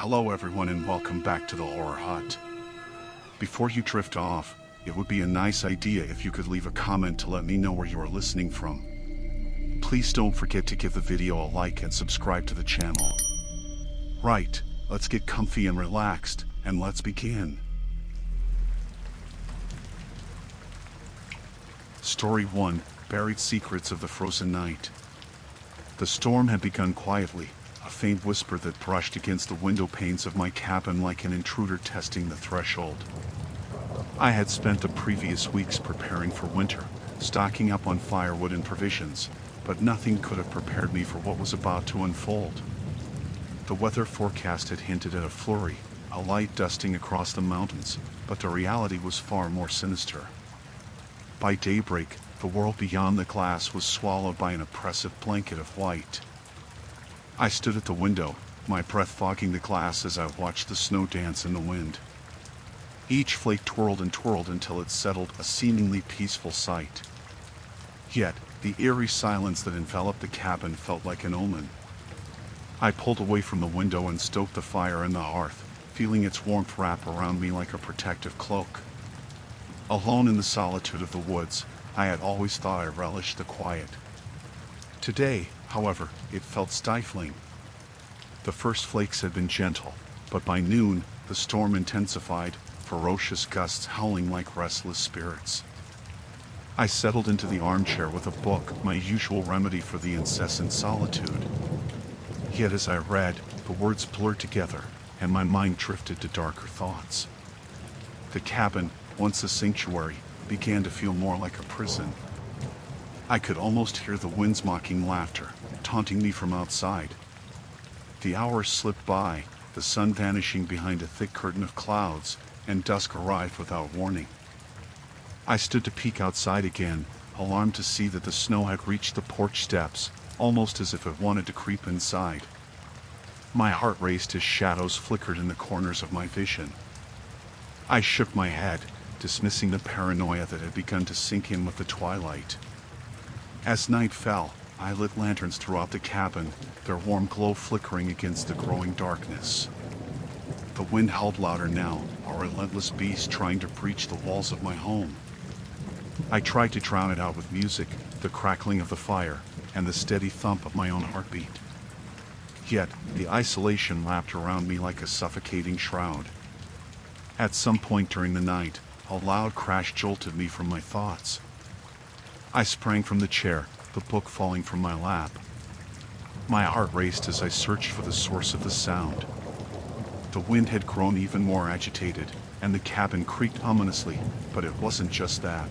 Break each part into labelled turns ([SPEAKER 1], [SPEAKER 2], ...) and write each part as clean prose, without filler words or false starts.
[SPEAKER 1] Hello everyone and welcome back to the Horror Hut. Before you drift off, it would be a nice idea if you could leave a comment to let me know where you are listening from. Please don't forget to give the video a like and subscribe to the channel. Right, let's get comfy and relaxed, and let's begin. Story 1, Buried Secrets of the Frozen Night. The storm had begun quietly, a faint whisper that brushed against the window panes of my cabin like an intruder testing the threshold. I had spent the previous weeks preparing for winter, stocking up on firewood and provisions, but nothing could have prepared me for what was about to unfold. The weather forecast had hinted at a flurry, a light dusting across the mountains, but the reality was far more sinister. By daybreak, the world beyond the glass was swallowed by an oppressive blanket of white. I stood at the window, my breath fogging the glass as I watched the snow dance in the wind. Each flake twirled and twirled until it settled, a seemingly peaceful sight. Yet, the eerie silence that enveloped the cabin felt like an omen. I pulled away from the window and stoked the fire in the hearth, feeling its warmth wrap around me like a protective cloak. Alone in the solitude of the woods, I had always thought I relished the quiet. Today, however, it felt stifling. The first flakes had been gentle, but by noon, the storm intensified, ferocious gusts howling like restless spirits. I settled into the armchair with a book, my usual remedy for the incessant solitude. Yet as I read, the words blurred together, and my mind drifted to darker thoughts. The cabin, once a sanctuary, began to feel more like a prison. I could almost hear the wind's mocking laughter, taunting me from outside. The hours slipped by, the sun vanishing behind a thick curtain of clouds, and dusk arrived without warning. I stood to peek outside again, alarmed to see that the snow had reached the porch steps, almost as if it wanted to creep inside. My heart raced as shadows flickered in the corners of my vision. I shook my head, dismissing the paranoia that had begun to sink in with the twilight. As night fell, I lit lanterns throughout the cabin, their warm glow flickering against the growing darkness. The wind howled louder now, a relentless beast trying to breach the walls of my home. I tried to drown it out with music, the crackling of the fire, and the steady thump of my own heartbeat. Yet, the isolation lapped around me like a suffocating shroud. At some point during the night, a loud crash jolted me from my thoughts. I sprang from the chair, the book falling from my lap. My heart raced as I searched for the source of the sound. The wind had grown even more agitated, and the cabin creaked ominously, but it wasn't just that.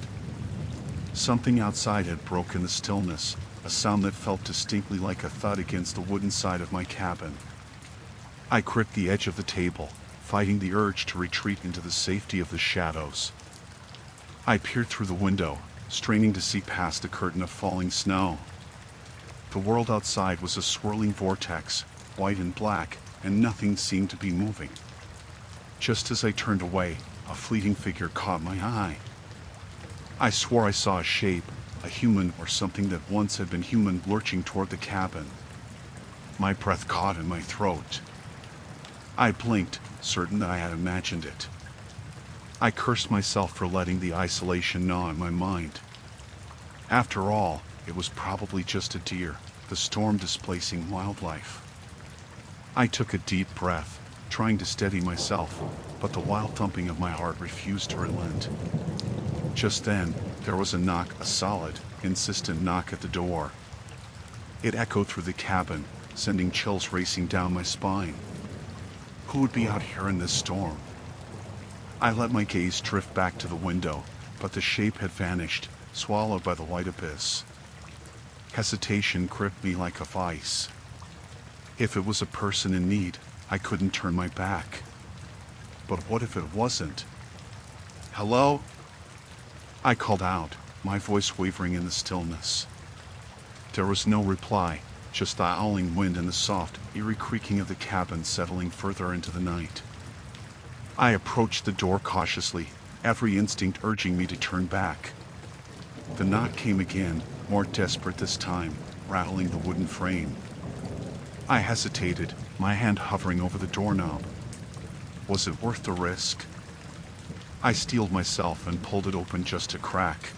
[SPEAKER 1] Something outside had broken the stillness, a sound that felt distinctly like a thud against the wooden side of my cabin. I gripped the edge of the table, fighting the urge to retreat into the safety of the shadows. I peered through the window, straining to see past the curtain of falling snow. The world outside was a swirling vortex, white and black, and nothing seemed to be moving. Just as I turned away, a fleeting figure caught my eye. I swore I saw a shape, a human or something that once had been human, lurching toward the cabin. My breath caught in my throat. I blinked, certain that I had imagined it. I cursed myself for letting the isolation gnaw at my mind. After all, it was probably just a deer, the storm displacing wildlife. I took a deep breath, trying to steady myself, but the wild thumping of my heart refused to relent. Just then, there was a knock, a solid, insistent knock at the door. It echoed through the cabin, sending chills racing down my spine. Who would be out here in this storm? I let my gaze drift back to the window, but the shape had vanished, swallowed by the white abyss. Hesitation gripped me like a vice. If it was a person in need, I couldn't turn my back. But what if it wasn't? Hello? I called out, my voice wavering in the stillness. There was no reply, just the howling wind and the soft, eerie creaking of the cabin settling further into the night. I approached the door cautiously, every instinct urging me to turn back. The knock came again, more desperate this time, rattling the wooden frame. I hesitated, my hand hovering over the doorknob. Was it worth the risk? I steeled myself and pulled it open just a crack.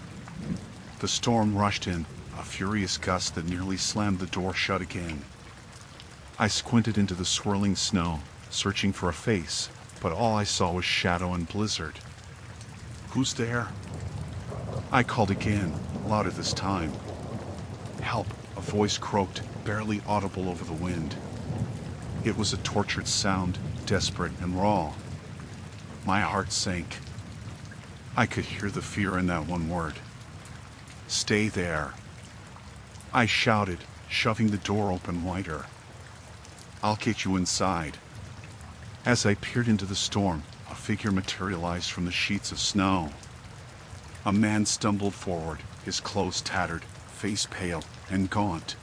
[SPEAKER 1] The storm rushed in, a furious gust that nearly slammed the door shut again. I squinted into the swirling snow, searching for a face, but all I saw was shadow and blizzard. "Who's there?" I called again, louder this time. "Help," a voice croaked, barely audible over the wind. It was a tortured sound, desperate and raw. My heart sank. I could hear the fear in that one word. "Stay there," I shouted, shoving the door open wider. "I'll get you inside." As I peered into the storm, a figure materialized from the sheets of snow. A man stumbled forward, his clothes tattered, face pale and gaunt.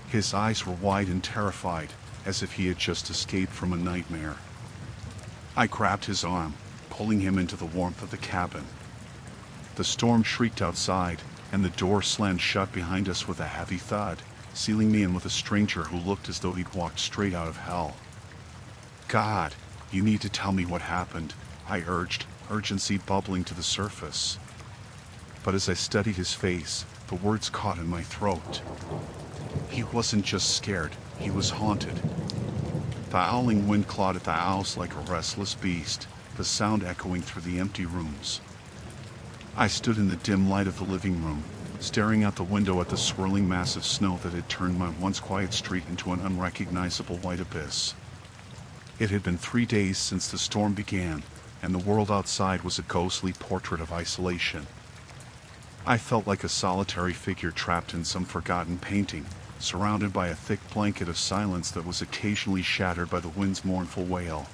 [SPEAKER 1] His eyes were wide and terrified, as if he had just escaped from a nightmare. I grabbed his arm, pulling him into the warmth of the cabin. The storm shrieked outside, and the door slammed shut behind us with a heavy thud, sealing me in with a stranger who looked as though he'd walked straight out of hell. "God, you need to tell me what happened," I urged, urgency bubbling to the surface. But as I studied his face, the words caught in my throat. He wasn't just scared, he was haunted. The howling wind clawed at the house like a restless beast, the sound echoing through the empty rooms. I stood in the dim light of the living room, staring out the window at the swirling mass of snow that had turned my once quiet street into an unrecognizable white abyss. It had been 3 days since the storm began, and the world outside was a ghostly portrait of isolation. I felt like a solitary figure trapped in some forgotten painting, surrounded by a thick blanket of silence that was occasionally shattered by the wind's mournful wail.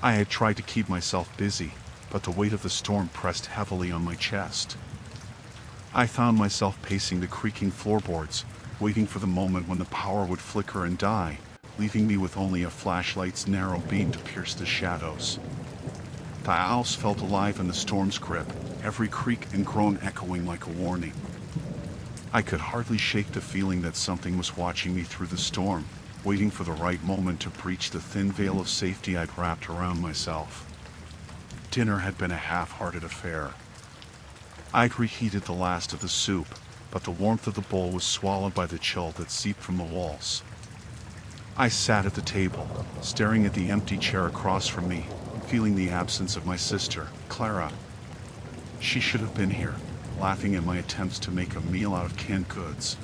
[SPEAKER 1] I had tried to keep myself busy, but the weight of the storm pressed heavily on my chest. I found myself pacing the creaking floorboards, waiting for the moment when the power would flicker and die, leaving me with only a flashlight's narrow beam to pierce the shadows. The house felt alive in the storm's grip, every creak and groan echoing like a warning. I could hardly shake the feeling that something was watching me through the storm, waiting for the right moment to breach the thin veil of safety I'd wrapped around myself. Dinner had been a half-hearted affair. I'd reheated the last of the soup, but the warmth of the bowl was swallowed by the chill that seeped from the walls. I sat at the table, staring at the empty chair across from me, feeling the absence of my sister, Clara. She should have been here, laughing at my attempts to make a meal out of canned goods.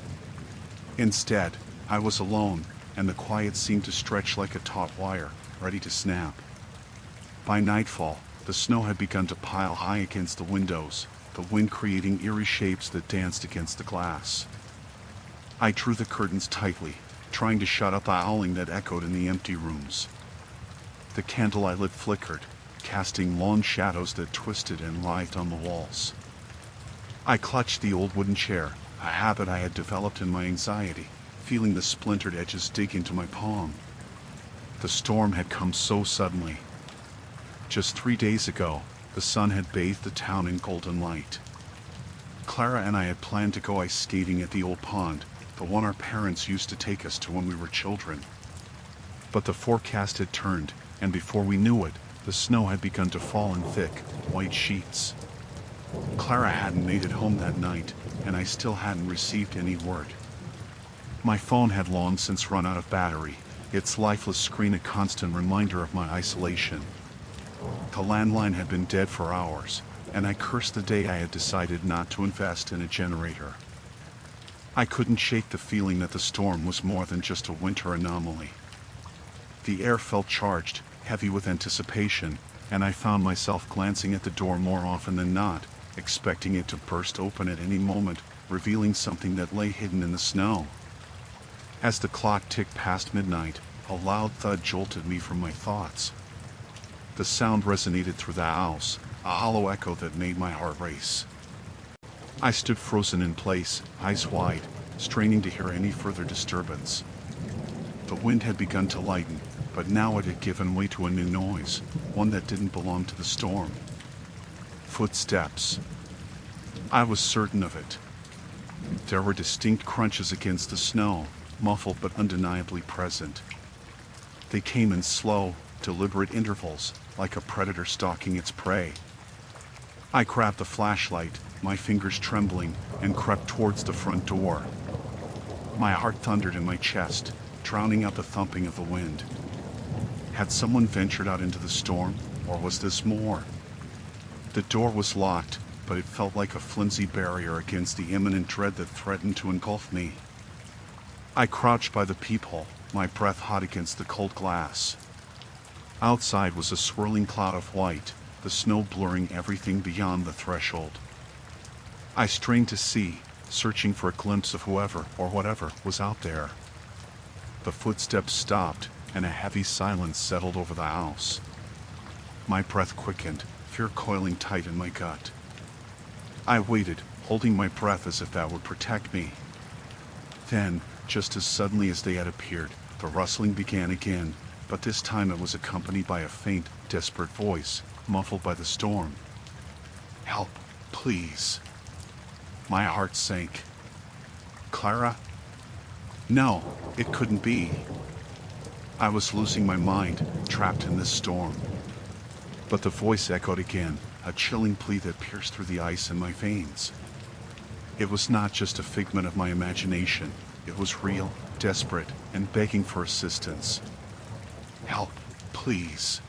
[SPEAKER 1] Instead, I was alone, and the quiet seemed to stretch like a taut wire, ready to snap. By nightfall, the snow had begun to pile high against the windows, the wind creating eerie shapes that danced against the glass. I drew the curtains tightly, trying to shut out the howling that echoed in the empty rooms. The candle I lit flickered, casting long shadows that twisted and writhed on the walls. I clutched the old wooden chair, a habit I had developed in my anxiety, feeling the splintered edges dig into my palm. The storm had come so suddenly. Just 3 days ago, the sun had bathed the town in golden light. Clara and I had planned to go ice skating at the old pond, the one our parents used to take us to when we were children. But the forecast had turned, and before we knew it, the snow had begun to fall in thick, white sheets. Clara hadn't made it home that night, and I still hadn't received any word. My phone had long since run out of battery, its lifeless screen a constant reminder of my isolation. The landline had been dead for hours, and I cursed the day I had decided not to invest in a generator. I couldn't shake the feeling that the storm was more than just a winter anomaly. The air felt charged, heavy with anticipation, and I found myself glancing at the door more often than not, expecting it to burst open at any moment, revealing something that lay hidden in the snow. As the clock ticked past midnight, a loud thud jolted me from my thoughts. The sound resonated through the house, a hollow echo that made my heart race. I stood frozen in place, eyes wide, straining to hear any further disturbance. The wind had begun to lighten, but now it had given way to a new noise, one that didn't belong to the storm. Footsteps. I was certain of it. There were distinct crunches against the snow, muffled but undeniably present. They came in slow, deliberate intervals, like a predator stalking its prey. I grabbed the flashlight, my fingers trembling, and crept towards the front door. My heart thundered in my chest, drowning out the thumping of the wind. Had someone ventured out into the storm, or was this more? The door was locked, but it felt like a flimsy barrier against the imminent dread that threatened to engulf me. I crouched by the peephole, my breath hot against the cold glass. Outside was a swirling cloud of white, the snow blurring everything beyond the threshold. I strained to see, searching for a glimpse of whoever or whatever was out there. The footsteps stopped, and a heavy silence settled over the house. My breath quickened, fear coiling tight in my gut. I waited, holding my breath as if that would protect me. Then, just as suddenly as they had appeared, the rustling began again, but this time it was accompanied by a faint, desperate voice, muffled by the storm. "Help, please." My heart sank. Clara? No, it couldn't be. I was losing my mind, trapped in this storm. But the voice echoed again, a chilling plea that pierced through the ice in my veins. It was not just a figment of my imagination. It was real, desperate, and begging for assistance. "Help, please."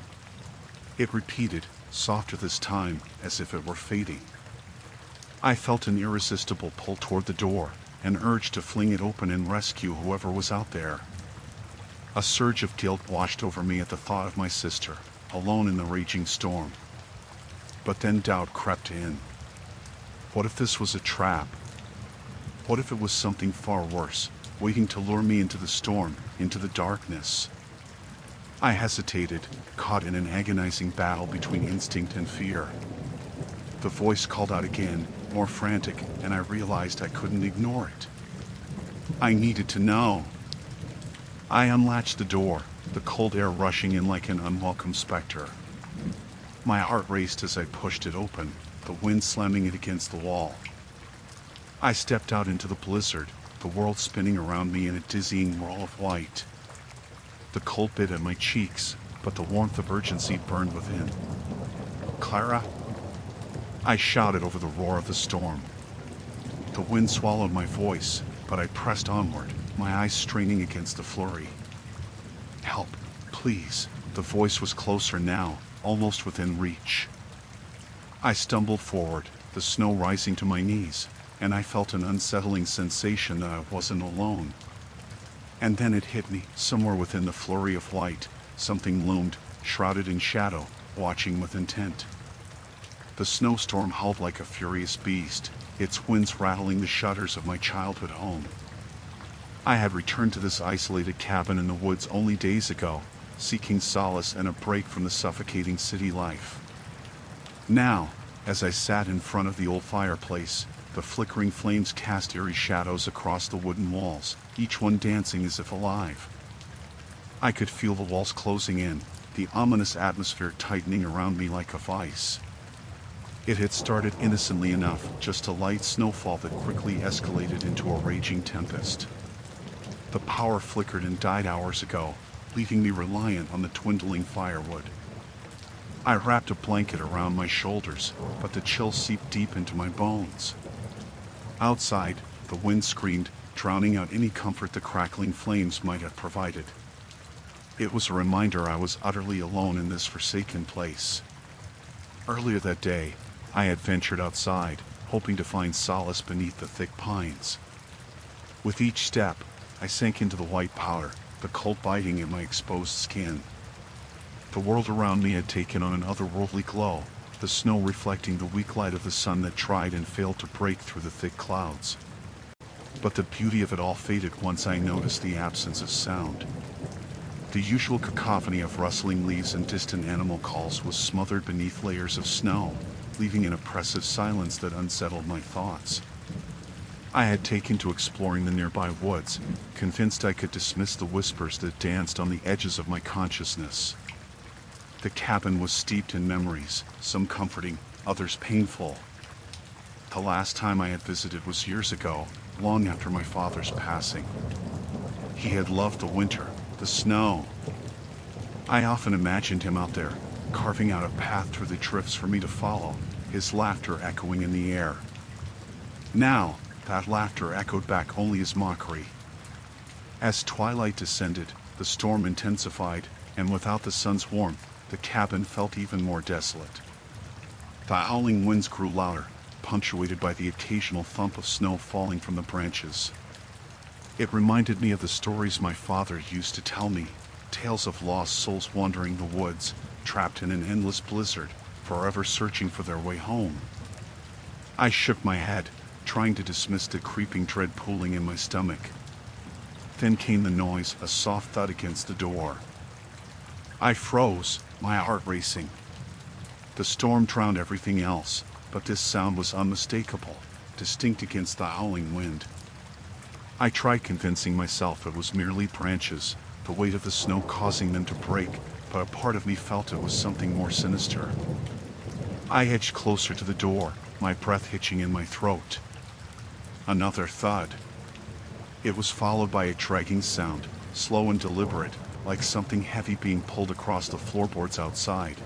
[SPEAKER 1] It repeated, softer this time, as if it were fading. I felt an irresistible pull toward the door, an urge to fling it open and rescue whoever was out there. A surge of guilt washed over me at the thought of my sister, alone in the raging storm. But then doubt crept in. What if this was a trap? What if it was something far worse, waiting to lure me into the storm, into the darkness? I hesitated, caught in an agonizing battle between instinct and fear. The voice called out again, more frantic, and I realized I couldn't ignore it. I needed to know. I unlatched the door, the cold air rushing in like an unwelcome specter. My heart raced as I pushed it open, the wind slamming it against the wall. I stepped out into the blizzard, the world spinning around me in a dizzying whirl of white. The cold bit at my cheeks, but the warmth of urgency burned within. "Clara?" I shouted over the roar of the storm. The wind swallowed my voice, but I pressed onward, my eyes straining against the flurry. "Help, please." The voice was closer now, almost within reach. I stumbled forward, the snow rising to my knees, and I felt an unsettling sensation that I wasn't alone. And then it hit me, somewhere within the flurry of light, something loomed, shrouded in shadow, watching with intent. The snowstorm howled like a furious beast, its winds rattling the shutters of my childhood home. I had returned to this isolated cabin in the woods only days ago, seeking solace and a break from the suffocating city life. Now, as I sat in front of the old fireplace, the flickering flames cast eerie shadows across the wooden walls, each one dancing as if alive. I could feel the walls closing in, the ominous atmosphere tightening around me like a vice. It had started innocently enough, just a light snowfall that quickly escalated into a raging tempest. The power flickered and died hours ago, leaving me reliant on the dwindling firewood. I wrapped a blanket around my shoulders, but the chill seeped deep into my bones. Outside, the wind screamed, drowning out any comfort the crackling flames might have provided. It was a reminder I was utterly alone in this forsaken place. Earlier that day, I had ventured outside, hoping to find solace beneath the thick pines. With each step, I sank into the white powder, the cold biting at my exposed skin. The world around me had taken on an otherworldly glow, the snow reflecting the weak light of the sun that tried and failed to break through the thick clouds. But the beauty of it all faded once I noticed the absence of sound. The usual cacophony of rustling leaves and distant animal calls was smothered beneath layers of snow, leaving an oppressive silence that unsettled my thoughts. I had taken to exploring the nearby woods, convinced I could dismiss the whispers that danced on the edges of my consciousness. The cabin was steeped in memories, some comforting, others painful. The last time I had visited was years ago, long after my father's passing. He had loved the winter, the snow, I often imagined him out there, carving out a path through the drifts for me to follow, his laughter echoing in the air. Now, that laughter echoed back only as mockery. As twilight descended, the storm intensified, and without the sun's warmth, the cabin felt even more desolate. The howling winds grew louder, punctuated by the occasional thump of snow falling from the branches. It reminded me of the stories my father used to tell me, tales of lost souls wandering the woods, trapped in an endless blizzard, forever searching for their way home. I shook my head, trying to dismiss the creeping dread pooling in my stomach. Then came the noise, a soft thud against the door. I froze, my heart racing. The storm drowned everything else, but this sound was unmistakable, distinct against the howling wind. I tried convincing myself it was merely branches, the weight of the snow causing them to break, but a part of me felt it was something more sinister. I edged closer to the door, my breath hitching in my throat. Another thud. It was followed by a dragging sound, slow and deliberate, like something heavy being pulled across the floorboards outside.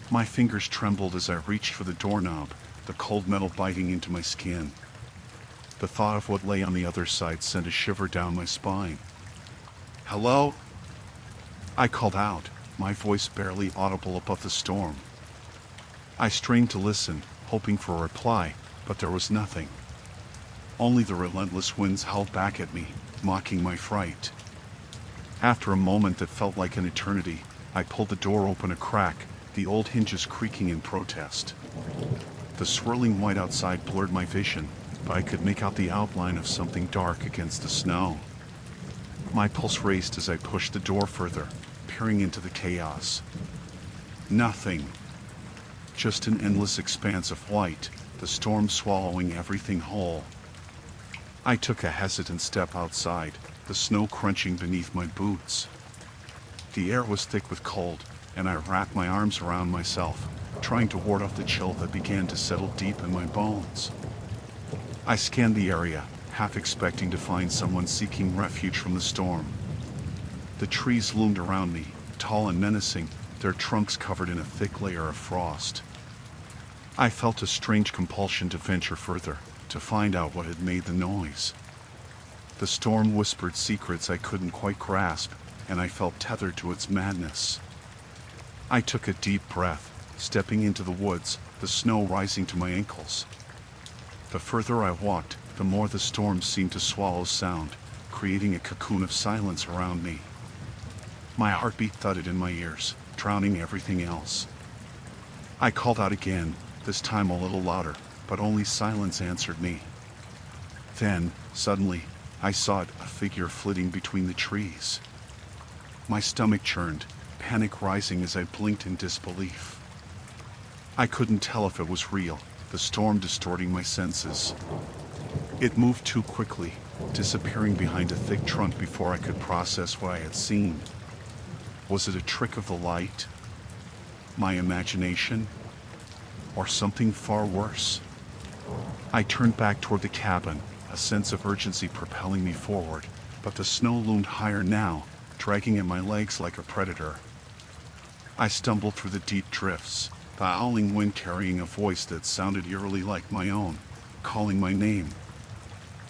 [SPEAKER 1] My fingers trembled as I reached for the doorknob, the cold metal biting into my skin. The thought of what lay on the other side sent a shiver down my spine. "Hello?" I called out, my voice barely audible above the storm. I strained to listen, hoping for a reply, but there was nothing. Only the relentless winds howled back at me, mocking my fright. After a moment that felt like an eternity, I pulled the door open a crack, the old hinges creaking in protest. The swirling white outside blurred my vision, but I could make out the outline of something dark against the snow. My pulse raced as I pushed the door further, peering into the chaos. Nothing. Just an endless expanse of white, the storm swallowing everything whole. I took a hesitant step outside, the snow crunching beneath my boots. The air was thick with cold, and I wrapped my arms around myself, trying to ward off the chill that began to settle deep in my bones. I scanned the area, half expecting to find someone seeking refuge from the storm. The trees loomed around me, tall and menacing, their trunks covered in a thick layer of frost. I felt a strange compulsion to venture further, to find out what had made the noise. The storm whispered secrets I couldn't quite grasp, and I felt tethered to its madness. I took a deep breath, stepping into the woods, the snow rising to my ankles. The further I walked, the more the storm seemed to swallow sound, creating a cocoon of silence around me. My heartbeat thudded in my ears, drowning everything else. I called out again, this time a little louder, but only silence answered me. Then, suddenly, I saw it, a figure flitting between the trees. My stomach churned, panic rising as I blinked in disbelief. I couldn't tell if it was real, the storm distorting my senses. It moved too quickly, disappearing behind a thick trunk before I could process what I had seen. Was it a trick of the light? My imagination? Or something far worse? I turned back toward the cabin, a sense of urgency propelling me forward, but the snow loomed higher now, dragging at my legs like a predator. I stumbled through the deep drifts, the howling wind carrying a voice that sounded eerily like my own, calling my name.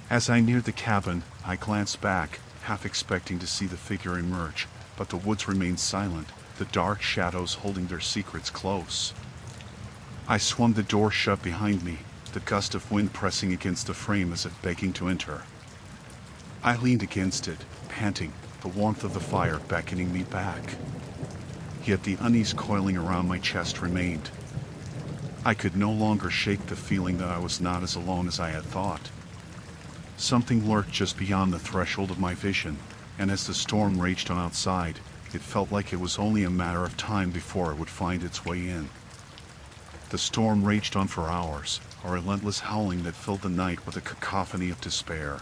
[SPEAKER 1] As I neared the cabin, I glanced back, half expecting to see the figure emerge, but the woods remained silent, the dark shadows holding their secrets close. I swung the door shut behind me, the gust of wind pressing against the frame as if begging to enter. I leaned against it, panting, the warmth of the fire beckoning me back. Yet the unease coiling around my chest remained. I could no longer shake the feeling that I was not as alone as I had thought. Something lurked just beyond the threshold of my vision, and as the storm raged on outside, it felt like it was only a matter of time before it would find its way in. The storm raged on for hours, a relentless howling that filled the night with a cacophony of despair.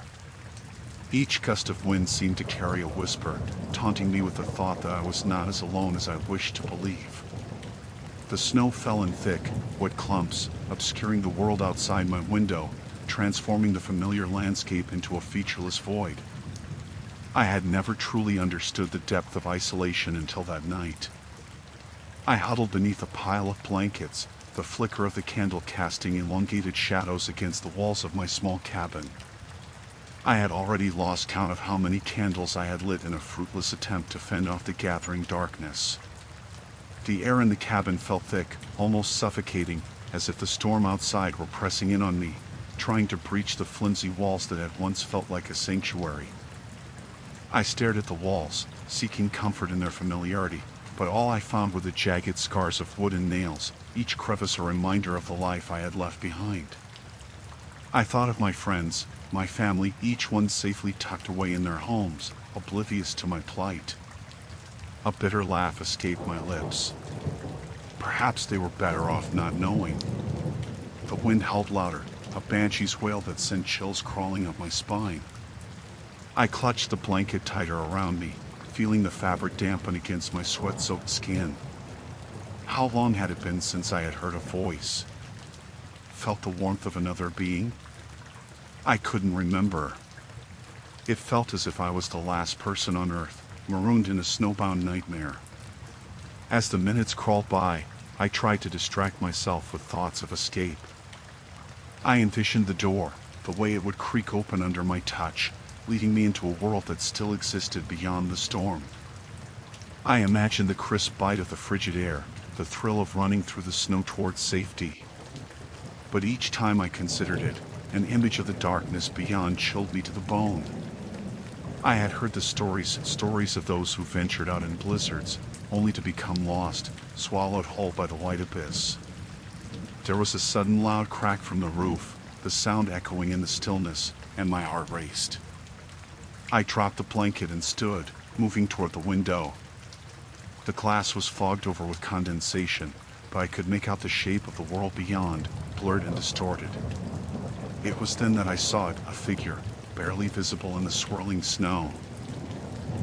[SPEAKER 1] Each gust of wind seemed to carry a whisper, taunting me with the thought that I was not as alone as I wished to believe. The snow fell in thick, wet clumps, obscuring the world outside my window, transforming the familiar landscape into a featureless void. I had never truly understood the depth of isolation until that night. I huddled beneath a pile of blankets, the flicker of the candle casting elongated shadows against the walls of my small cabin. I had already lost count of how many candles I had lit in a fruitless attempt to fend off the gathering darkness. The air in the cabin felt thick, almost suffocating, as if the storm outside were pressing in on me, trying to breach the flimsy walls that had once felt like a sanctuary. I stared at the walls, seeking comfort in their familiarity, but all I found were the jagged scars of wood and nails, each crevice a reminder of the life I had left behind. I thought of my friends, my family, each one safely tucked away in their homes, oblivious to my plight. A bitter laugh escaped my lips. Perhaps they were better off not knowing. The wind howled louder, a banshee's wail that sent chills crawling up my spine. I clutched the blanket tighter around me, feeling the fabric dampen against my sweat-soaked skin. How long had it been since I had heard a voice? Felt the warmth of another being? I couldn't remember. It felt as if I was the last person on Earth, marooned in a snowbound nightmare. As the minutes crawled by, I tried to distract myself with thoughts of escape. I envisioned the door, the way it would creak open under my touch, leading me into a world that still existed beyond the storm. I imagined the crisp bite of the frigid air, the thrill of running through the snow towards safety. But each time I considered it, an image of the darkness beyond chilled me to the bone. I had heard the stories of those who ventured out in blizzards, only to become lost, swallowed whole by the white abyss. There was a sudden loud crack from the roof, the sound echoing in the stillness, and my heart raced. I dropped the blanket and stood, moving toward the window. The glass was fogged over with condensation, but I could make out the shape of the world beyond, blurred and distorted. It was then that I saw it, a figure, barely visible in the swirling snow.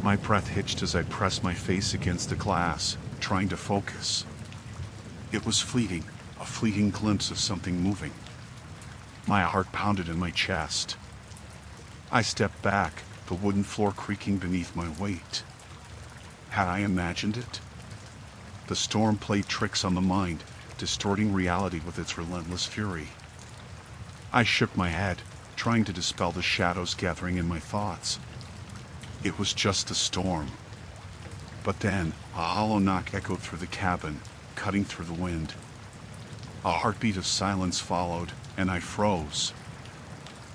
[SPEAKER 1] My breath hitched as I pressed my face against the glass, trying to focus. It was fleeting, a fleeting glimpse of something moving. My heart pounded in my chest. I stepped back, the wooden floor creaking beneath my weight. Had I imagined it? The storm played tricks on the mind, distorting reality with its relentless fury. I shook my head, trying to dispel the shadows gathering in my thoughts. It was just a storm. But then, a hollow knock echoed through the cabin, cutting through the wind. A heartbeat of silence followed, and I froze.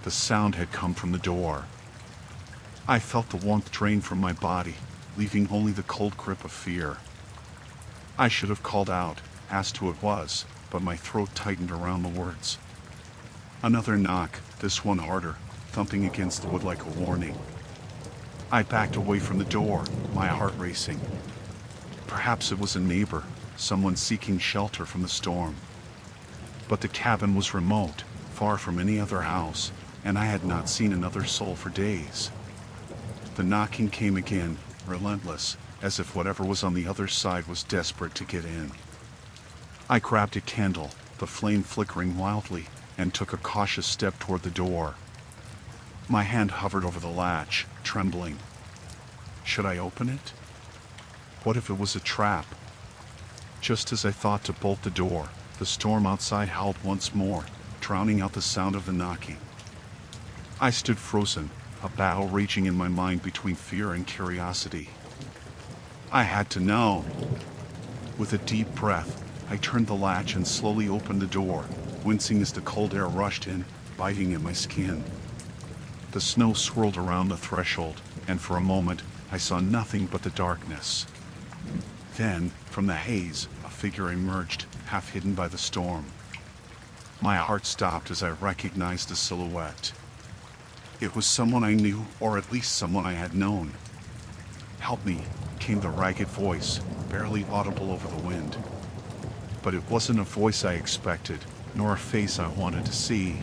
[SPEAKER 1] The sound had come from the door. I felt the warmth drain from my body, leaving only the cold grip of fear. I should have called out, asked who it was, but my throat tightened around the words. Another knock, this one harder, thumping against the wood like a warning. I backed away from the door, my heart racing. Perhaps it was a neighbor, someone seeking shelter from the storm. But the cabin was remote, far from any other house, and I had not seen another soul for days. The knocking came again, relentless, as if whatever was on the other side was desperate to get in. I grabbed a candle, the flame flickering wildly, and took a cautious step toward the door. My hand hovered over the latch, trembling. Should I open it? What if it was a trap? Just as I thought to bolt the door, the storm outside howled once more, drowning out the sound of the knocking. I stood frozen, a battle raging in my mind between fear and curiosity. I had to know. With a deep breath, I turned the latch and slowly opened the door, wincing as the cold air rushed in, biting at my skin. The snow swirled around the threshold, and for a moment, I saw nothing but the darkness. Then, from the haze, a figure emerged, half hidden by the storm. My heart stopped as I recognized the silhouette. It was someone I knew, or at least someone I had known. "Help me," came the ragged voice, barely audible over the wind. But it wasn't a voice I expected, nor a face I wanted to see.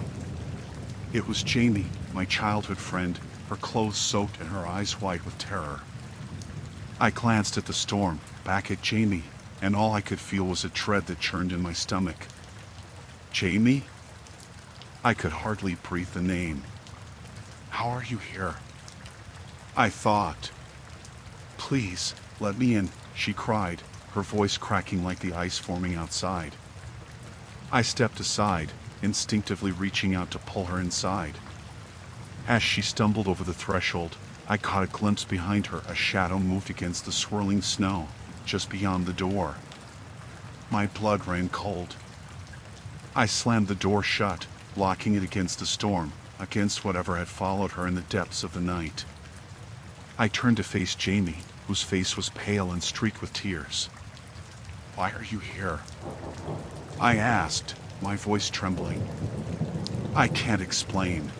[SPEAKER 1] It was Jamie, my childhood friend, her clothes soaked and her eyes white with terror. I glanced at the storm, back at Jamie, and all I could feel was a dread that churned in my stomach. Jamie? I could hardly breathe the name. "How are you here?" I thought. Please, let me in, she cried, her voice cracking like the ice forming outside. I stepped aside, instinctively reaching out to pull her inside. As she stumbled over the threshold, I caught a glimpse behind her. A shadow moved against the swirling snow, just beyond the door. My blood ran cold. I slammed the door shut, locking it against the storm, against whatever had followed her in the depths of the night. I turned to face Jamie, whose face was pale and streaked with tears. "Why are you here?" I asked, my voice trembling. "I can't explain."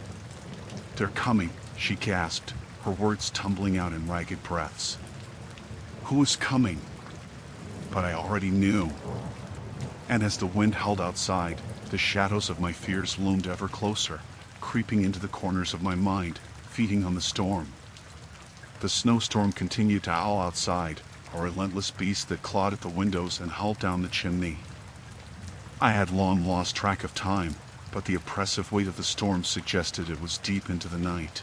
[SPEAKER 1] "They're coming," she gasped, her words tumbling out in ragged breaths. "Who is coming?" But I already knew. And as the wind howled outside, the shadows of my fears loomed ever closer, creeping into the corners of my mind, feeding on the storm. The snowstorm continued to howl outside, a relentless beast that clawed at the windows and howled down the chimney. I had long lost track of time, but the oppressive weight of the storm suggested it was deep into the night.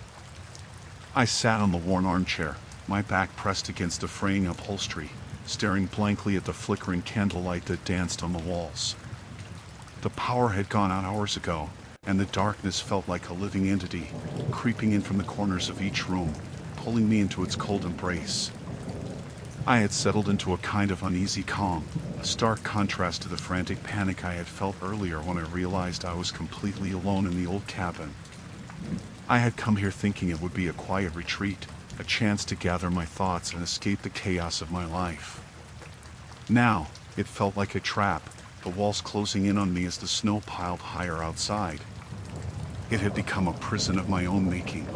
[SPEAKER 1] I sat on the worn armchair, my back pressed against the fraying upholstery, staring blankly at the flickering candlelight that danced on the walls. The power had gone out hours ago, and the darkness felt like a living entity, creeping in from the corners of each room, pulling me into its cold embrace. I had settled into a kind of uneasy calm, a stark contrast to the frantic panic I had felt earlier when I realized I was completely alone in the old cabin. I had come here thinking it would be a quiet retreat, a chance to gather my thoughts and escape the chaos of my life. Now, it felt like a trap, the walls closing in on me as the snow piled higher outside. It had become a prison of my own making.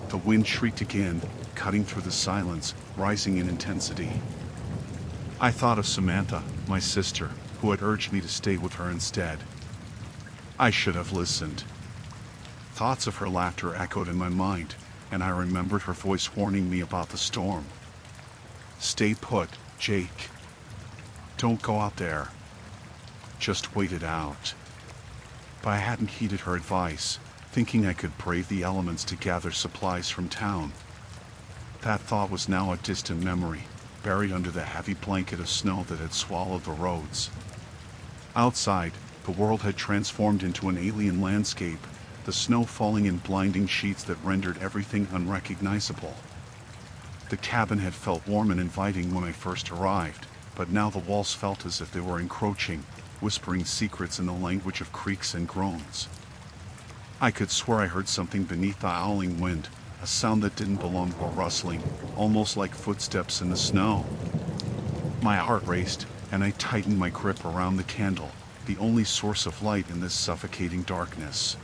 [SPEAKER 1] The wind shrieked again, cutting through the silence, rising in intensity. I thought of Samantha, my sister, who had urged me to stay with her instead. I should have listened. Thoughts of her laughter echoed in my mind, and I remembered her voice warning me about the storm. "Stay put, Jake. Don't go out there. Just wait it out." But I hadn't heeded her advice, thinking I could brave the elements to gather supplies from town. That thought was now a distant memory, buried under the heavy blanket of snow that had swallowed the roads. Outside, the world had transformed into an alien landscape, the snow falling in blinding sheets that rendered everything unrecognizable. The cabin had felt warm and inviting when I first arrived, but now the walls felt as if they were encroaching, whispering secrets in the language of creaks and groans. I could swear I heard something beneath the howling wind, a sound that didn't belong, a rustling, almost like footsteps in the snow. My heart raced, and I tightened my grip around the candle, the only source of light in this suffocating darkness.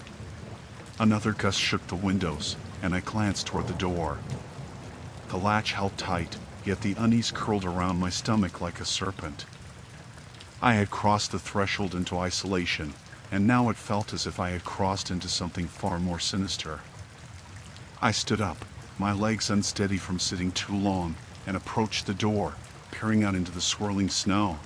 [SPEAKER 1] Another gust shook the windows, and I glanced toward the door. The latch held tight, yet the unease curled around my stomach like a serpent. I had crossed the threshold into isolation, and now it felt as if I had crossed into something far more sinister. I stood up, my legs unsteady from sitting too long, and approached the door, peering out into the swirling snow.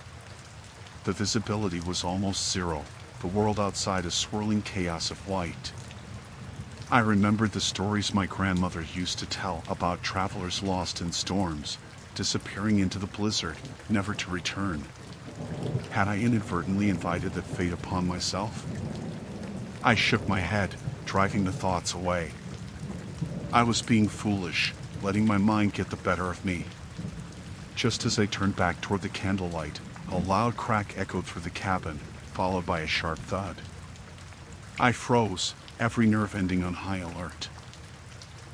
[SPEAKER 1] The visibility was almost zero, the world outside a swirling chaos of white. I remembered the stories my grandmother used to tell about travelers lost in storms, disappearing into the blizzard, never to return. Had I inadvertently invited that fate upon myself? I shook my head, driving the thoughts away. I was being foolish, letting my mind get the better of me. Just as I turned back toward the candlelight, a loud crack echoed through the cabin, followed by a sharp thud. I froze, every nerve ending on high alert.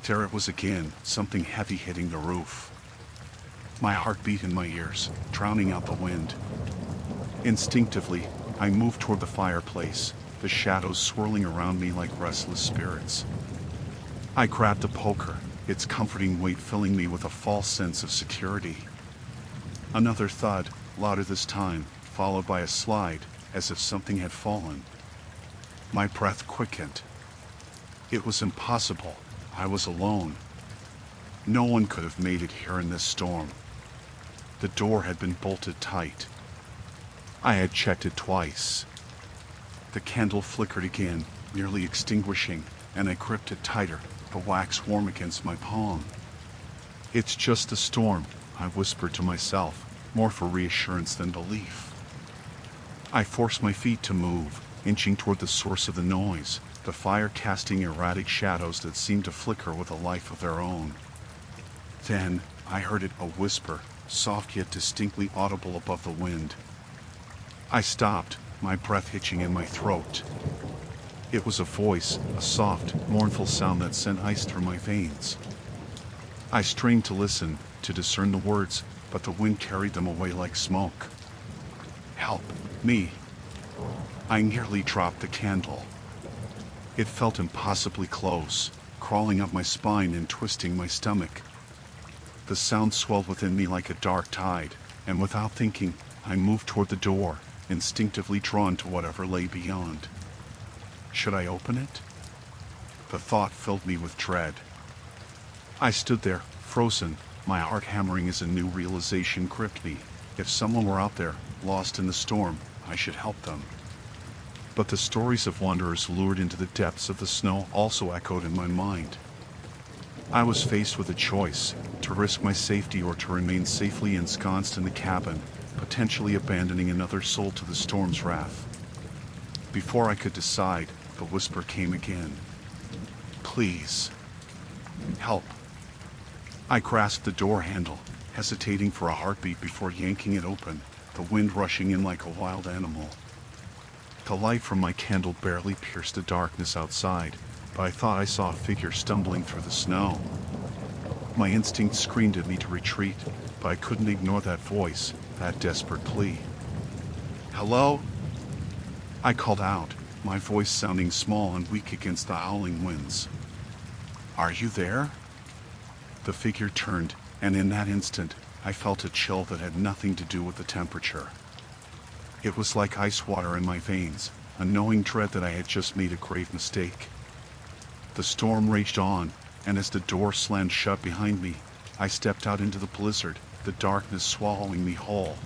[SPEAKER 1] There it was again, something heavy hitting the roof. My heart beat in my ears, drowning out the wind. Instinctively, I moved toward the fireplace, the shadows swirling around me like restless spirits. I grabbed a poker, its comforting weight filling me with a false sense of security. Another thud, louder this time, followed by a slide, as if something had fallen. My breath quickened. It was impossible. I was alone. No one could have made it here in this storm. The door had been bolted tight. I had checked it twice. The candle flickered again, nearly extinguishing, and I gripped it tighter, the wax warm against my palm. "It's just a storm," I whispered to myself, more for reassurance than belief. I forced my feet to move, inching toward the source of the noise, the fire casting erratic shadows that seemed to flicker with a life of their own. Then, I heard it, a whisper, soft yet distinctly audible above the wind. I stopped, my breath hitching in my throat. It was a voice, a soft, mournful sound that sent ice through my veins. I strained to listen, to discern the words, but the wind carried them away like smoke. "Help me." I nearly dropped the candle. It felt impossibly close, crawling up my spine and twisting my stomach. The sound swelled within me like a dark tide, and without thinking, I moved toward the door, instinctively drawn to whatever lay beyond. Should I open it? The thought filled me with dread. I stood there, frozen, my heart hammering as a new realization gripped me. If someone were out there, lost in the storm, I should help them. But the stories of wanderers lured into the depths of the snow also echoed in my mind. I was faced with a choice, to risk my safety or to remain safely ensconced in the cabin, potentially abandoning another soul to the storm's wrath. Before I could decide, the whisper came again. "Please. Help." I grasped the door handle, hesitating for a heartbeat before yanking it open, the wind rushing in like a wild animal. The light from my candle barely pierced the darkness outside, but I thought I saw a figure stumbling through the snow. My instinct screamed at me to retreat, but I couldn't ignore that voice, that desperate plea. "Hello?" I called out, my voice sounding small and weak against the howling winds. "Are you there?" The figure turned, and in that instant, I felt a chill that had nothing to do with the temperature. It was like ice water in my veins, a knowing dread that I had just made a grave mistake. The storm raged on, and as the door slammed shut behind me, I stepped out into the blizzard, the darkness swallowing me whole.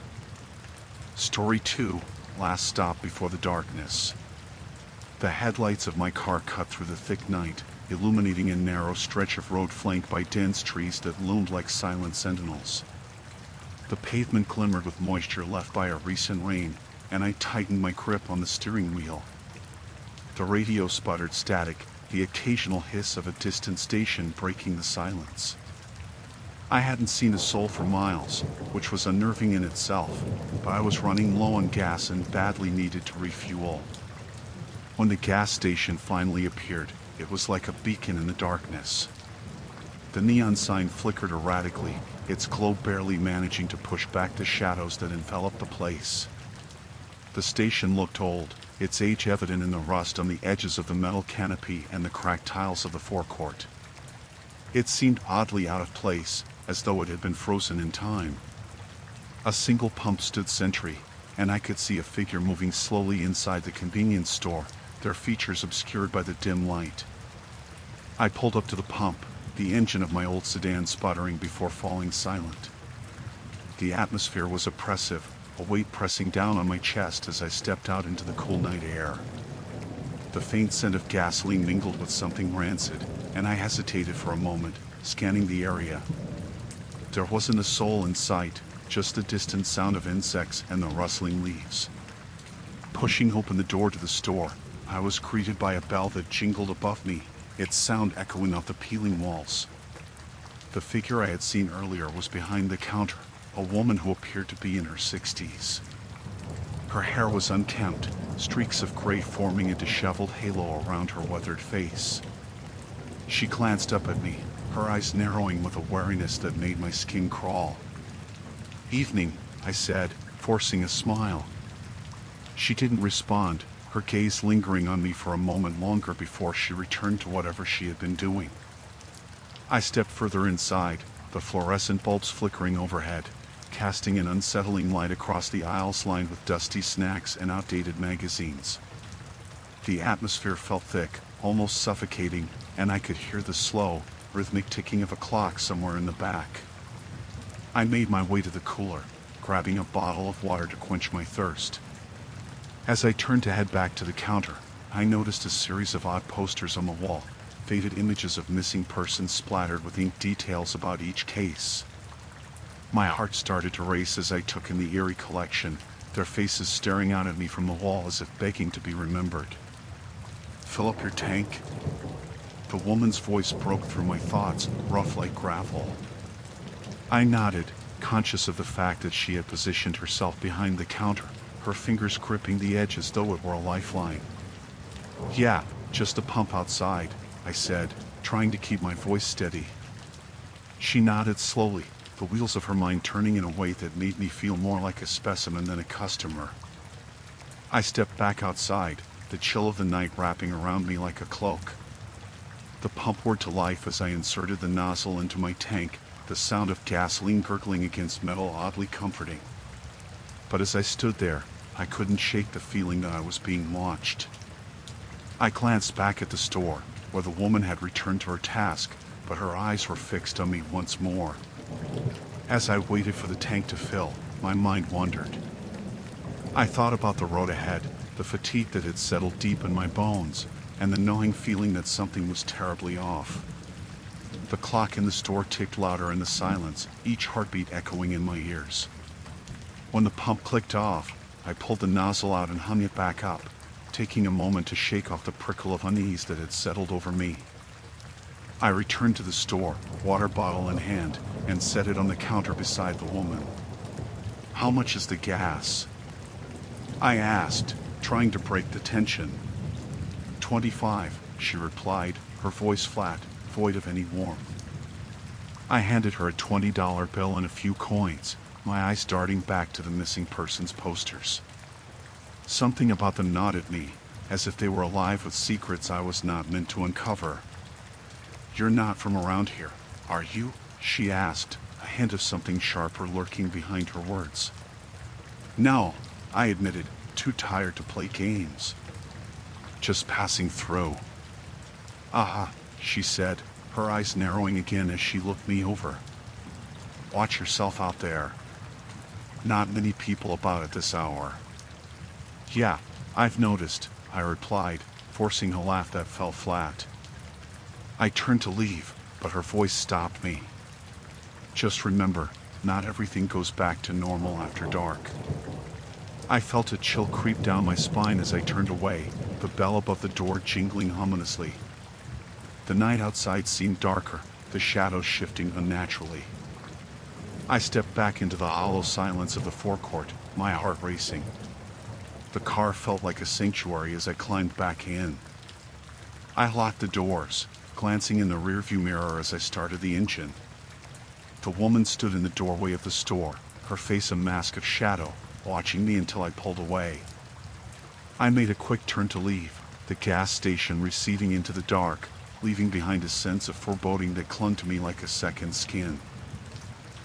[SPEAKER 1] Story 2, last stop before the darkness. The headlights of my car cut through the thick night, illuminating a narrow stretch of road flanked by dense trees that loomed like silent sentinels. The pavement glimmered with moisture left by a recent rain, and I tightened my grip on the steering wheel. The radio sputtered static, the occasional hiss of a distant station breaking the silence. I hadn't seen a soul for miles, which was unnerving in itself, but I was running low on gas and badly needed to refuel. When the gas station finally appeared, it was like a beacon in the darkness. The neon sign flickered erratically, its glow barely managing to push back the shadows that enveloped the place. The station looked old, its age evident in the rust on the edges of the metal canopy and the cracked tiles of the forecourt. It seemed oddly out of place, as though it had been frozen in time. A single pump stood sentry, and I could see a figure moving slowly inside the convenience store, their features obscured by the dim light. I pulled up to the pump, the engine of my old sedan sputtering before falling silent. The atmosphere was oppressive, a weight pressing down on my chest as I stepped out into the cool night air. The faint scent of gasoline mingled with something rancid, and I hesitated for a moment, scanning the area. There wasn't a soul in sight, just the distant sound of insects and the rustling leaves. Pushing open the door to the store, I was greeted by a bell that jingled above me, its sound echoing off the peeling walls. The figure I had seen earlier was behind the counter, a woman who appeared to be in her 60s. Her hair was unkempt, streaks of gray forming a disheveled halo around her weathered face. She glanced up at me, her eyes narrowing with a wariness that made my skin crawl. "Evening," I said, forcing a smile. She didn't respond, her gaze lingering on me for a moment longer before she returned to whatever she had been doing. I stepped further inside, the fluorescent bulbs flickering overhead, casting an unsettling light across the aisles lined with dusty snacks and outdated magazines. The atmosphere felt thick, almost suffocating, and I could hear the slow, rhythmic ticking of a clock somewhere in the back. I made my way to the cooler, grabbing a bottle of water to quench my thirst. As I turned to head back to the counter, I noticed a series of odd posters on the wall, faded images of missing persons splattered with ink details about each case. My heart started to race as I took in the Eerie collection, their faces staring out at me from the wall as if begging to be remembered. "Fill up your tank?" The woman's voice broke through my thoughts, rough like gravel. I nodded, conscious of the fact that she had positioned herself behind the counter, her fingers gripping the edge as though it were a lifeline. "Yeah, just a pump outside," I said, trying to keep my voice steady. She nodded slowly, the wheels of her mind turning in a way that made me feel more like a specimen than a customer. I stepped back outside, the chill of the night wrapping around me like a cloak. The pump whirred to life as I inserted the nozzle into my tank, the sound of gasoline gurgling against metal oddly comforting. But as I stood there, I couldn't shake the feeling that I was being watched. I glanced back at the store, where the woman had returned to her task, but her eyes were fixed on me once more. As I waited for the tank to fill, my mind wandered. I thought about the road ahead, the fatigue that had settled deep in my bones, and the gnawing feeling that something was terribly off. The clock in the store ticked louder in the silence, each heartbeat echoing in my ears. When the pump clicked off, I pulled the nozzle out and hung it back up, taking a moment to shake off the prickle of unease that had settled over me. I returned to the store, water bottle in hand, and set it on the counter beside the woman. "How much is the gas?" I asked, trying to break the tension. "$25, she replied, her voice flat, void of any warmth. I handed her a $20 bill and a few coins, my eyes darting back to the missing persons posters. Something about them gnawed at me, as if they were alive with secrets I was not meant to uncover. "You're not from around here, are you?" she asked, a hint of something sharper lurking behind her words. "No," I admitted, too tired to play games. "Just passing through." "Aha," she said, her eyes narrowing again as she looked me over. "Watch yourself out there. Not many people about at this hour." "Yeah, I've noticed," I replied, forcing a laugh that fell flat. I turned to leave, but her voice stopped me. "Just remember, not everything goes back to normal after dark." I felt a chill creep down my spine as I turned away, the bell above the door jingling ominously. The night outside seemed darker, the shadows shifting unnaturally. I stepped back into the hollow silence of the forecourt, my heart racing. The car felt like a sanctuary as I climbed back in. I locked the doors, glancing in the rearview mirror as I started the engine. The woman stood in the doorway of the store, her face a mask of shadow, watching me until I pulled away. I made a quick turn to leave, the gas station receding into the dark, leaving behind a sense of foreboding that clung to me like a second skin.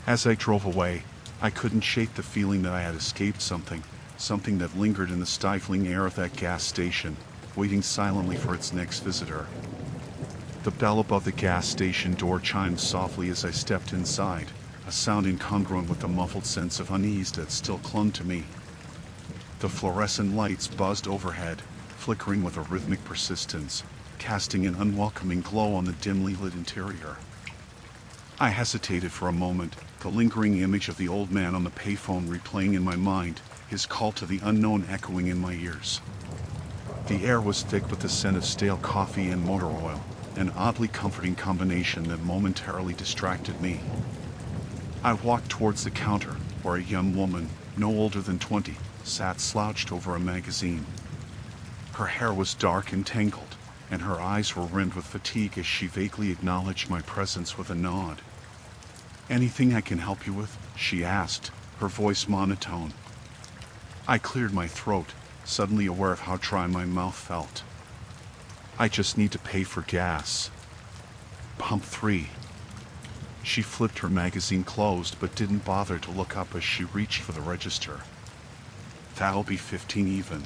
[SPEAKER 1] As I drove away, I couldn't shake the feeling that I had escaped something that lingered in the stifling air of that gas station, waiting silently for its next visitor. The bell above the gas station door chimed softly as I stepped inside, a sound incongruent with the muffled sense of unease that still clung to me. The fluorescent lights buzzed overhead, flickering with a rhythmic persistence, casting an unwelcoming glow on the dimly lit interior. I hesitated for a moment, the lingering image of the old man on the payphone replaying in my mind, his call to the unknown echoing in my ears. The air was thick with the scent of stale coffee and motor oil, an oddly comforting combination that momentarily distracted me. I walked towards the counter, where a young woman, no older than 20, sat slouched over a magazine. Her hair was dark and tangled, and her eyes were rimmed with fatigue as she vaguely acknowledged my presence with a nod. "Anything I can help you with?" she asked, her voice monotone. I cleared my throat, suddenly aware of how dry my mouth felt. "I just need to pay for gas." "Pump 3. She flipped her magazine closed but didn't bother to look up as she reached for the register. "That'll be 15 even."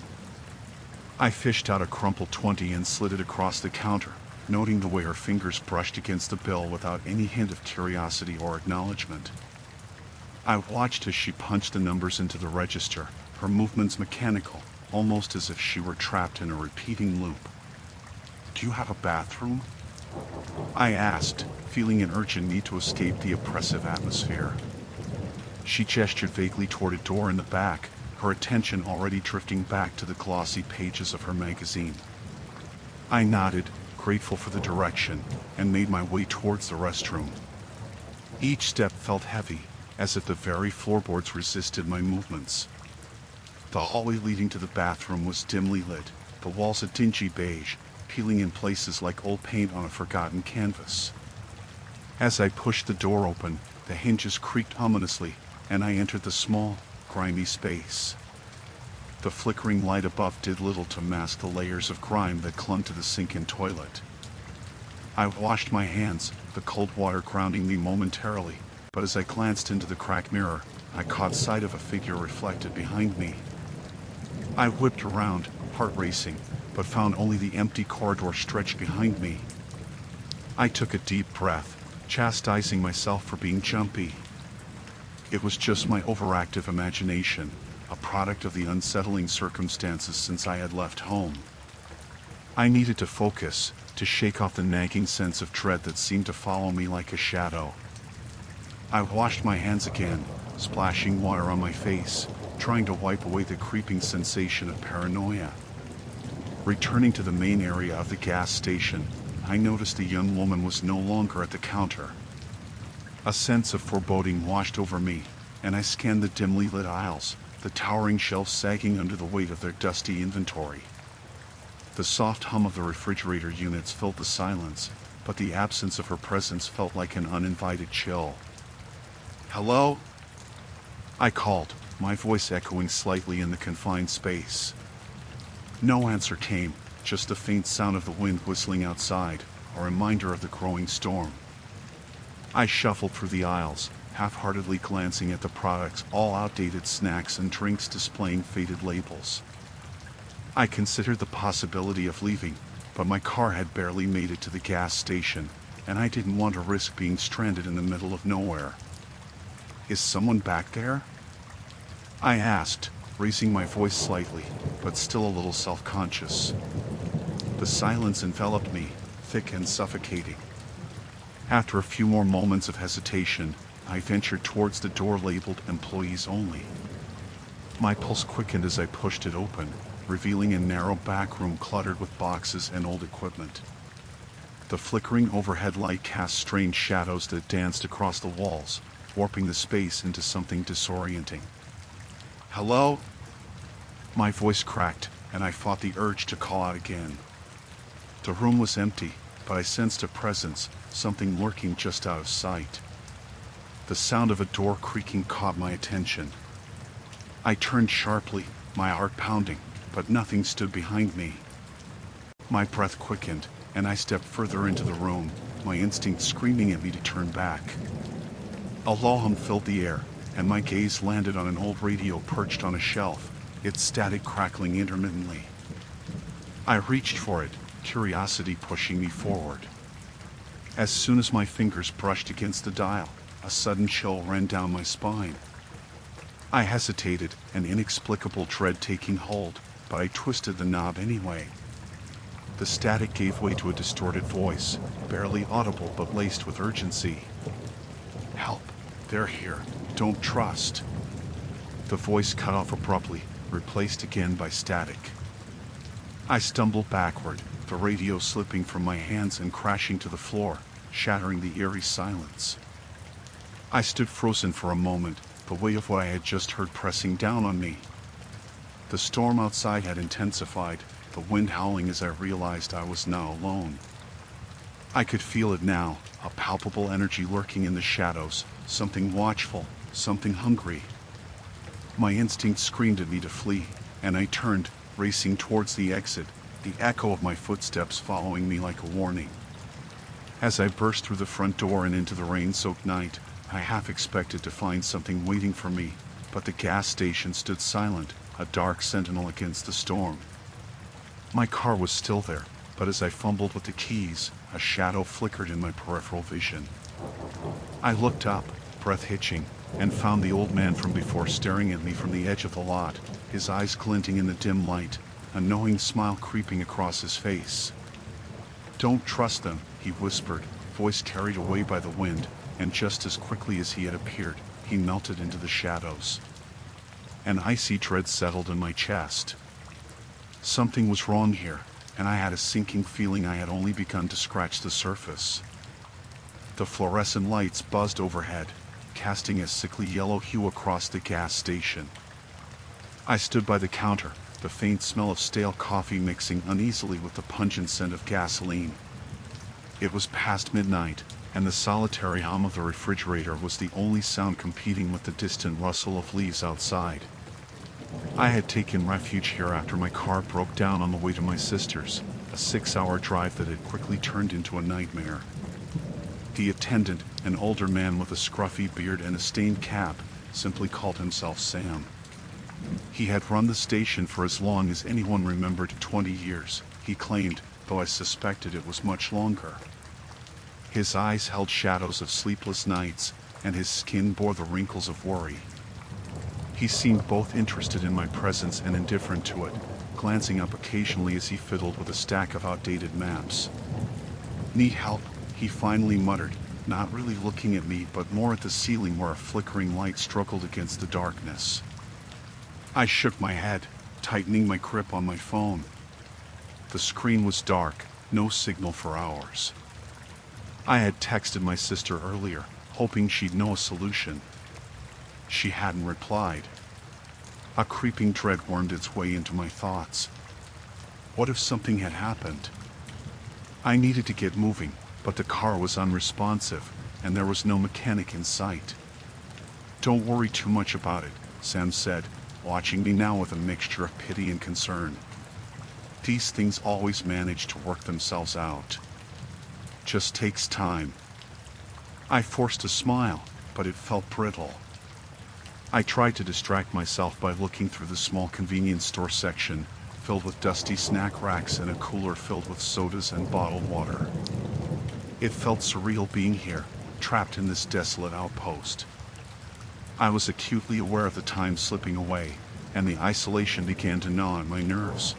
[SPEAKER 1] I fished out a crumpled 20 and slid it across the counter, noting the way her fingers brushed against the bill without any hint of curiosity or acknowledgement. I watched as she punched the numbers into the register, her movements mechanical, almost as if she were trapped in a repeating loop. "Do you have a bathroom?" I asked, feeling an urgent need to escape the oppressive atmosphere. She gestured vaguely toward a door in the back, her attention already drifting back to the glossy pages of her magazine. I nodded, grateful for the direction, and made my way towards the restroom. Each step felt heavy, as if the very floorboards resisted my movements. The hallway leading to the bathroom was dimly lit, the walls a dingy beige, peeling in places like old paint on a forgotten canvas. As I pushed the door open, the hinges creaked ominously, and I entered the small, grimy space. The flickering light above did little to mask the layers of grime that clung to the sink and toilet. I washed my hands, the cold water grounding me momentarily, but as I glanced into the cracked mirror, I caught sight of a figure reflected behind me. I whipped around, heart racing, but found only the empty corridor stretched behind me. I took a deep breath, chastising myself for being jumpy. It was just my overactive imagination, a product of the unsettling circumstances since I had left home. I needed to focus, to shake off the nagging sense of dread that seemed to follow me like a shadow. I washed my hands again, splashing water on my face, trying to wipe away the creeping sensation of paranoia. Returning to the main area of the gas station, I noticed the young woman was no longer at the counter. A sense of foreboding washed over me, and I scanned the dimly lit aisles, the towering shelves sagging under the weight of their dusty inventory. The soft hum of the refrigerator units filled the silence, but the absence of her presence felt like an uninvited chill. "Hello?" I called, my voice echoing slightly in the confined space. No answer came, just the faint sound of the wind whistling outside, a reminder of the growing storm. I shuffled through the aisles, half-heartedly glancing at the products, all outdated snacks and drinks displaying faded labels. I considered the possibility of leaving, but my car had barely made it to the gas station, and I didn't want to risk being stranded in the middle of nowhere. "Is someone back there?" I asked, raising my voice slightly, but still a little self-conscious. The silence enveloped me, thick and suffocating. After a few more moments of hesitation, I ventured towards the door labeled "Employees Only." My pulse quickened as I pushed it open, revealing a narrow back room cluttered with boxes and old equipment. The flickering overhead light cast strange shadows that danced across the walls, warping the space into something disorienting. "Hello?" My voice cracked, and I fought the urge to call out again. The room was empty, but I sensed a presence, something lurking just out of sight. The sound of a door creaking caught my attention. I turned sharply, my heart pounding, but nothing stood behind me. My breath quickened, and I stepped further into the room, my instinct screaming at me to turn back. A lull hum filled the air, and my gaze landed on an old radio perched on a shelf, its static crackling intermittently. I reached for it, curiosity pushing me forward. As soon as my fingers brushed against the dial, a sudden chill ran down my spine. I hesitated, an inexplicable dread taking hold, but I twisted the knob anyway. The static gave way to a distorted voice, barely audible but laced with urgency. "Help! They're here! Don't trust!" The voice cut off abruptly, replaced again by static. I stumbled backward, the radio slipping from my hands and crashing to the floor, shattering the eerie silence. I stood frozen for a moment, the weight of what I had just heard pressing down on me. The storm outside had intensified, the wind howling as I realized I was now alone. I could feel it now, a palpable energy lurking in the shadows, something watchful, something hungry. My instinct screamed at me to flee, and I turned, racing towards the exit, the echo of my footsteps following me like a warning. As I burst through the front door and into the rain-soaked night, I half expected to find something waiting for me, but the gas station stood silent, a dark sentinel against the storm. My car was still there, but as I fumbled with the keys, a shadow flickered in my peripheral vision. I looked up, breath hitching, and found the old man from before staring at me from the edge of the lot, his eyes glinting in the dim light, a knowing smile creeping across his face. "Don't trust them," he whispered, voice carried away by the wind, and just as quickly as he had appeared, he melted into the shadows. An icy dread settled in my chest. Something was wrong here, and I had a sinking feeling I had only begun to scratch the surface. The fluorescent lights buzzed overhead, casting a sickly yellow hue across the gas station. I stood by the counter, the faint smell of stale coffee mixing uneasily with the pungent scent of gasoline. It was past midnight, and the solitary hum of the refrigerator was the only sound competing with the distant rustle of leaves outside. I had taken refuge here after my car broke down on the way to my sister's, a 6-hour drive that had quickly turned into a nightmare. The attendant, an older man with a scruffy beard and a stained cap, simply called himself Sam. He had run the station for as long as anyone remembered, 20 years, he claimed, though I suspected it was much longer. His eyes held shadows of sleepless nights, and his skin bore the wrinkles of worry. He seemed both interested in my presence and indifferent to it, glancing up occasionally as he fiddled with a stack of outdated maps. "Need help?" he finally muttered, not really looking at me but more at the ceiling where a flickering light struggled against the darkness. I shook my head, tightening my grip on my phone. The screen was dark, no signal for hours. I had texted my sister earlier, hoping she'd know a solution. She hadn't replied. A creeping dread wormed its way into my thoughts. What if something had happened? I needed to get moving, but the car was unresponsive, and there was no mechanic in sight. "Don't worry too much about it," Sam said, watching me now with a mixture of pity and concern. "These things always manage to work themselves out. Just takes time." I forced a smile, but it felt brittle. I tried to distract myself by looking through the small convenience store section, filled with dusty snack racks and a cooler filled with sodas and bottled water. It felt surreal being here, trapped in this desolate outpost. I was acutely aware of the time slipping away, and the isolation began to gnaw at my nerves.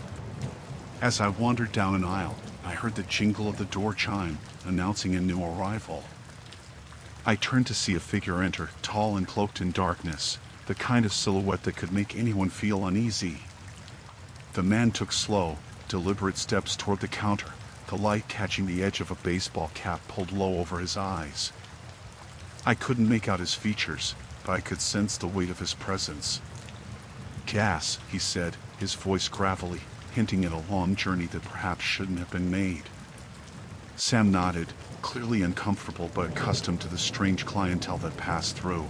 [SPEAKER 1] As I wandered down an aisle, I heard the jingle of the door chime, announcing a new arrival. I turned to see a figure enter, tall and cloaked in darkness, the kind of silhouette that could make anyone feel uneasy. The man took slow, deliberate steps toward the counter, the light catching the edge of a baseball cap pulled low over his eyes. I couldn't make out his features, but I could sense the weight of his presence. "Gas," he said, his voice gravelly, hinting at a long journey that perhaps shouldn't have been made. Sam nodded, clearly uncomfortable but accustomed to the strange clientele that passed through.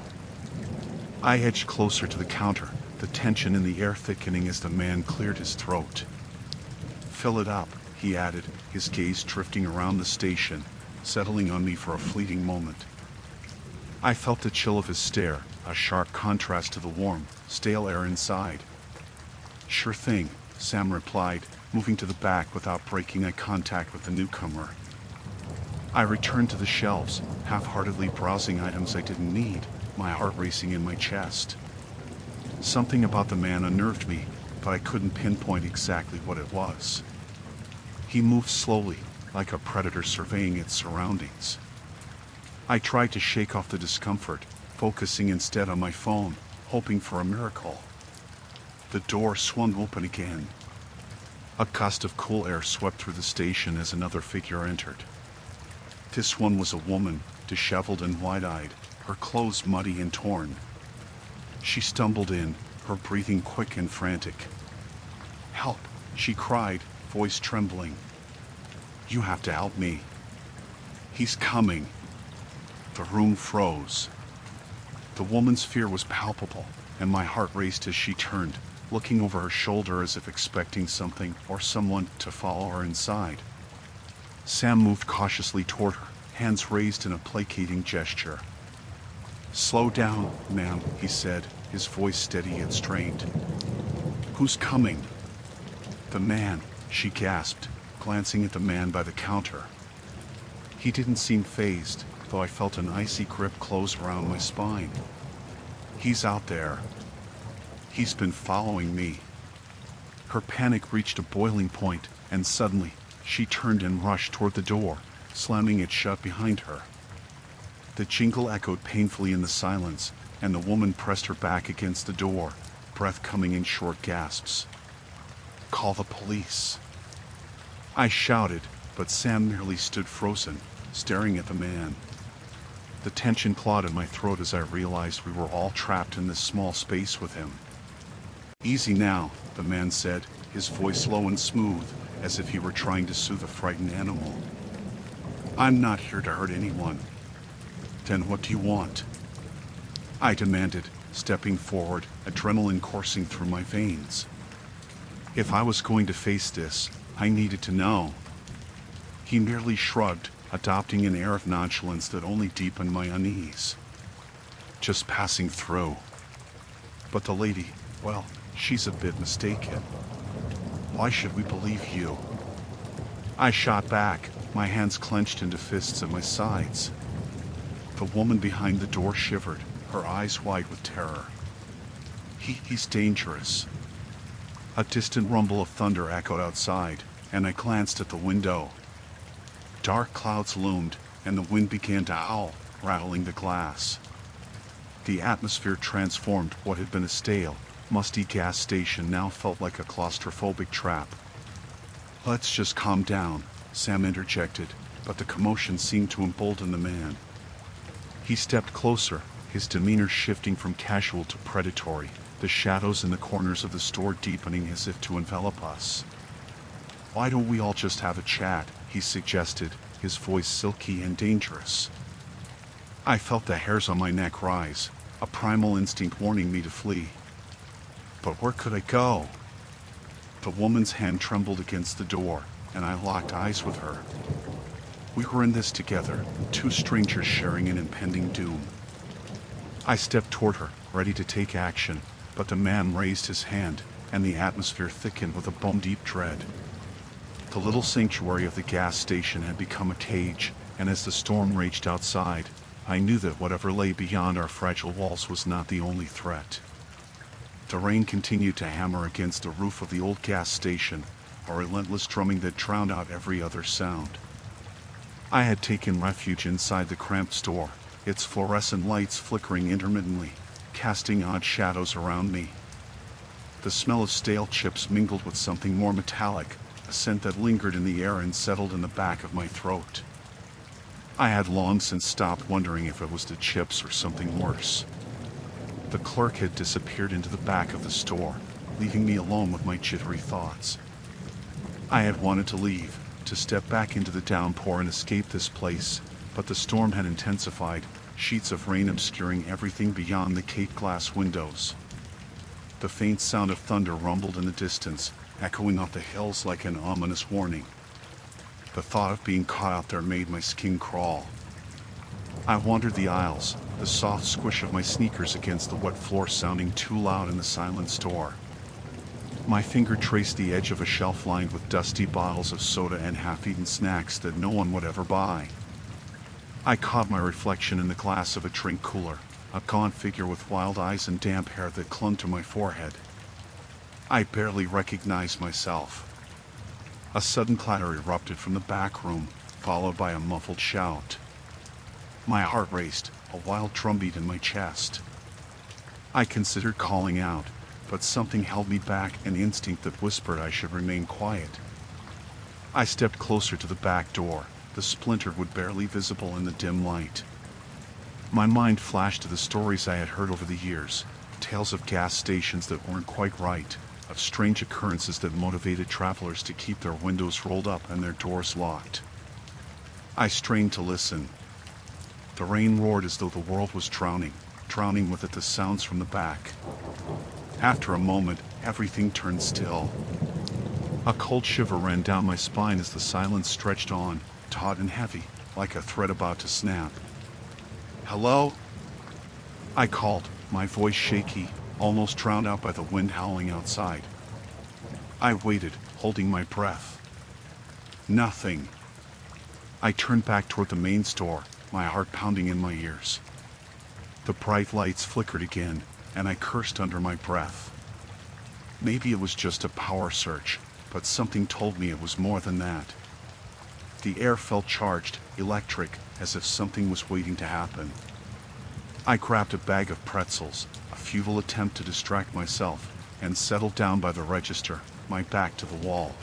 [SPEAKER 1] I edged closer to the counter, the tension in the air thickening as the man cleared his throat. "Fill it up," he added, his gaze drifting around the station, settling on me for a fleeting moment. I felt the chill of his stare, a sharp contrast to the warm, stale air inside. "Sure thing," Sam replied, moving to the back without breaking eye contact with the newcomer. I returned to the shelves, half-heartedly browsing items I didn't need, my heart racing in my chest. Something about the man unnerved me, but I couldn't pinpoint exactly what it was. He moved slowly, like a predator surveying its surroundings. I tried to shake off the discomfort, focusing instead on my phone, hoping for a miracle. The door swung open again. A gust of cool air swept through the station as another figure entered. This one was a woman, disheveled and wide-eyed, her clothes muddy and torn. She stumbled in, her breathing quick and frantic. "Help!" she cried, voice trembling. "You have to help me. He's coming." The room froze. The woman's fear was palpable, and my heart raced as she turned, looking over her shoulder as if expecting something or someone to follow her inside. Sam moved cautiously toward her, hands raised in a placating gesture. "Slow down, ma'am," he said, his voice steady yet strained. "Who's coming?" "The man," she gasped, glancing at the man by the counter. He didn't seem fazed, though I felt an icy grip close around my spine. "He's out there. He's been following me." Her panic reached a boiling point, and suddenly, She turned and rushed toward the door, slamming it shut behind her. The jingle echoed painfully in the silence, and the woman pressed her back against the door, breath coming in short gasps. "Call the police," I shouted, but Sam merely stood frozen, staring at the man. The tension clawed in my throat as I realized we were all trapped in this small space with him. "Easy now," the man said, his voice low and smooth, as if he were trying to soothe a frightened animal. "I'm not here to hurt anyone." "Then what do you want?" I demanded, stepping forward, adrenaline coursing through my veins. If I was going to face this, I needed to know. He merely shrugged, adopting an air of nonchalance that only deepened my unease. "Just passing through." "But the lady, well, she's a bit mistaken." "Why should we believe you?" I shot back, my hands clenched into fists at my sides. The woman behind the door shivered, her eyes wide with terror. He's dangerous." A distant rumble of thunder echoed outside, and I glanced at the window. Dark clouds loomed, and the wind began to howl, rattling the glass. The atmosphere transformed. What had been a stale, musty gas station now felt like a claustrophobic trap. "Let's just calm down," Sam interjected, but the commotion seemed to embolden the man. He stepped closer, his demeanor shifting from casual to predatory, the shadows in the corners of the store deepening as if to envelop us. "Why don't we all just have a chat?" he suggested, his voice silky and dangerous. I felt the hairs on my neck rise, a primal instinct warning me to flee. But where could I go? The woman's hand trembled against the door, and I locked eyes with her. We were in this together, two strangers sharing an impending doom. I stepped toward her, ready to take action, but the man raised his hand, and the atmosphere thickened with a bone-deep dread. The little sanctuary of the gas station had become a cage, and as the storm raged outside, I knew that whatever lay beyond our fragile walls was not the only threat. The rain continued to hammer against the roof of the old gas station, a relentless drumming that drowned out every other sound. I had taken refuge inside the cramped store, its fluorescent lights flickering intermittently, casting odd shadows around me. The smell of stale chips mingled with something more metallic, a scent that lingered in the air and settled in the back of my throat. I had long since stopped wondering if it was the chips or something worse. The clerk had disappeared into the back of the store, leaving me alone with my jittery thoughts. I had wanted to leave, to step back into the downpour and escape this place, but the storm had intensified, sheets of rain obscuring everything beyond the Kate glass windows. The faint sound of thunder rumbled in the distance, echoing off the hills like an ominous warning. The thought of being caught out there made my skin crawl. I wandered the aisles, the soft squish of my sneakers against the wet floor sounding too loud in the silent store. My finger traced the edge of a shelf lined with dusty bottles of soda and half-eaten snacks that no one would ever buy. I caught my reflection in the glass of a drink cooler, a gaunt figure with wild eyes and damp hair that clung to my forehead. I barely recognized myself. A sudden clatter erupted from the back room, followed by a muffled shout. My heart raced, a wild drumbeat in my chest. I considered calling out, but something held me back, an instinct that whispered I should remain quiet. I stepped closer to the back door, the splinter wood barely visible in the dim light. My mind flashed to the stories I had heard over the years, tales of gas stations that weren't quite right, of strange occurrences that motivated travelers to keep their windows rolled up and their doors locked. I strained to listen. The rain roared as though the world was drowning with it the sounds from the back. After a moment, everything turned still. A cold shiver ran down my spine as the silence stretched on, taut and heavy, like a thread about to snap. "Hello?" I called, my voice shaky, almost drowned out by the wind howling outside. I waited, holding my breath. Nothing. I turned back toward the main store, my heart pounding in my ears. The bright lights flickered again, and I cursed under my breath. Maybe it was just a power surge, but something told me it was more than that. The air felt charged, electric, as if something was waiting to happen. I grabbed a bag of pretzels, a futile attempt to distract myself, and settled down by the register, my back to the wall.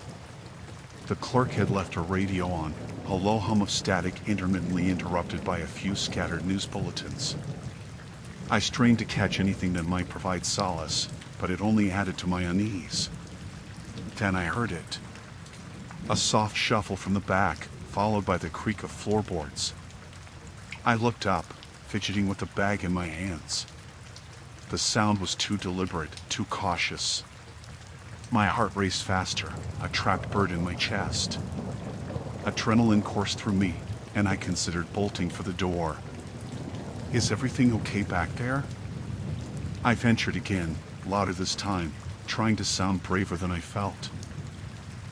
[SPEAKER 1] The clerk had left her radio on, a low hum of static intermittently interrupted by a few scattered news bulletins. I strained to catch anything that might provide solace, but it only added to my unease. Then I heard it. A soft shuffle from the back, followed by the creak of floorboards. I looked up, fidgeting with the bag in my hands. The sound was too deliberate, too cautious. My heart raced faster, a trapped bird in my chest. Adrenaline coursed through me, and I considered bolting for the door. Is everything okay back there? I ventured again, louder this time, trying to sound braver than I felt.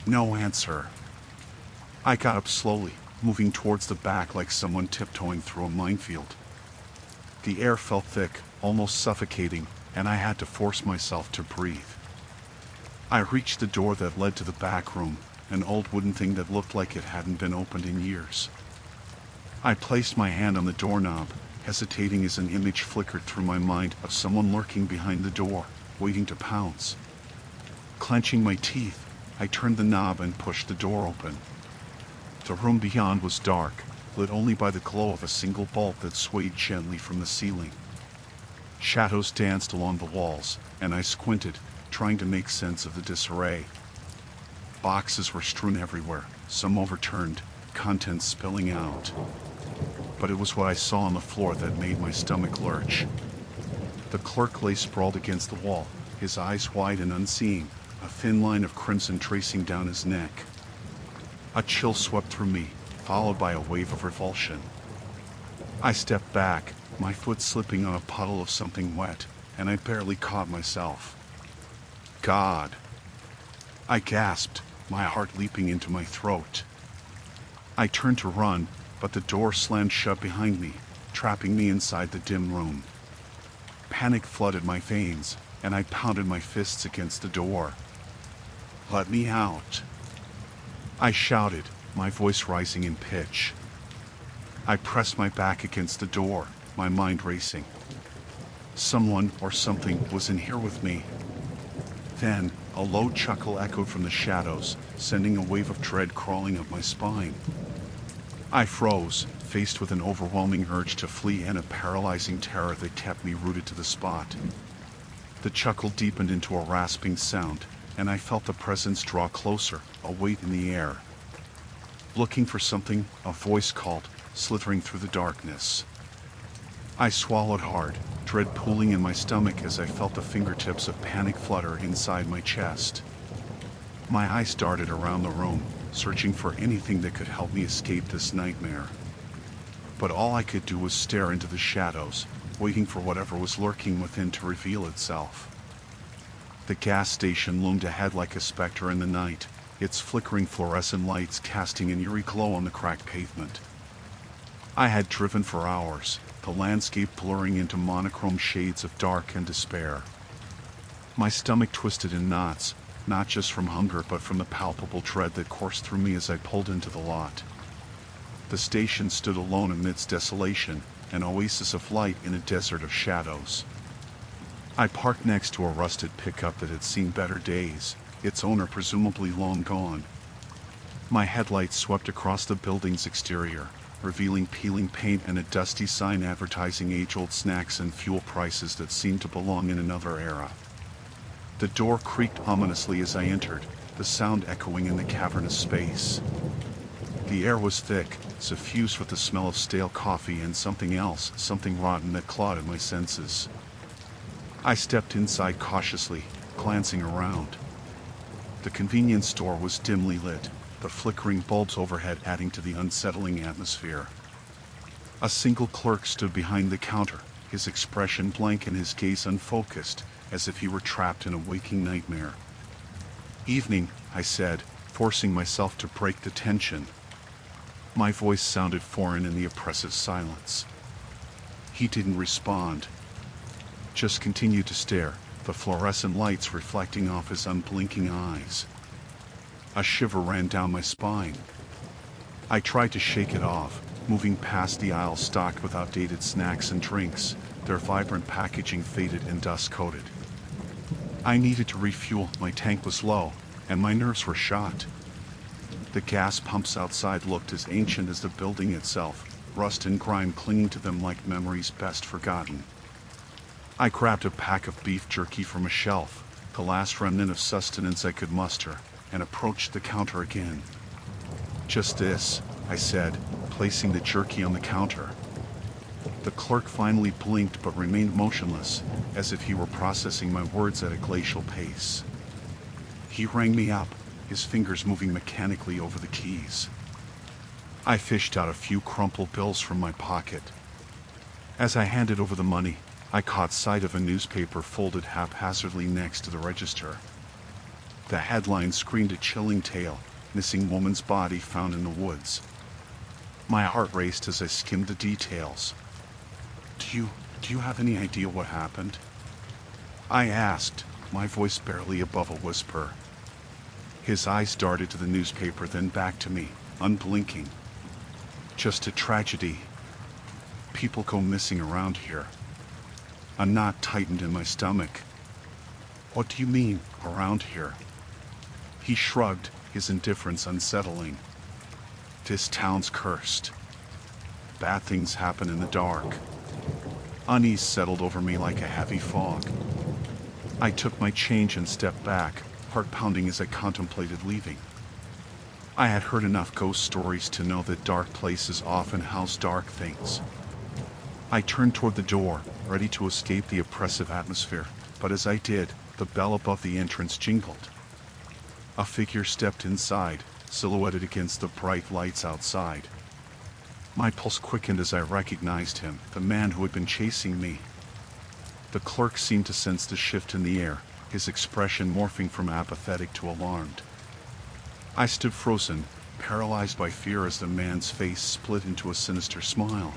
[SPEAKER 1] No answer. I got up slowly, moving towards the back like someone tiptoeing through a minefield. The air felt thick, almost suffocating, and I had to force myself to breathe. I reached the door that led to the back room, an old wooden thing that looked like it hadn't been opened in years. I placed my hand on the doorknob, hesitating as an image flickered through my mind of someone lurking behind the door, waiting to pounce. Clenching my teeth, I turned the knob and pushed the door open. The room beyond was dark, lit only by the glow of a single bulb that swayed gently from the ceiling. Shadows danced along the walls, and I squinted, trying to make sense of the disarray. Boxes were strewn everywhere, some overturned, contents spilling out. But it was what I saw on the floor that made my stomach lurch. The clerk lay sprawled against the wall, his eyes wide and unseeing, a thin line of crimson tracing down his neck. A chill swept through me, followed by a wave of revulsion. I stepped back, my foot slipping on a puddle of something wet, and I barely caught myself. God! I gasped, my heart leaping into my throat. I turned to run, but the door slammed shut behind me, trapping me inside the dim room. Panic flooded my veins, and I pounded my fists against the door. Let me out! I shouted, my voice rising in pitch. I pressed my back against the door, my mind racing. Someone or something was in here with me. Then, a low chuckle echoed from the shadows, sending a wave of dread crawling up my spine. I froze, faced with an overwhelming urge to flee and a paralyzing terror that kept me rooted to the spot. The chuckle deepened into a rasping sound, and I felt the presence draw closer, a weight in the air. Looking for something, a voice called, slithering through the darkness. I swallowed hard, dread pooling in my stomach as I felt the fingertips of panic flutter inside my chest. My eyes darted around the room, searching for anything that could help me escape this nightmare. But all I could do was stare into the shadows, waiting for whatever was lurking within to reveal itself. The gas station loomed ahead like a specter in the night, its flickering fluorescent lights casting an eerie glow on the cracked pavement. I had driven for hours, the landscape blurring into monochrome shades of dark and despair. My stomach twisted in knots, not just from hunger but from the palpable dread that coursed through me as I pulled into the lot. The station stood alone amidst desolation, an oasis of light in a desert of shadows. I parked next to a rusted pickup that had seen better days, its owner presumably long gone. My headlights swept across the building's exterior, revealing peeling paint and a dusty sign advertising age-old snacks and fuel prices that seemed to belong in another era. The door creaked ominously as I entered, the sound echoing in the cavernous space. The air was thick, suffused with the smell of stale coffee and something else, something rotten that clawed at my senses. I stepped inside cautiously, glancing around. The convenience store was dimly lit, the flickering bulbs overhead adding to the unsettling atmosphere. A single clerk stood behind the counter, his expression blank and his gaze unfocused, as if he were trapped in a waking nightmare. "Evening," I said, forcing myself to break the tension. My voice sounded foreign in the oppressive silence. He didn't respond. Just continued to stare, the fluorescent lights reflecting off his unblinking eyes. A shiver ran down my spine. I tried to shake it off, moving past the aisle stocked with outdated snacks and drinks, their vibrant packaging faded and dust-coated. I needed to refuel, my tank was low, and my nerves were shot. The gas pumps outside looked as ancient as the building itself, rust and grime clinging to them like memories best forgotten. I grabbed a pack of beef jerky from a shelf, the last remnant of sustenance I could muster, and approached the counter again. "Just this," I said, placing the jerky on the counter. The clerk finally blinked but remained motionless, as if he were processing my words at a glacial pace. He rang me up, his fingers moving mechanically over the keys. I fished out a few crumpled bills from my pocket. As I handed over the money, I caught sight of a newspaper folded haphazardly next to the register. The headline screamed a chilling tale, missing woman's body found in the woods. My heart raced as I skimmed the details. Do you have any idea what happened?" I asked, my voice barely above a whisper. His eyes darted to the newspaper, then back to me, unblinking. "Just a tragedy. People go missing around here." A knot tightened in my stomach. "What do you mean, around here?" He shrugged, his indifference unsettling. "This town's cursed. Bad things happen in the dark." Unease settled over me like a heavy fog. I took my change and stepped back, heart pounding as I contemplated leaving. I had heard enough ghost stories to know that dark places often house dark things. I turned toward the door, ready to escape the oppressive atmosphere, but as I did, the bell above the entrance jingled. A figure stepped inside, silhouetted against the bright lights outside. My pulse quickened as I recognized him, the man who had been chasing me. The clerk seemed to sense the shift in the air, his expression morphing from apathetic to alarmed. I stood frozen, paralyzed by fear as the man's face split into a sinister smile.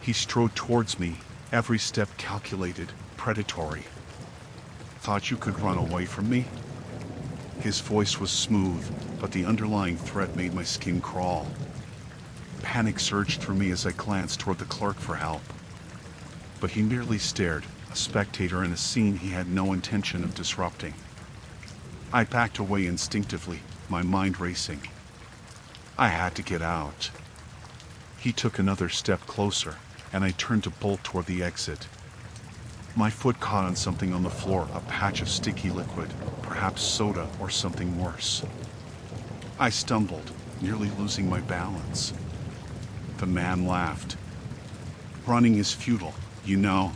[SPEAKER 1] He strode towards me, every step calculated, predatory. "Thought you could run away from me?" His voice was smooth, but the underlying threat made my skin crawl. Panic surged through me as I glanced toward the clerk for help. But he merely stared, a spectator in a scene he had no intention of disrupting. I backed away instinctively, my mind racing. I had to get out. He took another step closer, and I turned to bolt toward the exit. My foot caught on something on the floor, a patch of sticky liquid, perhaps soda or something worse. I stumbled, nearly losing my balance. The man laughed. "Running is futile, you know."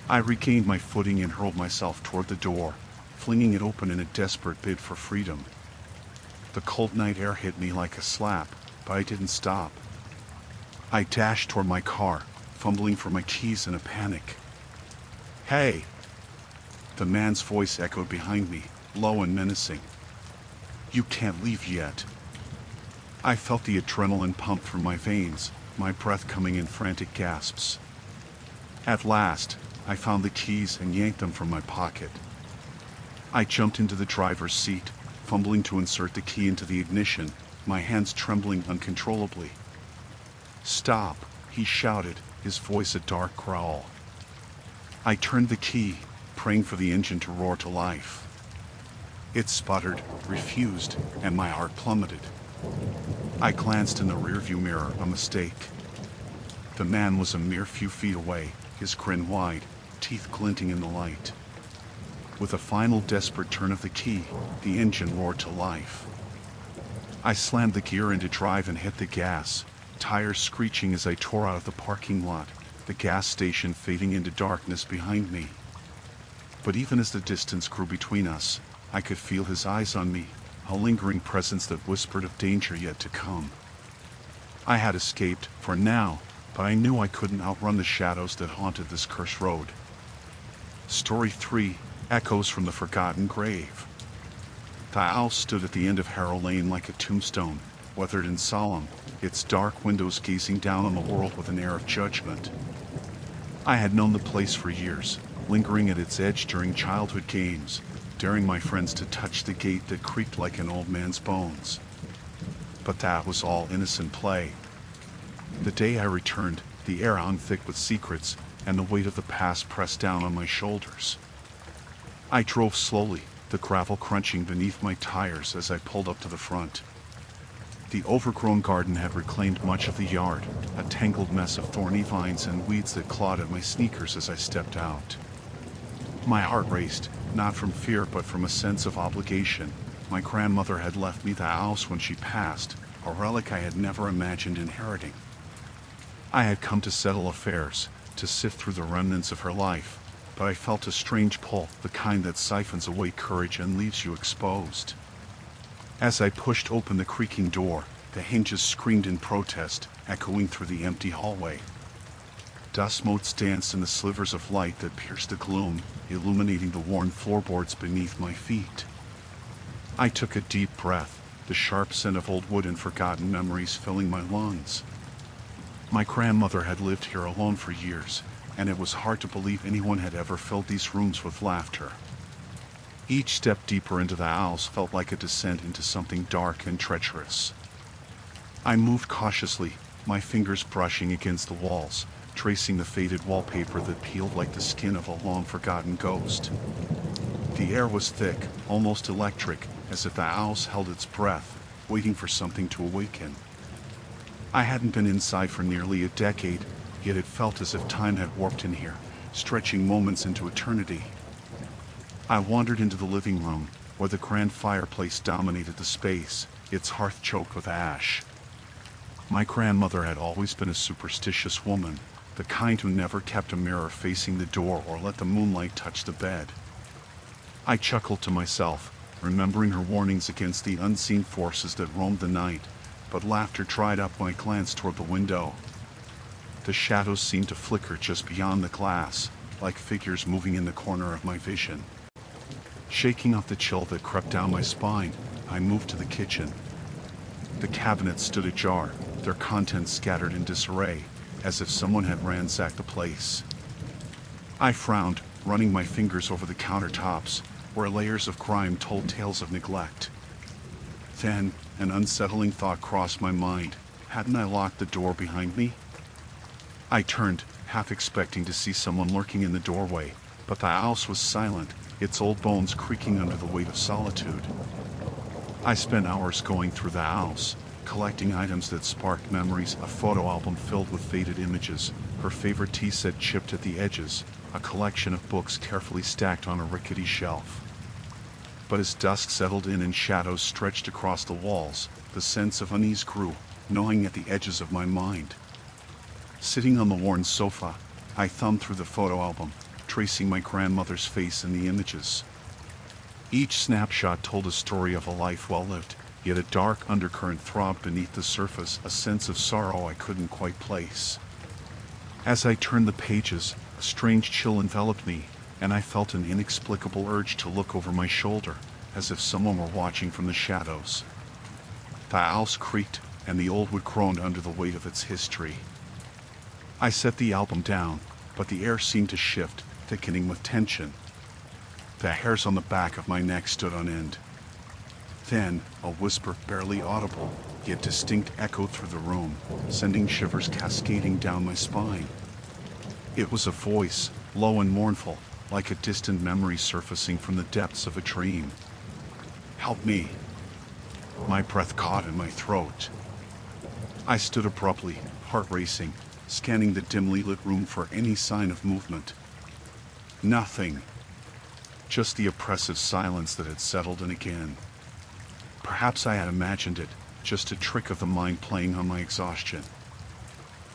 [SPEAKER 1] I regained my footing and hurled myself toward the door, flinging it open in a desperate bid for freedom. The cold night air hit me like a slap, but I didn't stop. I dashed toward my car, fumbling for my keys in a panic. "Hey!" The man's voice echoed behind me, low and menacing. "You can't leave yet." I felt the adrenaline pump through my veins, my breath coming in frantic gasps. At last, I found the keys and yanked them from my pocket. I jumped into the driver's seat, fumbling to insert the key into the ignition, my hands trembling uncontrollably. "Stop," he shouted, his voice a dark growl. I turned the key, praying for the engine to roar to life. It sputtered, refused, and my heart plummeted. I glanced in the rearview mirror, a mistake. The man was a mere few feet away, his grin wide, teeth glinting in the light. With a final desperate turn of the key, the engine roared to life. I slammed the gear into drive and hit the gas, tires screeching as I tore out of the parking lot, the gas station fading into darkness behind me. But even as the distance grew between us, I could feel his eyes on me, a lingering presence that whispered of danger yet to come. I had escaped, for now, but I knew I couldn't outrun the shadows that haunted this cursed road. Story 3, Echoes from the Forgotten Grave. The owl stood at the end of Harrow Lane like a tombstone, weathered and solemn, its dark windows gazing down on the world with an air of judgment. I had known the place for years, lingering at its edge during childhood games, daring my friends to touch the gate that creaked like an old man's bones. but that was all innocent play. The day I returned, the air hung thick with secrets, and the weight of the past pressed down on my shoulders. I drove slowly, the gravel crunching beneath my tires as I pulled up to the front. The overgrown garden had reclaimed much of the yard, a tangled mess of thorny vines and weeds that clawed at my sneakers as I stepped out. My heart raced, not from fear but from a sense of obligation. My grandmother had left me the house when she passed, a relic I had never imagined inheriting. I had come to settle affairs, to sift through the remnants of her life, but I felt a strange pull, the kind that siphons away courage and leaves you exposed. As I pushed open the creaking door, the hinges screamed in protest, echoing through the empty hallway. Dust motes danced in the slivers of light that pierced the gloom, illuminating the worn floorboards beneath my feet. I took a deep breath, the sharp scent of old wood and forgotten memories filling my lungs. My grandmother had lived here alone for years, and it was hard to believe anyone had ever filled these rooms with laughter. Each step deeper into the house felt like a descent into something dark and treacherous. I moved cautiously, my fingers brushing against the walls, tracing the faded wallpaper that peeled like the skin of a long-forgotten ghost. The air was thick, almost electric, as if the house held its breath, waiting for something to awaken. I hadn't been inside for nearly a decade, yet it felt as if time had warped in here, stretching moments into eternity. I wandered into the living room, where the grand fireplace dominated the space, its hearth choked with ash. My grandmother had always been a superstitious woman, the kind who never kept a mirror facing the door or let the moonlight touch the bed. I chuckled to myself, remembering her warnings against the unseen forces that roamed the night, but laughter dried up when I glanced toward the window. The shadows seemed to flicker just beyond the glass, like figures moving in the corner of my vision. Shaking off the chill that crept down my spine, I moved to the kitchen. The cabinets stood ajar, their contents scattered in disarray, as if someone had ransacked the place. I frowned, running my fingers over the countertops, where layers of grime told tales of neglect. Then, an unsettling thought crossed my mind. Hadn't I locked the door behind me? I turned, half expecting to see someone lurking in the doorway, but the house was silent, its old bones creaking under the weight of solitude. I spent hours going through the house, collecting items that sparked memories, a photo album filled with faded images, her favorite tea set chipped at the edges, a collection of books carefully stacked on a rickety shelf. But as dusk settled in and shadows stretched across the walls, the sense of unease grew, gnawing at the edges of my mind. Sitting on the worn sofa, I thumbed through the photo album, tracing my grandmother's face in the images. Each snapshot told a story of a life well lived, yet a dark undercurrent throbbed beneath the surface, a sense of sorrow I couldn't quite place. As I turned the pages, a strange chill enveloped me, and I felt an inexplicable urge to look over my shoulder, as if someone were watching from the shadows. The house creaked, and the old wood groaned under the weight of its history. I set the album down, but the air seemed to shift, thickening with tension. The hairs on the back of my neck stood on end. Then, a whisper barely audible, yet distinct echoed through the room, sending shivers cascading down my spine. It was a voice, low and mournful, like a distant memory surfacing from the depths of a dream. "Help me." My breath caught in my throat. I stood abruptly, heart racing, scanning the dimly lit room for any sign of movement. Nothing. Just the oppressive silence that had settled in again. Perhaps I had imagined it, just a trick of the mind playing on my exhaustion.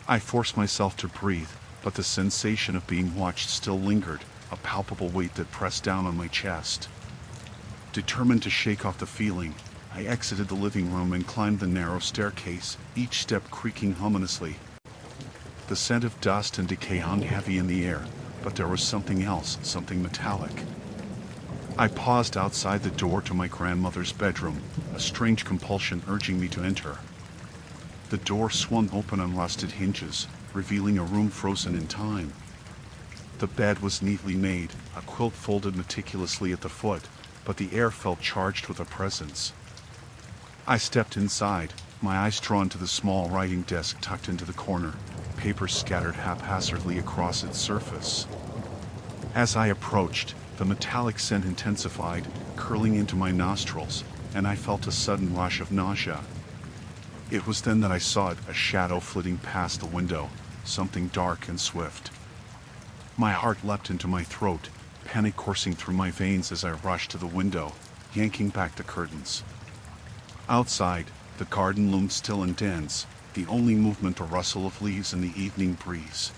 [SPEAKER 1] I forced myself to breathe, but the sensation of being watched still lingered, a palpable weight that pressed down on my chest. Determined to shake off the feeling, I exited the living room and climbed the narrow staircase, each step creaking ominously. The scent of dust and decay hung heavy in the air, but there was something else, something metallic. I paused outside the door to my grandmother's bedroom, a strange compulsion urging me to enter. The door swung open on rusted hinges, revealing a room frozen in time. The bed was neatly made, a quilt folded meticulously at the foot, but the air felt charged with a presence. I stepped inside, my eyes drawn to the small writing desk tucked into the corner, papers scattered haphazardly across its surface. As I approached, the metallic scent intensified, curling into my nostrils, and I felt a sudden rush of nausea. It was then that I saw it, a shadow flitting past the window, something dark and swift. My heart leapt into my throat, panic coursing through my veins as I rushed to the window, yanking back the curtains. Outside, the garden loomed still and dense, the only movement a rustle of leaves in the evening breeze.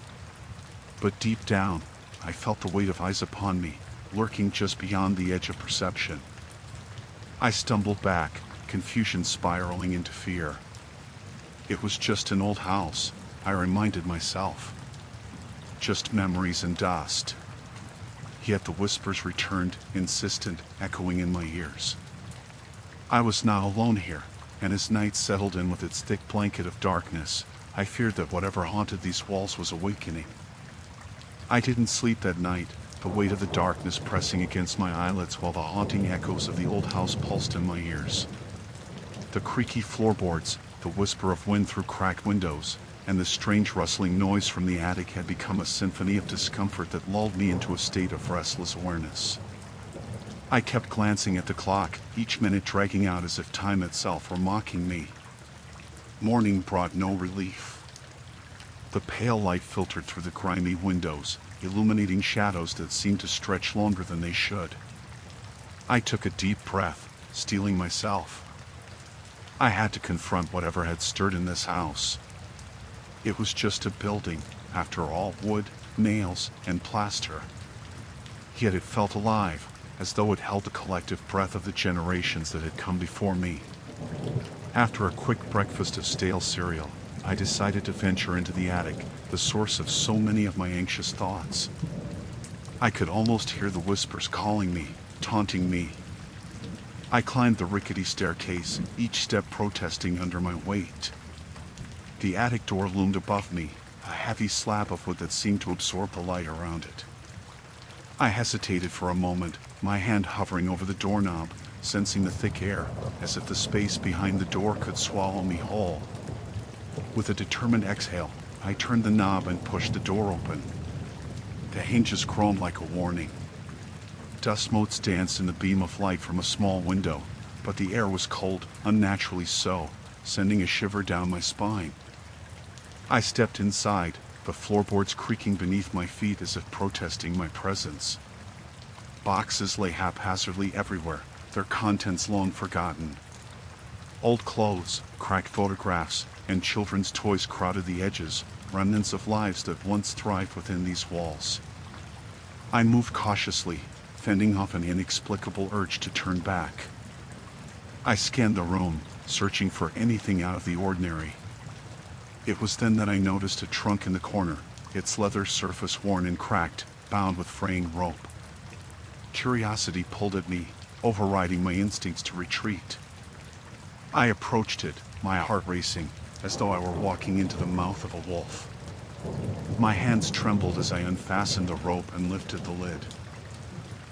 [SPEAKER 1] But deep down, I felt the weight of eyes upon me, lurking just beyond the edge of perception. I stumbled back, confusion spiraling into fear. It was just an old house, I reminded myself. Just memories and dust. Yet the whispers returned, insistent, echoing in my ears. I was now alone here, and as night settled in with its thick blanket of darkness, I feared that whatever haunted these walls was awakening. I didn't sleep that night, the weight of the darkness pressing against my eyelids while the haunting echoes of the old house pulsed in my ears. The creaky floorboards, the whisper of wind through cracked windows, and the strange rustling noise from the attic had become a symphony of discomfort that lulled me into a state of restless awareness. I kept glancing at the clock, each minute dragging out as if time itself were mocking me. Morning brought no relief. The pale light filtered through the grimy windows, illuminating shadows that seemed to stretch longer than they should. I took a deep breath, steeling myself. I had to confront whatever had stirred in this house. It was just a building, after all, wood, nails, and plaster. Yet it felt alive, as though it held the collective breath of the generations that had come before me. After a quick breakfast of stale cereal, I decided to venture into the attic, the source of so many of my anxious thoughts. I could almost hear the whispers calling me, taunting me. I climbed the rickety staircase, each step protesting under my weight. The attic door loomed above me, a heavy slab of wood that seemed to absorb the light around it. I hesitated for a moment, my hand hovering over the doorknob, sensing the thick air, as if the space behind the door could swallow me whole. With a determined exhale, I turned the knob and pushed the door open. The hinges groaned like a warning. Dust motes danced in the beam of light from a small window, but the air was cold, unnaturally so, sending a shiver down my spine. I stepped inside, the floorboards creaking beneath my feet as if protesting my presence. Boxes lay haphazardly everywhere, their contents long forgotten. Old clothes, cracked photographs, and children's toys crowded the edges, remnants of lives that once thrived within these walls. I moved cautiously, fending off an inexplicable urge to turn back. I scanned the room, searching for anything out of the ordinary. It was then that I noticed a trunk in the corner, its leather surface worn and cracked, bound with fraying rope. Curiosity pulled at me, overriding my instincts to retreat. I approached it, my heart racing, as though I were walking into the mouth of a wolf. My hands trembled as I unfastened the rope and lifted the lid.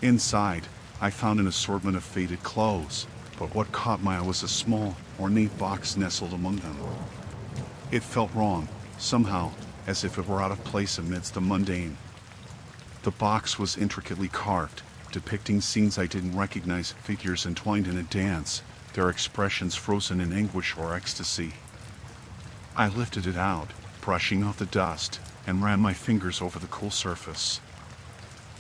[SPEAKER 1] Inside, I found an assortment of faded clothes, but what caught my eye was a small, ornate box nestled among them. It felt wrong, somehow, as if it were out of place amidst the mundane. The box was intricately carved, depicting scenes I didn't recognize, figures entwined in a dance, their expressions frozen in anguish or ecstasy. I lifted it out, brushing off the dust, and ran my fingers over the cool surface.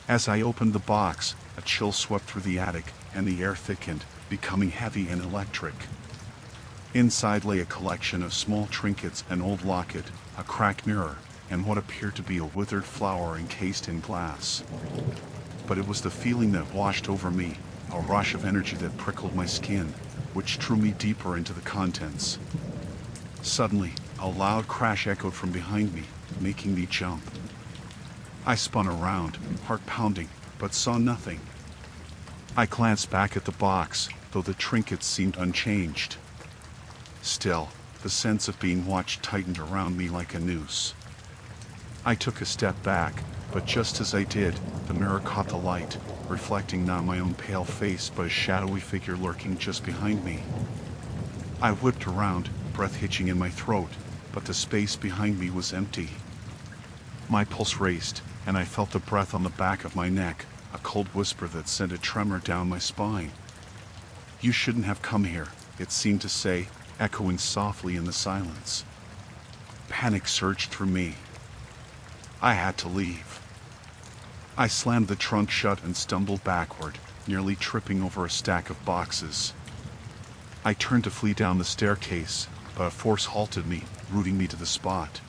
[SPEAKER 1] As I opened the box, a chill swept through the attic, and the air thickened, becoming heavy and electric. Inside lay a collection of small trinkets, an old locket, a cracked mirror, and what appeared to be a withered flower encased in glass. But it was the feeling that washed over me, a rush of energy that prickled my skin, which drew me deeper into the contents. Suddenly, a loud crash echoed from behind me, making me jump. I spun around, heart pounding, but saw nothing. I glanced back at the box, though the trinkets seemed unchanged. Still, the sense of being watched tightened around me like a noose. I took a step back, but just as I did, the mirror caught the light, reflecting not my own pale face but a shadowy figure lurking just behind me. I whipped around, breath hitching in my throat, but the space behind me was empty. My pulse raced, and I felt the breath on the back of my neck, a cold whisper that sent a tremor down my spine. "You shouldn't have come here," it seemed to say, echoing softly in the silence. Panic surged through me. I had to leave. I slammed the trunk shut and stumbled backward, nearly tripping over a stack of boxes. I turned to flee down the staircase, but a force halted me, rooting me to the spot.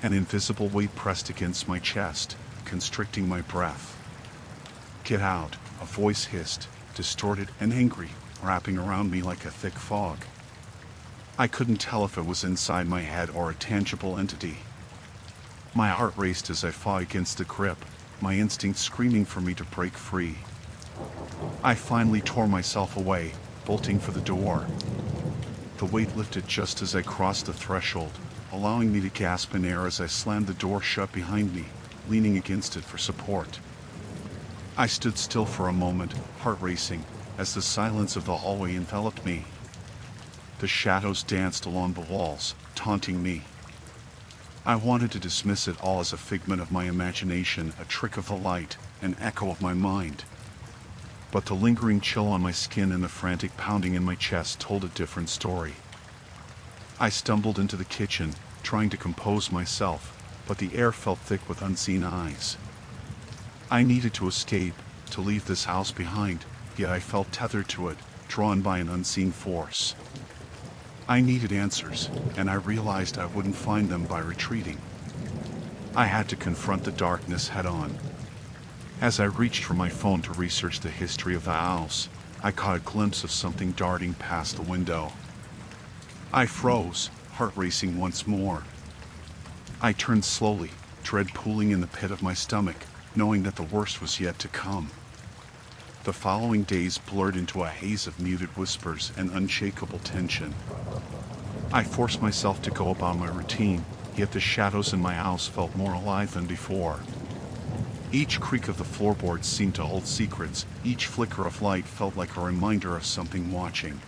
[SPEAKER 1] An invisible weight pressed against my chest, constricting my breath. "Get out," a voice hissed, distorted and angry, wrapping around me like a thick fog. I couldn't tell if it was inside my head or a tangible entity. My heart raced as I fought against the grip, my instinct screaming for me to break free. I finally tore myself away, bolting for the door. The weight lifted just as I crossed the threshold, allowing me to gasp in air as I slammed the door shut behind me, leaning against it for support. I stood still for a moment, heart racing, as the silence of the hallway enveloped me. The shadows danced along the walls, taunting me. I wanted to dismiss it all as a figment of my imagination, a trick of the light, an echo of my mind. But the lingering chill on my skin and the frantic pounding in my chest told a different story. I stumbled into the kitchen, trying to compose myself, but the air felt thick with unseen eyes. I needed to escape, to leave this house behind, yet I felt tethered to it, drawn by an unseen force. I needed answers, and I realized I wouldn't find them by retreating. I had to confront the darkness head-on. As I reached for my phone to research the history of the house, I caught a glimpse of something darting past the window. I froze, heart racing once more. I turned slowly, dread pooling in the pit of my stomach, knowing that the worst was yet to come. The following days blurred into a haze of muted whispers and unshakable tension. I forced myself to go about my routine, yet the shadows in my house felt more alive than before. Each creak of the floorboards seemed to hold secrets, each flicker of light felt like a reminder of something watching.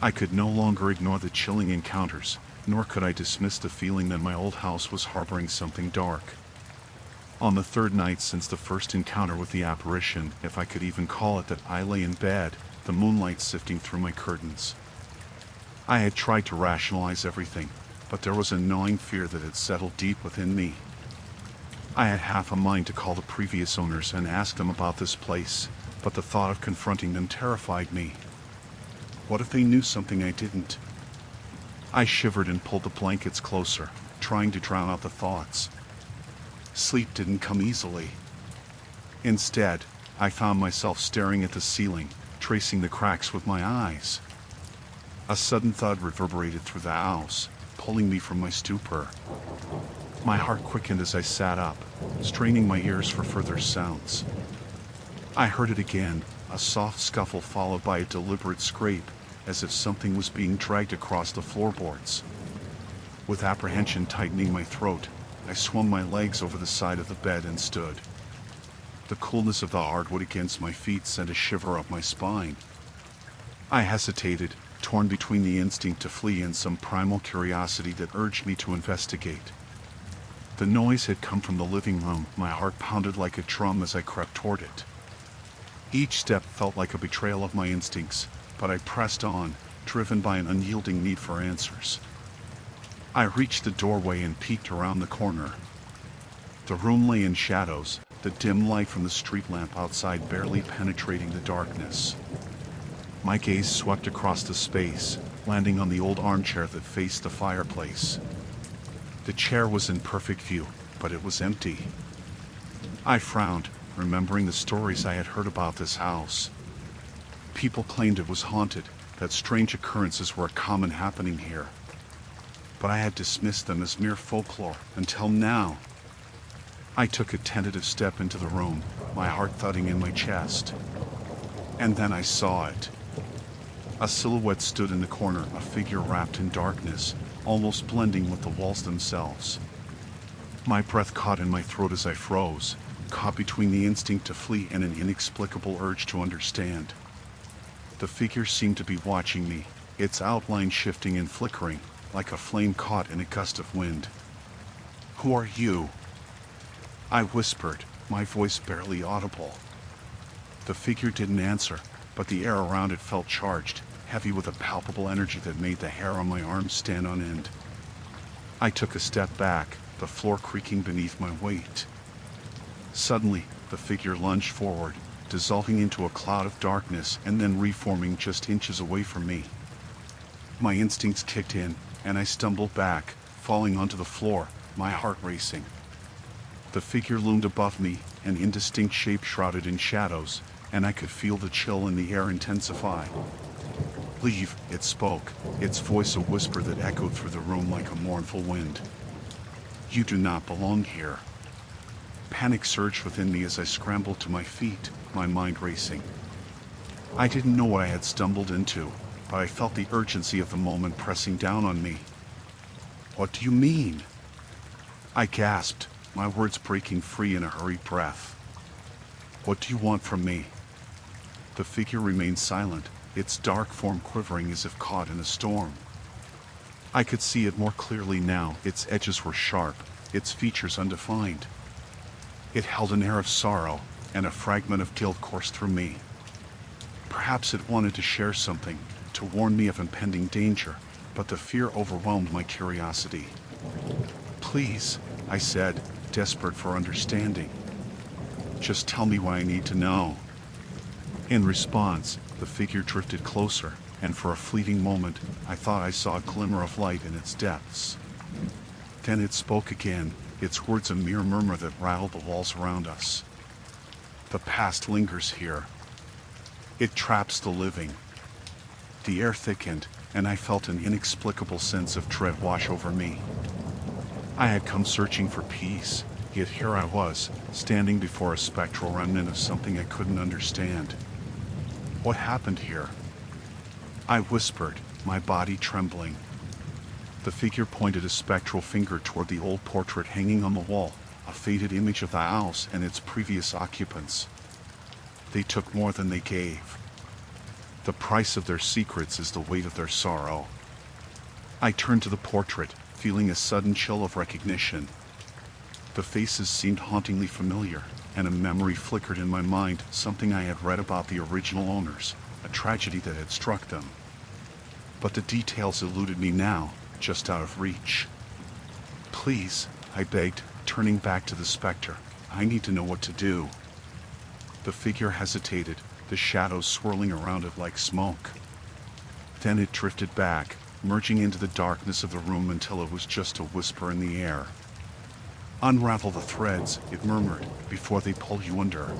[SPEAKER 1] I could no longer ignore the chilling encounters, nor could I dismiss the feeling that my old house was harboring something dark. On the third night since the first encounter with the apparition, if I could even call it that, I lay in bed, the moonlight sifting through my curtains. I had tried to rationalize everything, but there was a gnawing fear that had settled deep within me. I had half a mind to call the previous owners and ask them about this place, but the thought of confronting them terrified me. What if they knew something I didn't? I shivered and pulled the blankets closer, trying to drown out the thoughts. Sleep didn't come easily. Instead, I found myself staring at the ceiling, tracing the cracks with my eyes. A sudden thud reverberated through the house, pulling me from my stupor. My heart quickened as I sat up, straining my ears for further sounds. I heard it again, a soft scuffle followed by a deliberate scrape, as if something was being dragged across the floorboards. With apprehension tightening my throat, I swung my legs over the side of the bed and stood. The coolness of the hardwood against my feet sent a shiver up my spine. I hesitated, torn between the instinct to flee and some primal curiosity that urged me to investigate. The noise had come from the living room. My heart pounded like a drum as I crept toward it. Each step felt like a betrayal of my instincts, but I pressed on, driven by an unyielding need for answers. I reached the doorway and peeked around the corner. The room lay in shadows, the dim light from the street lamp outside barely penetrating the darkness. My gaze swept across the space, landing on the old armchair that faced the fireplace. The chair was in perfect view, but it was empty. I frowned, remembering the stories I had heard about this house. People claimed it was haunted, that strange occurrences were a common happening here. But I had dismissed them as mere folklore, until now. I took a tentative step into the room, my heart thudding in my chest. And then I saw it. A silhouette stood in the corner, a figure wrapped in darkness, almost blending with the walls themselves. My breath caught in my throat as I froze, caught between the instinct to flee and an inexplicable urge to understand. The figure seemed to be watching me, its outline shifting and flickering, like a flame caught in a gust of wind. "Who are you?" I whispered, my voice barely audible. The figure didn't answer, but the air around it felt charged, heavy with a palpable energy that made the hair on my arms stand on end. I took a step back, the floor creaking beneath my weight. Suddenly, the figure lunged forward, dissolving into a cloud of darkness and then reforming just inches away from me. My instincts kicked in, and I stumbled back, falling onto the floor, my heart racing. The figure loomed above me, an indistinct shape shrouded in shadows, and I could feel the chill in the air intensify. "Leave," it spoke, its voice a whisper that echoed through the room like a mournful wind. "You do not belong here." Panic surged within me as I scrambled to my feet, my mind racing. I didn't know what I had stumbled into, but I felt the urgency of the moment pressing down on me. "What do you mean?" I gasped, my words breaking free in a hurried breath. "What do you want from me?" The figure remained silent, its dark form quivering as if caught in a storm. I could see it more clearly now, its edges were sharp, its features undefined. It held an air of sorrow, and a fragment of guilt coursed through me. Perhaps it wanted to share something, to warn me of impending danger, but the fear overwhelmed my curiosity. "Please," I said, desperate for understanding. "Just tell me what I need to know." In response, the figure drifted closer, and for a fleeting moment, I thought I saw a glimmer of light in its depths. Then it spoke again, its words a mere murmur that rattled the walls around us. "The past lingers here. It traps the living." The air thickened, and I felt an inexplicable sense of dread wash over me. I had come searching for peace, yet here I was, standing before a spectral remnant of something I couldn't understand. "What happened here?" I whispered, my body trembling. The figure pointed a spectral finger toward the old portrait hanging on the wall, a faded image of the house and its previous occupants. "They took more than they gave. The price of their secrets is the weight of their sorrow." I turned to the portrait, feeling a sudden chill of recognition. The faces seemed hauntingly familiar, and a memory flickered in my mind, something I had read about the original owners, a tragedy that had struck them. But the details eluded me now, just out of reach. "Please," I begged, turning back to the specter, "I need to know what to do." The figure hesitated, the shadows swirling around it like smoke. Then it drifted back, merging into the darkness of the room until it was just a whisper in the air. "Unravel the threads," it murmured, "before they pull you under."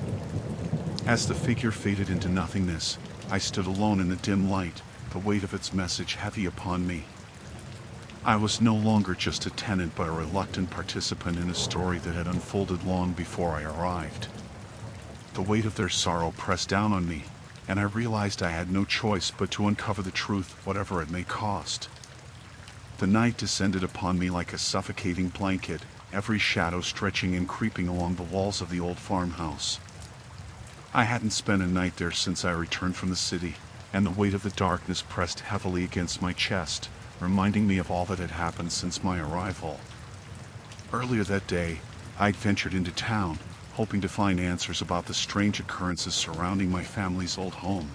[SPEAKER 1] As the figure faded into nothingness, I stood alone in the dim light, the weight of its message heavy upon me. I was no longer just a tenant but a reluctant participant in a story that had unfolded long before I arrived. The weight of their sorrow pressed down on me, and I realized I had no choice but to uncover the truth, whatever it may cost. The night descended upon me like a suffocating blanket, every shadow stretching and creeping along the walls of the old farmhouse. I hadn't spent a night there since I returned from the city, and the weight of the darkness pressed heavily against my chest, reminding me of all that had happened since my arrival. Earlier that day, I'd ventured into town, hoping to find answers about the strange occurrences surrounding my family's old home.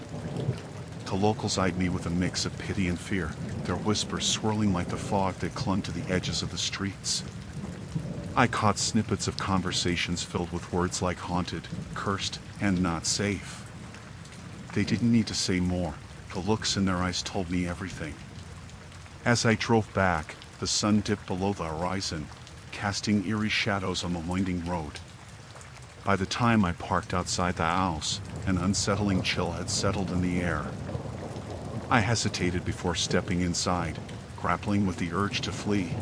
[SPEAKER 1] The locals eyed me with a mix of pity and fear, their whispers swirling like the fog that clung to the edges of the streets. I caught snippets of conversations filled with words like haunted, cursed, and not safe. They didn't need to say more. The looks in their eyes told me everything. As I drove back, the sun dipped below the horizon, casting eerie shadows on the winding road. By the time I parked outside the house, an unsettling chill had settled in the air. I hesitated before stepping inside, grappling with the urge to flee.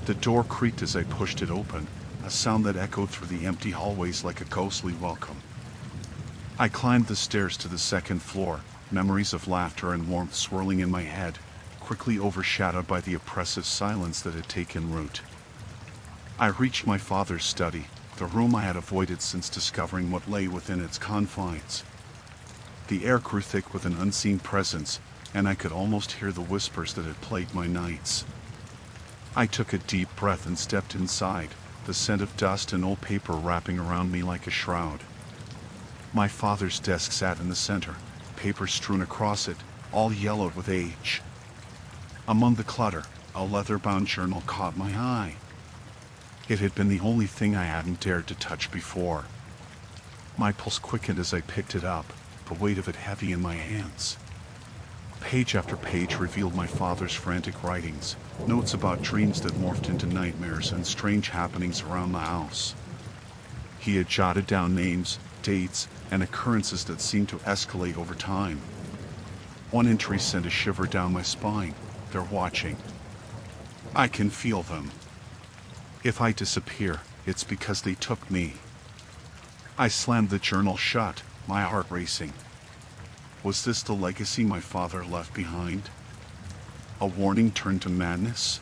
[SPEAKER 1] The door creaked as I pushed it open, a sound that echoed through the empty hallways like a ghostly welcome. I climbed the stairs to the second floor, memories of laughter and warmth swirling in my head, quickly overshadowed by the oppressive silence that had taken root. I reached my father's study, the room I had avoided since discovering what lay within its confines. The air grew thick with an unseen presence, and I could almost hear the whispers that had plagued my nights. I took a deep breath and stepped inside, the scent of dust and old paper wrapping around me like a shroud. My father's desk sat in the center, paper strewn across it, all yellowed with age. Among the clutter, a leather-bound journal caught my eye. It had been the only thing I hadn't dared to touch before. My pulse quickened as I picked it up, the weight of it heavy in my hands. Page after page revealed my father's frantic writings, notes about dreams that morphed into nightmares and strange happenings around the house. He had jotted down names, dates, and occurrences that seemed to escalate over time. One entry sent a shiver down my spine. They're watching. I can feel them. If I disappear, it's because they took me. I slammed the journal shut, my heart racing. Was this the legacy my father left behind? A warning turned to madness?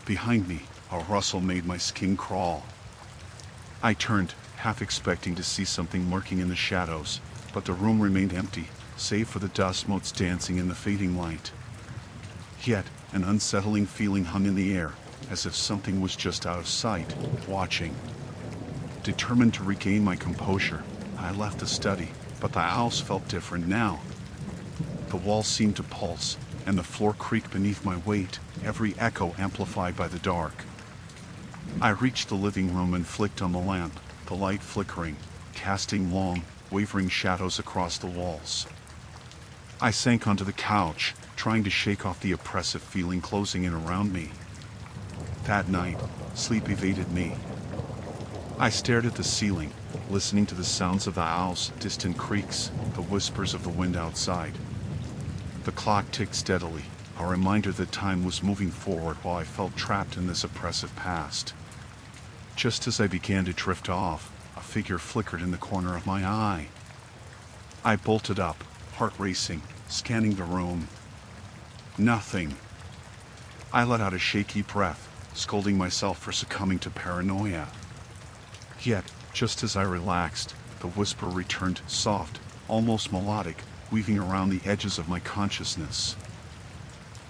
[SPEAKER 1] Behind me, a rustle made my skin crawl. I turned, half expecting to see something lurking in the shadows, but the room remained empty, save for the dust motes dancing in the fading light. Yet, an unsettling feeling hung in the air, as if something was just out of sight, watching. Determined to regain my composure, I left the study, but the house felt different now. The walls seemed to pulse, and the floor creaked beneath my weight, every echo amplified by the dark. I reached the living room and flicked on the lamp, the light flickering, casting long, wavering shadows across the walls. I sank onto the couch, trying to shake off the oppressive feeling closing in around me. That night, sleep evaded me. I stared at the ceiling, listening to the sounds of the house, distant creaks, the whispers of the wind outside. The clock ticked steadily, a reminder that time was moving forward while I felt trapped in this oppressive past. Just as I began to drift off, a figure flickered in the corner of my eye. I bolted up, heart racing, scanning the room. Nothing. I let out a shaky breath, scolding myself for succumbing to paranoia. Yet, just as I relaxed, the whisper returned, soft, almost melodic, weaving around the edges of my consciousness.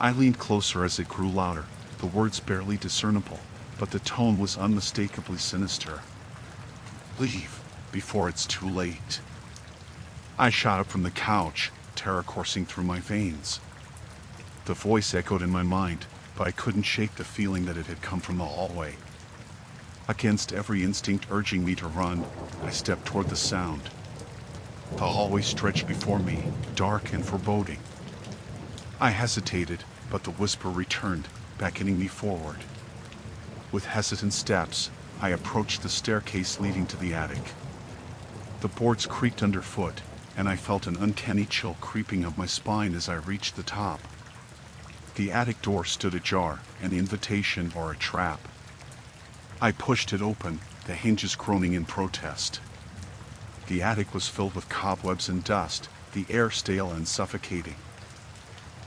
[SPEAKER 1] I leaned closer as it grew louder, the words barely discernible, but the tone was unmistakably sinister. Leave, before it's too late. I shot up from the couch, terror coursing through my veins. The voice echoed in my mind, but I couldn't shake the feeling that it had come from the hallway. Against every instinct urging me to run, I stepped toward the sound. The hallway stretched before me, dark and foreboding. I hesitated, but the whisper returned, beckoning me forward. With hesitant steps, I approached the staircase leading to the attic. The boards creaked underfoot, and I felt an uncanny chill creeping up my spine as I reached the top. The attic door stood ajar, an invitation or a trap. I pushed it open, the hinges groaning in protest. The attic was filled with cobwebs and dust, the air stale and suffocating.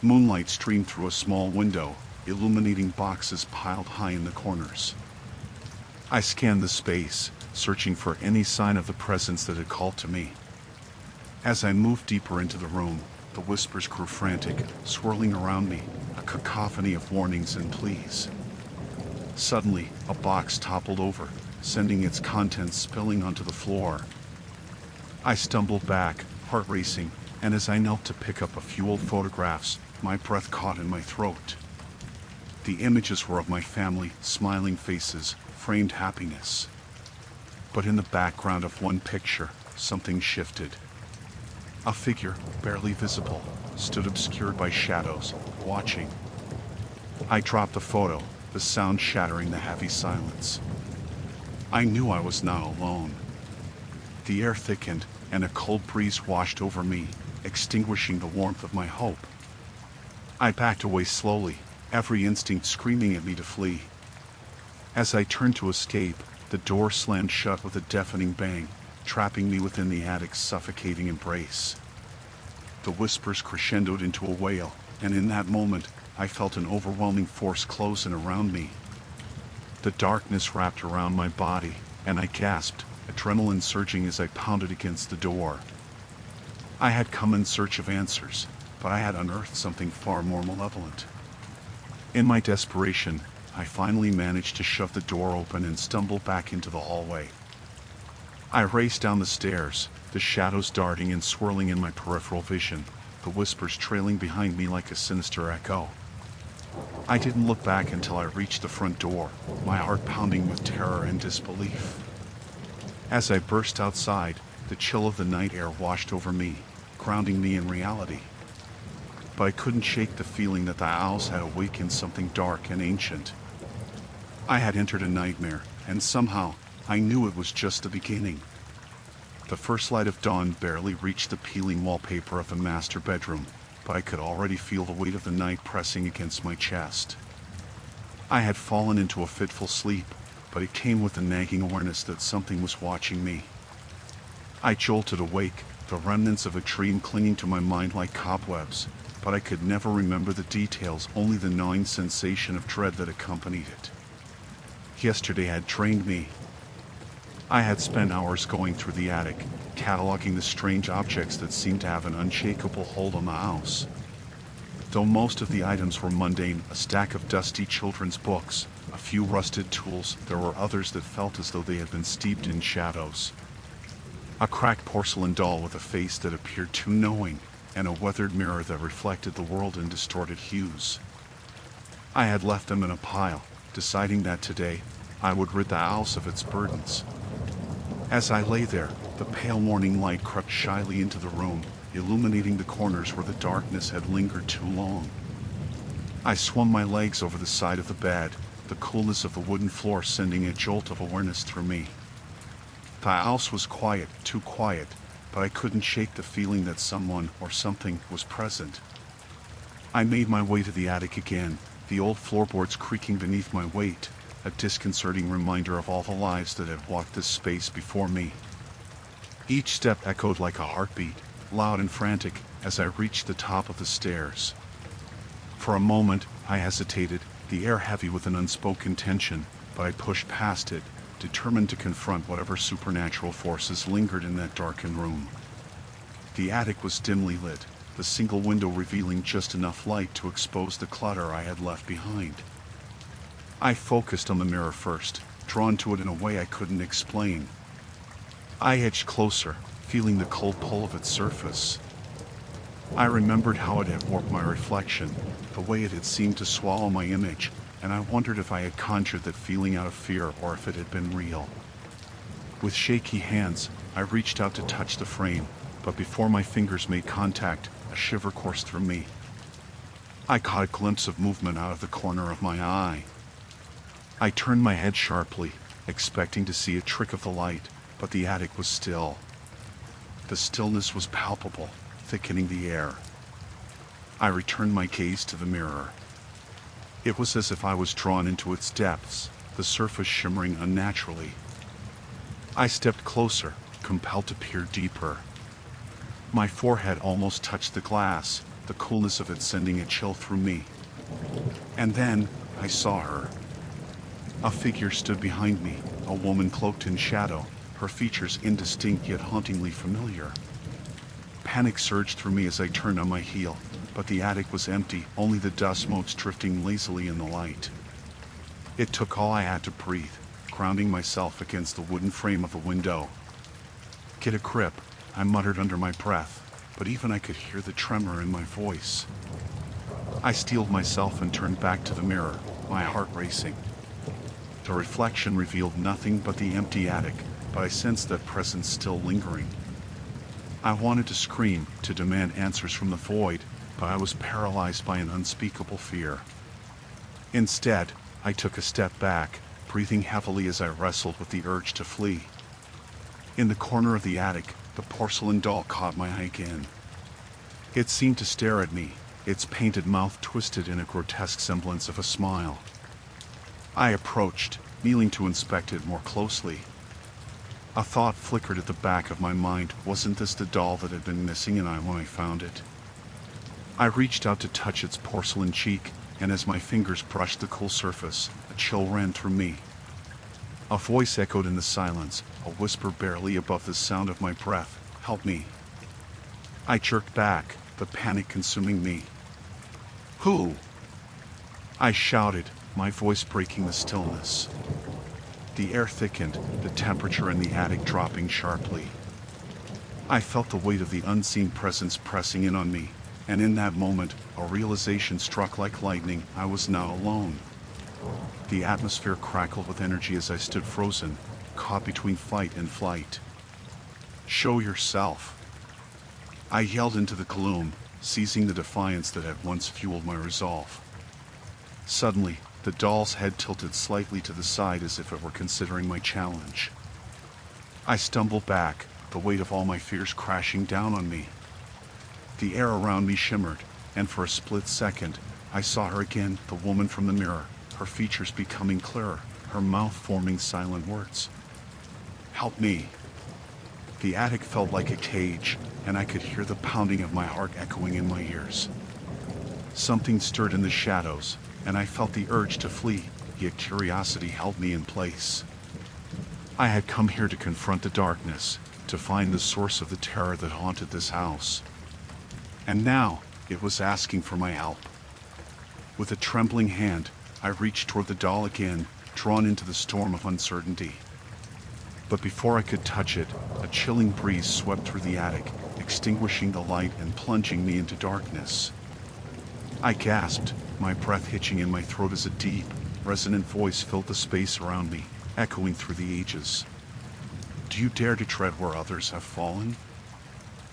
[SPEAKER 1] Moonlight streamed through a small window, illuminating boxes piled high in the corners. I scanned the space, searching for any sign of the presence that had called to me. As I moved deeper into the room, the whispers grew frantic, swirling around me, a cacophony of warnings and pleas. Suddenly, a box toppled over, sending its contents spilling onto the floor. I stumbled back, heart racing, and as I knelt to pick up a few old photographs, my breath caught in my throat. The images were of my family, smiling faces, framed happiness. But in the background of one picture, something shifted. A figure, barely visible, stood obscured by shadows, watching. I dropped the photo, the sound shattering the heavy silence. I knew I was not alone. The air thickened, and a cold breeze washed over me, extinguishing the warmth of my hope. I backed away slowly, every instinct screaming at me to flee. As I turned to escape, the door slammed shut with a deafening bang, trapping me within the attic's suffocating embrace. The whispers crescendoed into a wail, and in that moment, I felt an overwhelming force close in around me. The darkness wrapped around my body, and I gasped, adrenaline surging as I pounded against the door. I had come in search of answers, but I had unearthed something far more malevolent. In my desperation, I finally managed to shove the door open and stumble back into the hallway. I raced down the stairs, the shadows darting and swirling in my peripheral vision, the whispers trailing behind me like a sinister echo. I didn't look back until I reached the front door, my heart pounding with terror and disbelief. As I burst outside, the chill of the night air washed over me, grounding me in reality. But I couldn't shake the feeling that the owls had awakened something dark and ancient. I had entered a nightmare, and somehow, I knew it was just the beginning. The first light of dawn barely reached the peeling wallpaper of the master bedroom, but I could already feel the weight of the night pressing against my chest. I had fallen into a fitful sleep, but it came with a nagging awareness that something was watching me. I jolted awake, the remnants of a dream clinging to my mind like cobwebs, but I could never remember the details, only the gnawing sensation of dread that accompanied it. Yesterday had trained me. I had spent hours going through the attic, cataloging the strange objects that seemed to have an unshakable hold on the house. Though most of the items were mundane, a stack of dusty children's books, a few rusted tools, there were others that felt as though they had been steeped in shadows. A cracked porcelain doll with a face that appeared too knowing, and a weathered mirror that reflected the world in distorted hues. I had left them in a pile, deciding that today, I would rid the house of its burdens. As I lay there, the pale morning light crept shyly into the room, illuminating the corners where the darkness had lingered too long. I swung my legs over the side of the bed, the coolness of the wooden floor sending a jolt of awareness through me. The house was quiet, too quiet, but I couldn't shake the feeling that someone or something was present. I made my way to the attic again, the old floorboards creaking beneath my weight, a disconcerting reminder of all the lives that had walked this space before me. Each step echoed like a heartbeat, loud and frantic, as I reached the top of the stairs. For a moment, I hesitated, the air heavy with an unspoken tension, but I pushed past it, determined to confront whatever supernatural forces lingered in that darkened room. The attic was dimly lit, the single window revealing just enough light to expose the clutter I had left behind. I focused on the mirror first, drawn to it in a way I couldn't explain. I edged closer, feeling the cold pull of its surface. I remembered how it had warped my reflection, the way it had seemed to swallow my image, and I wondered if I had conjured that feeling out of fear or if it had been real. With shaky hands, I reached out to touch the frame, but before my fingers made contact, a shiver coursed through me. I caught a glimpse of movement out of the corner of my eye. I turned my head sharply, expecting to see a trick of the light, but the attic was still. The stillness was palpable, thickening the air. I returned my gaze to the mirror. It was as if I was drawn into its depths, the surface shimmering unnaturally. I stepped closer, compelled to peer deeper. My forehead almost touched the glass, the coolness of it sending a chill through me. And then, I saw her. A figure stood behind me, a woman cloaked in shadow, her features indistinct yet hauntingly familiar. Panic surged through me as I turned on my heel, but the attic was empty, only the dust motes drifting lazily in the light. It took all I had to breathe, grounding myself against the wooden frame of the window. "Get a grip," I muttered under my breath, but even I could hear the tremor in my voice. I steeled myself and turned back to the mirror, my heart racing. The reflection revealed nothing but the empty attic, but I sensed that presence still lingering. I wanted to scream, to demand answers from the void, but I was paralyzed by an unspeakable fear. Instead, I took a step back, breathing heavily as I wrestled with the urge to flee. In the corner of the attic, the porcelain doll caught my eye again. It seemed to stare at me, its painted mouth twisted in a grotesque semblance of a smile. I approached, kneeling to inspect it more closely. A thought flickered at the back of my mind. Wasn't this the doll that had been missing when I found it? I reached out to touch its porcelain cheek, and as my fingers brushed the cool surface, a chill ran through me. A voice echoed in the silence, a whisper barely above the sound of my breath. "Help me." I jerked back, the panic consuming me. "Who?" I shouted, my voice breaking the stillness. The air thickened, the temperature in the attic dropping sharply. I felt the weight of the unseen presence pressing in on me, and in that moment, a realization struck like lightning. I was now alone. The atmosphere crackled with energy as I stood frozen, caught between fight and flight. "Show yourself!" I yelled into the gloom, seizing the defiance that had once fueled my resolve. Suddenly, the doll's head tilted slightly to the side as if it were considering my challenge. I stumbled back, the weight of all my fears crashing down on me. The air around me shimmered, and for a split second, I saw her again, the woman from the mirror, her features becoming clearer, her mouth forming silent words. "Help me." The attic felt like a cage, and I could hear the pounding of my heart echoing in my ears. Something stirred in the shadows, and I felt the urge to flee, yet curiosity held me in place. I had come here to confront the darkness, to find the source of the terror that haunted this house. And now, it was asking for my help. With a trembling hand, I reached toward the doll again, drawn into the storm of uncertainty. But before I could touch it, a chilling breeze swept through the attic, extinguishing the light and plunging me into darkness. I gasped, my breath hitching in my throat as a deep, resonant voice filled the space around me, echoing through the ages. "Do you dare to tread where others have fallen?"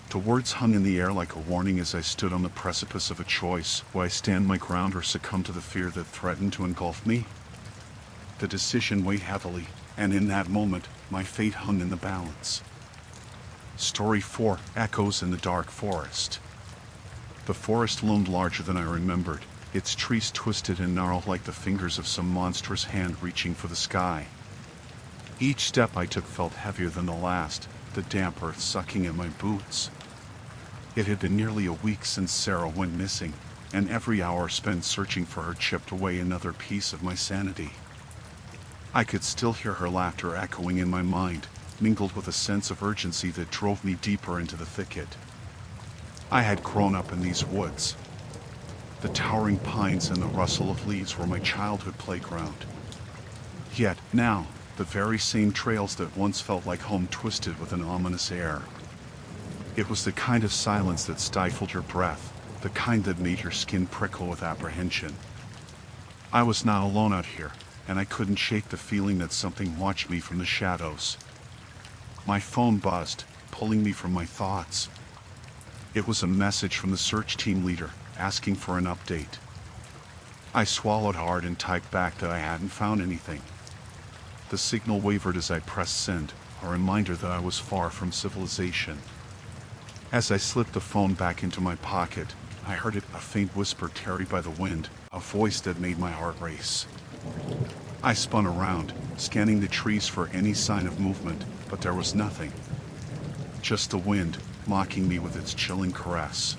[SPEAKER 1] The words hung in the air like a warning as I stood on the precipice of a choice. Will I stand my ground or succumb to the fear that threatened to engulf me? The decision weighed heavily, and in that moment, my fate hung in the balance. Story 4: Echoes in the Dark Forest. The forest loomed larger than I remembered, its trees twisted and gnarled like the fingers of some monstrous hand reaching for the sky. Each step I took felt heavier than the last, the damp earth sucking at my boots. It had been nearly a week since Sarah went missing, and every hour spent searching for her chipped away another piece of my sanity. I could still hear her laughter echoing in my mind, mingled with a sense of urgency that drove me deeper into the thicket. I had grown up in these woods. The towering pines and the rustle of leaves were my childhood playground. Yet, now, the very same trails that once felt like home twisted with an ominous air. It was the kind of silence that stifled your breath, the kind that made your skin prickle with apprehension. I was now alone out here, and I couldn't shake the feeling that something watched me from the shadows. My phone buzzed, pulling me from my thoughts. It was a message from the search team leader, asking for an update. I swallowed hard and typed back that I hadn't found anything. The signal wavered as I pressed send, a reminder that I was far from civilization. As I slipped the phone back into my pocket, I heard it, a faint whisper carried by the wind, a voice that made my heart race. I spun around, scanning the trees for any sign of movement, but there was nothing. Just the wind, mocking me with its chilling caress.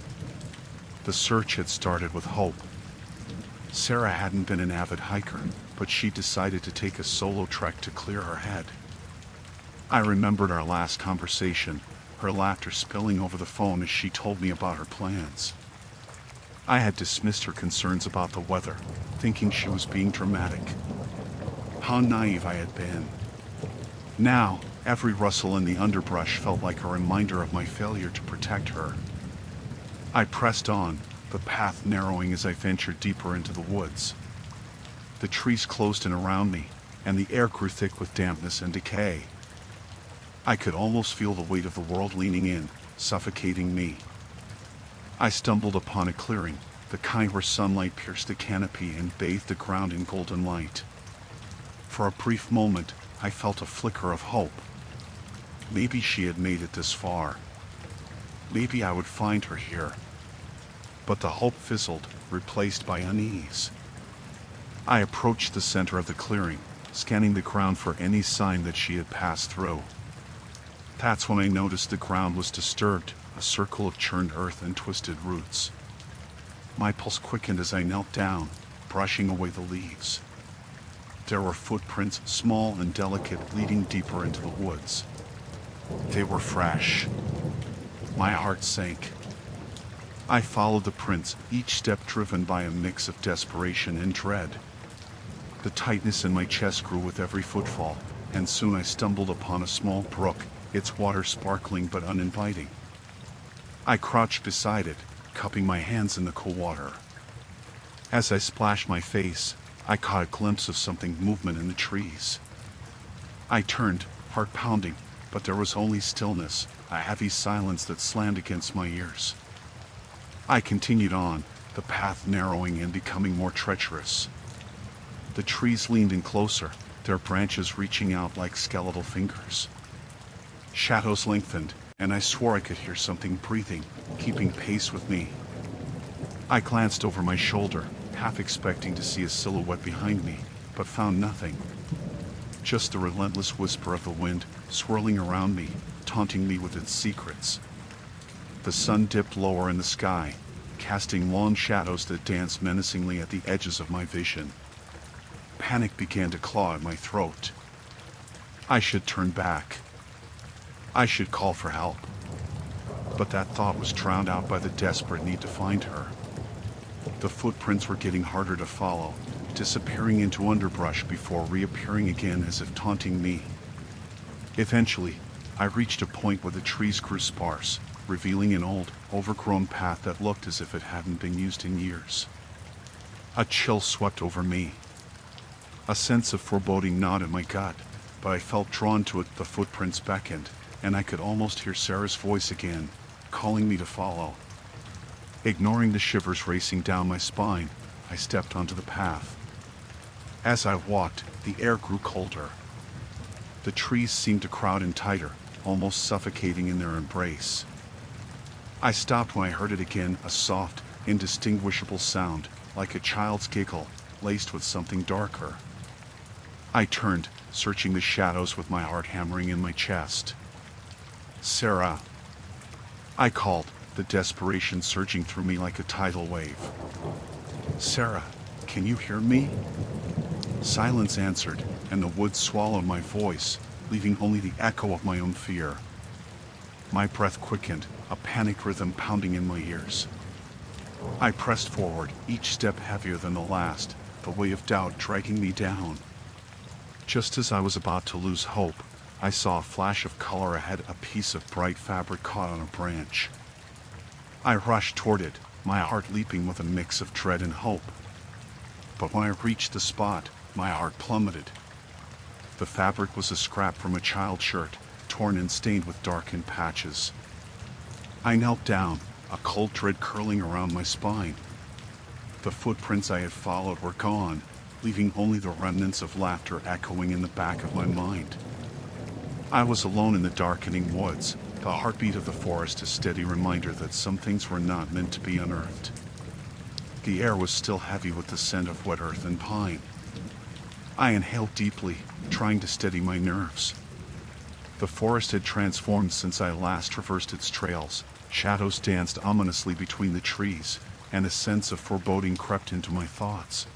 [SPEAKER 1] The search had started with hope. Sarah hadn't been an avid hiker, but she decided to take a solo trek to clear her head. I remembered our last conversation, her laughter spilling over the phone as she told me about her plans. I had dismissed her concerns about the weather, thinking she was being dramatic. How naive I had been. Now, every rustle in the underbrush felt like a reminder of my failure to protect her. I pressed on, the path narrowing as I ventured deeper into the woods. The trees closed in around me, and the air grew thick with dampness and decay. I could almost feel the weight of the world leaning in, suffocating me. I stumbled upon a clearing, the kind where sunlight pierced the canopy and bathed the ground in golden light. For a brief moment, I felt a flicker of hope. Maybe she had made it this far. Maybe I would find her here. But the hope fizzled, replaced by unease. I approached the center of the clearing, scanning the ground for any sign that she had passed through. That's when I noticed the ground was disturbed, a circle of churned earth and twisted roots. My pulse quickened as I knelt down, brushing away the leaves. There were footprints, small and delicate, leading deeper into the woods. They were fresh. My heart sank. I followed the prints, each step driven by a mix of desperation and dread. The tightness in my chest grew with every footfall, and soon I stumbled upon a small brook, its water sparkling but uninviting. I crouched beside it, cupping my hands in the cool water. As I splashed my face, I caught a glimpse of something movement in the trees. I turned, heart pounding, but there was only stillness, a heavy silence that slammed against my ears. I continued on, the path narrowing and becoming more treacherous. The trees leaned in closer, their branches reaching out like skeletal fingers. Shadows lengthened, and I swore I could hear something breathing, keeping pace with me. I glanced over my shoulder, half expecting to see a silhouette behind me, but found nothing. Just the relentless whisper of the wind, swirling around me, taunting me with its secrets. The sun dipped lower in the sky, casting long shadows that danced menacingly at the edges of my vision. Panic began to claw at my throat. I should turn back. I should call for help. But that thought was drowned out by the desperate need to find her. The footprints were getting harder to follow, disappearing into underbrush before reappearing again as if taunting me. Eventually, I reached a point where the trees grew sparse, revealing an old, overgrown path that looked as if it hadn't been used in years. A chill swept over me. A sense of foreboding gnawed at my gut, but I felt drawn to it. The footprints beckoned, and I could almost hear Sarah's voice again, calling me to follow. Ignoring the shivers racing down my spine, I stepped onto the path. As I walked, the air grew colder. The trees seemed to crowd in tighter, almost suffocating in their embrace. I stopped when I heard it again, a soft, indistinguishable sound, like a child's giggle, laced with something darker. I turned, searching the shadows with my heart hammering in my chest. "Sarah," I called, the desperation surging through me like a tidal wave. "Sarah, can you hear me?" Silence answered, and the woods swallowed my voice, leaving only the echo of my own fear. My breath quickened, a panic rhythm pounding in my ears. I pressed forward, each step heavier than the last, the weight of doubt dragging me down. Just as I was about to lose hope, I saw a flash of color ahead, a piece of bright fabric caught on a branch. I rushed toward it, my heart leaping with a mix of dread and hope. But when I reached the spot, my heart plummeted. The fabric was a scrap from a child's shirt, torn and stained with darkened patches. I knelt down, a cold dread curling around my spine. The footprints I had followed were gone, leaving only the remnants of laughter echoing in the back of my mind. I was alone in the darkening woods, the heartbeat of the forest a steady reminder that some things were not meant to be unearthed. The air was still heavy with the scent of wet earth and pine. I inhaled deeply, trying to steady my nerves. The forest had transformed since I last traversed its trails. Shadows danced ominously between the trees, and a sense of foreboding crept into my thoughts.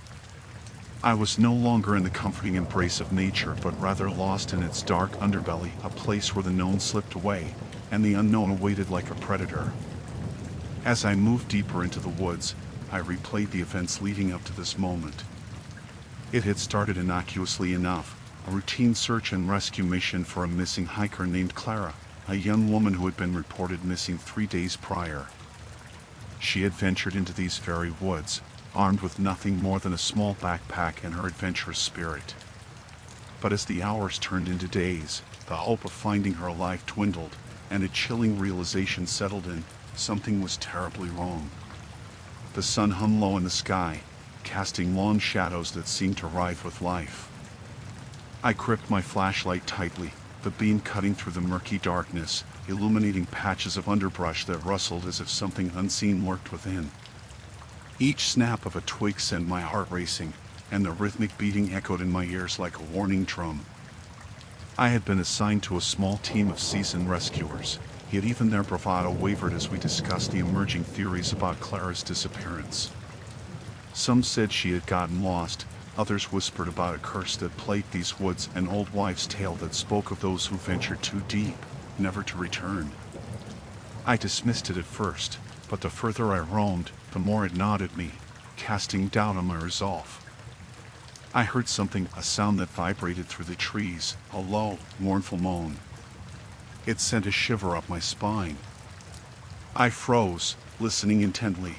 [SPEAKER 1] I was no longer in the comforting embrace of nature, but rather lost in its dark underbelly, a place where the known slipped away, and the unknown awaited like a predator. As I moved deeper into the woods, I replayed the events leading up to this moment. It had started innocuously enough, a routine search and rescue mission for a missing hiker named Clara, a young woman who had been reported missing 3 days prior. She had ventured into these very woods, armed with nothing more than a small backpack and her adventurous spirit. But as the hours turned into days, the hope of finding her alive dwindled, and a chilling realization settled in: something was terribly wrong. The sun hung low in the sky, casting long shadows that seemed to writhe with life. I gripped my flashlight tightly, the beam cutting through the murky darkness, illuminating patches of underbrush that rustled as if something unseen lurked within. Each snap of a twig sent my heart racing, and the rhythmic beating echoed in my ears like a warning drum. I had been assigned to a small team of seasoned rescuers, yet even their bravado wavered as we discussed the emerging theories about Clara's disappearance. Some said she had gotten lost, others whispered about a curse that plagued these woods, an old wives' tale that spoke of those who ventured too deep, never to return. I dismissed it at first, but the further I roamed, the more it gnawed at me, casting doubt on my resolve. I heard something, a sound that vibrated through the trees, a low, mournful moan. It sent a shiver up my spine. I froze, listening intently.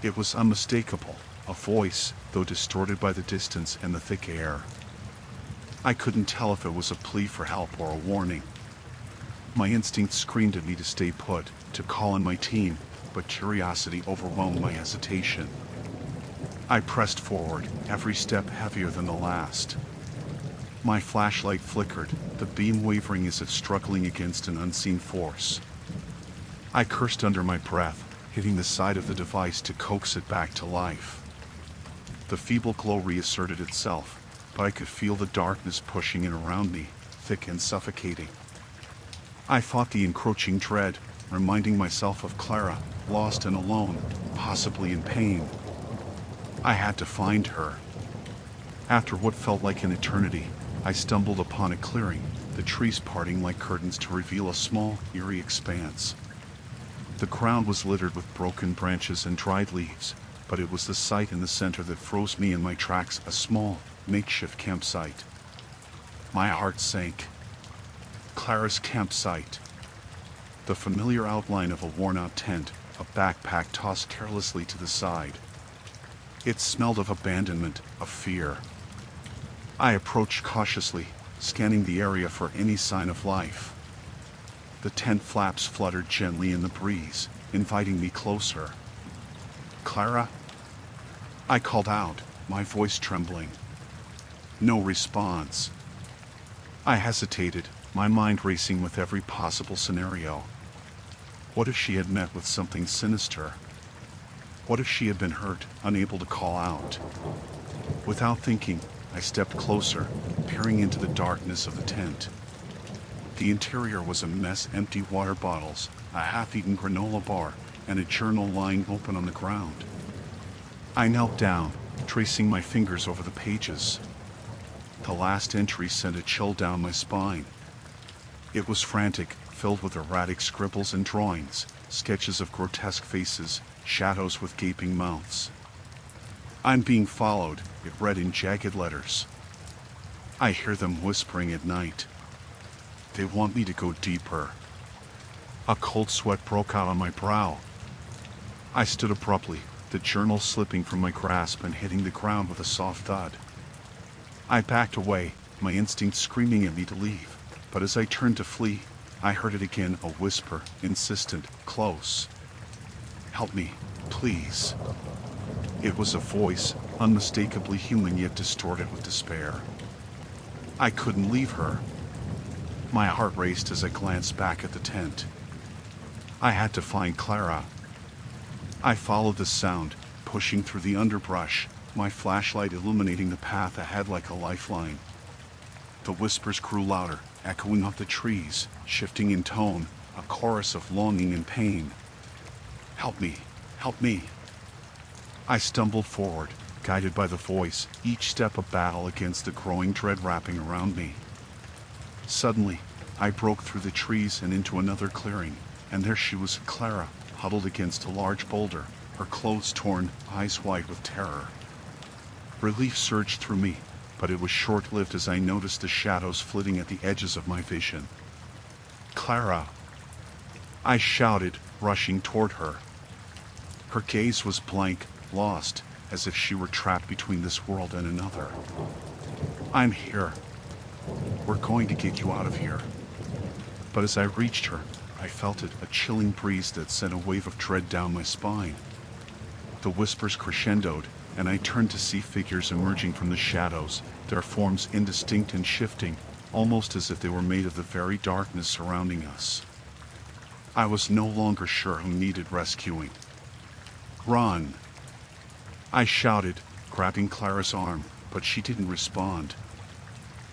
[SPEAKER 1] It was unmistakable, a voice, though distorted by the distance and the thick air. I couldn't tell if it was a plea for help or a warning. My instinct screamed at me to stay put, to call in my team, but curiosity overwhelmed my hesitation. I pressed forward, every step heavier than the last. My flashlight flickered, the beam wavering as if struggling against an unseen force. I cursed under my breath, hitting the side of the device to coax it back to life. The feeble glow reasserted itself, but I could feel the darkness pushing in around me, thick and suffocating. I fought the encroaching dread, reminding myself of Clara, lost and alone, possibly in pain. I had to find her. After what felt like an eternity, I stumbled upon a clearing, the trees parting like curtains to reveal a small, eerie expanse. The ground was littered with broken branches and dried leaves, but it was the sight in the center that froze me in my tracks, a small, makeshift campsite. My heart sank. Clara's campsite. The familiar outline of a worn-out tent, a backpack tossed carelessly to the side. It smelled of abandonment, of fear. I approached cautiously, scanning the area for any sign of life. The tent flaps fluttered gently in the breeze, inviting me closer. "Clara?" I called out, my voice trembling. No response. I hesitated, my mind racing with every possible scenario. What if she had met with something sinister? What if she had been hurt, unable to call out? Without thinking, I stepped closer, peering into the darkness of the tent. The interior was a mess: empty water bottles, a half-eaten granola bar, and a journal lying open on the ground. I knelt down, tracing my fingers over the pages. The last entry sent a chill down my spine. It was frantic, filled with erratic scribbles and drawings, sketches of grotesque faces, shadows with gaping mouths. "I'm being followed," it read in jagged letters. I hear them whispering at night. They want me to go deeper. A cold sweat broke out on my brow. I stood abruptly, the journal slipping from my grasp and hitting the ground with a soft thud. I backed away, my instinct screaming at me to leave, but as I turned to flee, I heard it again, a whisper, insistent, close. "Help me, please." It was a voice, unmistakably human yet distorted with despair. I couldn't leave her. My heart raced as I glanced back at the tent. I had to find Clara. I followed the sound, pushing through the underbrush, my flashlight illuminating the path ahead like a lifeline. The whispers grew louder, echoing up the trees, shifting in tone, a chorus of longing and pain. "Help me, help me." I stumbled forward, guided by the voice, each step a battle against the growing dread wrapping around me. Suddenly, I broke through the trees and into another clearing, and there she was, Clara, huddled against a large boulder, her clothes torn, eyes white with terror. Relief surged through me, but it was short-lived as I noticed the shadows flitting at the edges of my vision. "Clara!" I shouted, rushing toward her. Her gaze was blank, lost, as if she were trapped between this world and another. "I'm here. We're going to get you out of here." But as I reached her, I felt it, a chilling breeze that sent a wave of dread down my spine. The whispers crescendoed, and I turned to see figures emerging from the shadows, their forms indistinct and shifting, almost as if they were made of the very darkness surrounding us. I was no longer sure who needed rescuing. "Run!" I shouted, grabbing Clara's arm, but she didn't respond.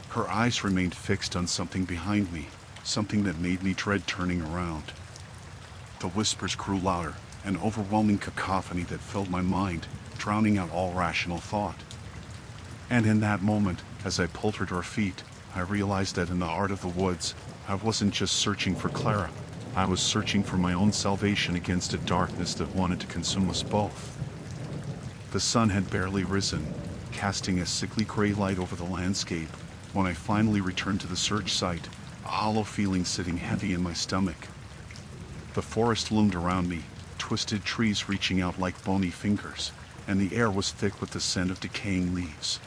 [SPEAKER 1] Her eyes remained fixed on something behind me, something that made me dread turning around. The whispers grew louder, an overwhelming cacophony that filled my mind, drowning out all rational thought. And in that moment, as I pulled her to her feet, I realized that in the heart of the woods, I wasn't just searching for Clara, I was searching for my own salvation against a darkness that wanted to consume us both. The sun had barely risen, casting a sickly gray light over the landscape, when I finally returned to the search site, a hollow feeling sitting heavy in my stomach. The forest loomed around me, twisted trees reaching out like bony fingers, and the air was thick with the scent of decaying leaves.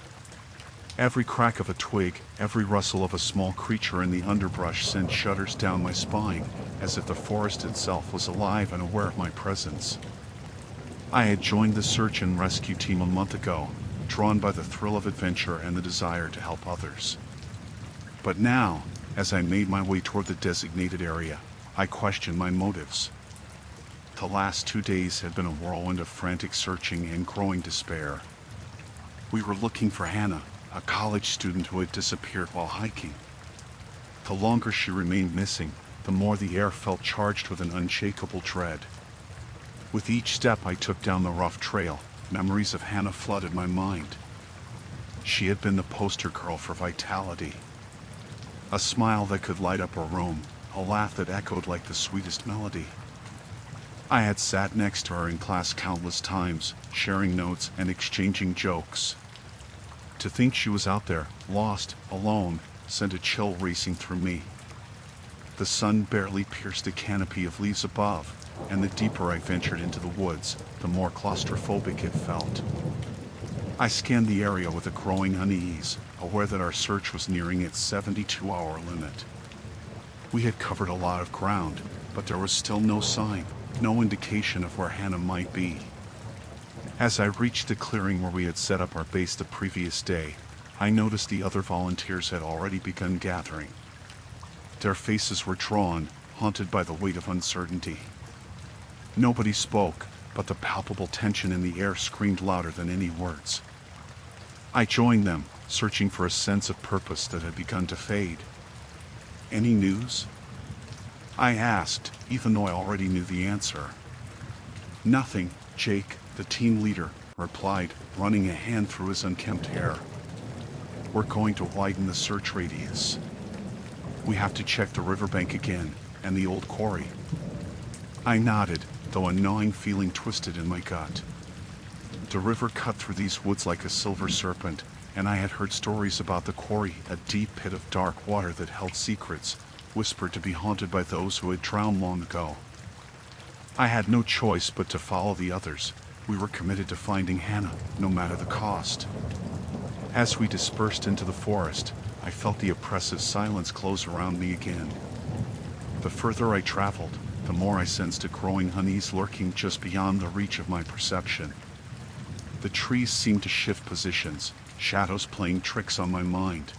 [SPEAKER 1] Every crack of a twig, every rustle of a small creature in the underbrush sent shudders down my spine, as if the forest itself was alive and aware of my presence. I had joined the search and rescue team a month ago, drawn by the thrill of adventure and the desire to help others. But now, as I made my way toward the designated area, I questioned my motives. The last 2 days had been a whirlwind of frantic searching and growing despair. We were looking for Hannah, a college student who had disappeared while hiking. The longer she remained missing, the more the air felt charged with an unshakable dread. With each step I took down the rough trail, memories of Hannah flooded my mind. She had been the poster girl for vitality. A smile that could light up a room, a laugh that echoed like the sweetest melody. I had sat next to her in class countless times, sharing notes and exchanging jokes. To think she was out there, lost, alone, sent a chill racing through me. The sun barely pierced the canopy of leaves above, and the deeper I ventured into the woods, the more claustrophobic it felt. I scanned the area with a growing unease, aware that our search was nearing its 72-hour limit. We had covered a lot of ground, but there was still no sign, no indication of where Hannah might be. As I reached the clearing where we had set up our base the previous day, I noticed the other volunteers had already begun gathering. Their faces were drawn, haunted by the weight of uncertainty. Nobody spoke, but the palpable tension in the air screamed louder than any words. I joined them, searching for a sense of purpose that had begun to fade. "Any news?" I asked, even though I already knew the answer. "Nothing," Jake, the team leader, replied, running a hand through his unkempt hair. "We're going to widen the search radius. We have to check the riverbank again, and the old quarry." I nodded, though a gnawing feeling twisted in my gut. The river cut through these woods like a silver serpent, and I had heard stories about the quarry, a deep pit of dark water that held secrets, whispered to be haunted by those who had drowned long ago. I had no choice but to follow the others. We were committed to finding Hannah, no matter the cost. As we dispersed into the forest, I felt the oppressive silence close around me again. The further I traveled, the more I sensed a growing unease lurking just beyond the reach of my perception. The trees seemed to shift positions, shadows playing tricks on my mind.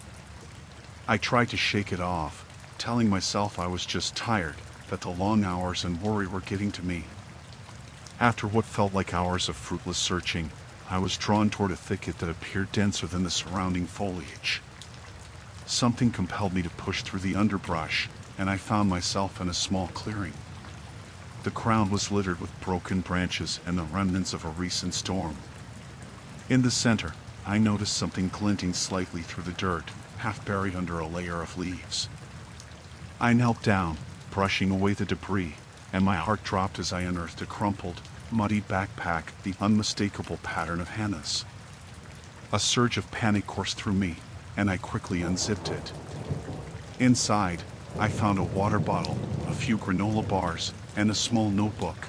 [SPEAKER 1] I tried to shake it off, telling myself I was just tired, that the long hours and worry were getting to me. After what felt like hours of fruitless searching, I was drawn toward a thicket that appeared denser than the surrounding foliage. Something compelled me to push through the underbrush, and I found myself in a small clearing. The ground was littered with broken branches and the remnants of a recent storm. In the center, I noticed something glinting slightly through the dirt, half buried under a layer of leaves. I knelt down, brushing away the debris, and my heart dropped as I unearthed a crumpled, muddy backpack, the unmistakable pattern of Hannah's. A surge of panic coursed through me, and I quickly unzipped it. Inside, I found a water bottle, a few granola bars, and a small notebook.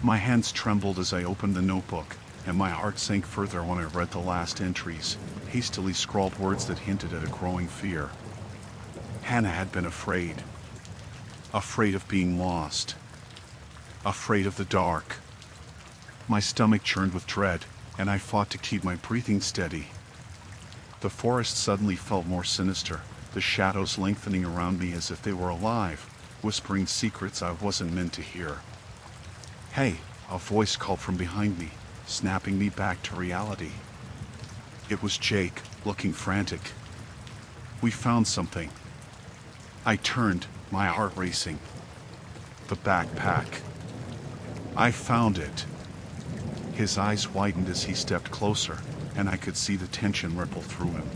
[SPEAKER 1] My hands trembled as I opened the notebook, and my heart sank further when I read the last entries, hastily scrawled words that hinted at a growing fear. Hannah had been afraid. Afraid of being lost. Afraid of the dark. My stomach churned with dread, and I fought to keep my breathing steady. The forest suddenly felt more sinister, the shadows lengthening around me as if they were alive, whispering secrets I wasn't meant to hear. "Hey," a voice called from behind me, snapping me back to reality. It was Jake, looking frantic. "We found something." I turned, my heart racing. The backpack. I found it. His eyes widened as he stepped closer, and I could see the tension ripple through him.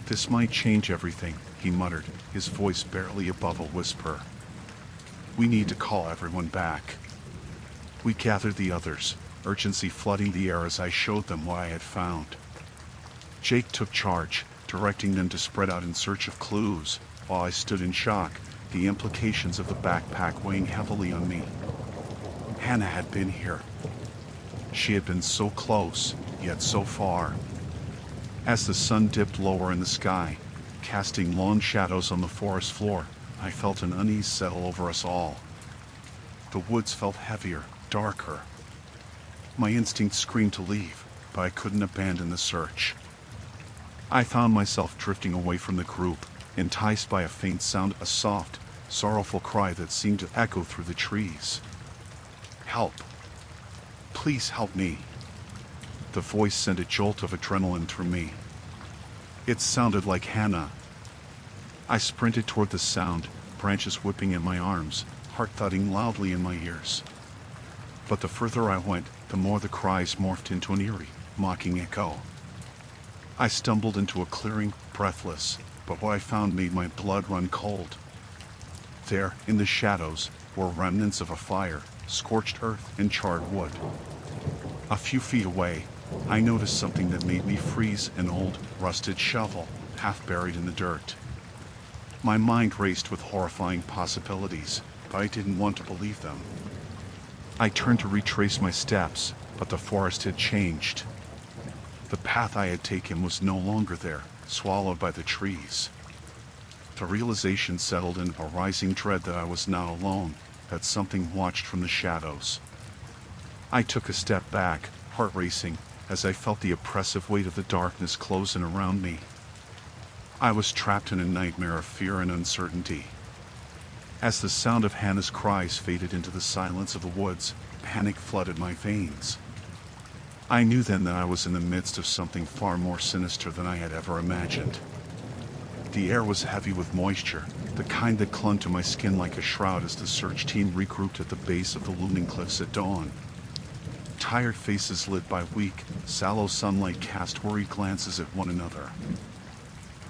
[SPEAKER 1] "This might change everything," he muttered, his voice barely above a whisper. We need to call everyone back. We gathered the others, urgency flooding the air as I showed them what I had found. Jake took charge, directing them to spread out in search of clues, while I stood in shock, the implications of the backpack weighing heavily on me. Hannah had been here. She had been so close, yet so far. As the sun dipped lower in the sky, casting long shadows on the forest floor, I felt an unease settle over us all. The woods felt heavier, darker. My instinct screamed to leave, but I couldn't abandon the search. I found myself drifting away from the group, enticed by a faint sound, a soft, sorrowful cry that seemed to echo through the trees. Help! Please help me! The voice sent a jolt of adrenaline through me. It sounded like Hannah. I sprinted toward the sound, branches whipping in my arms, heart thudding loudly in my ears. But the further I went, the more the cries morphed into an eerie, mocking echo. I stumbled into a clearing, breathless, but what I found made my blood run cold. There, in the shadows, were remnants of a fire, scorched earth and charred wood. A few feet away, I noticed something that made me freeze, an old, rusted shovel, half buried in the dirt. My mind raced with horrifying possibilities, but I didn't want to believe them. I turned to retrace my steps, but the forest had changed. The path I had taken was no longer there, swallowed by the trees. The realization settled in a rising dread that I was not alone, that something watched from the shadows. I took a step back, heart racing, as I felt the oppressive weight of the darkness close in around me. I was trapped in a nightmare of fear and uncertainty. As the sound of Hannah's cries faded into the silence of the woods, panic flooded my veins. I knew then that I was in the midst of something far more sinister than I had ever imagined. The air was heavy with moisture, the kind that clung to my skin like a shroud as the search team regrouped at the base of the looming cliffs at dawn. Tired faces lit by weak, sallow sunlight cast worried glances at one another.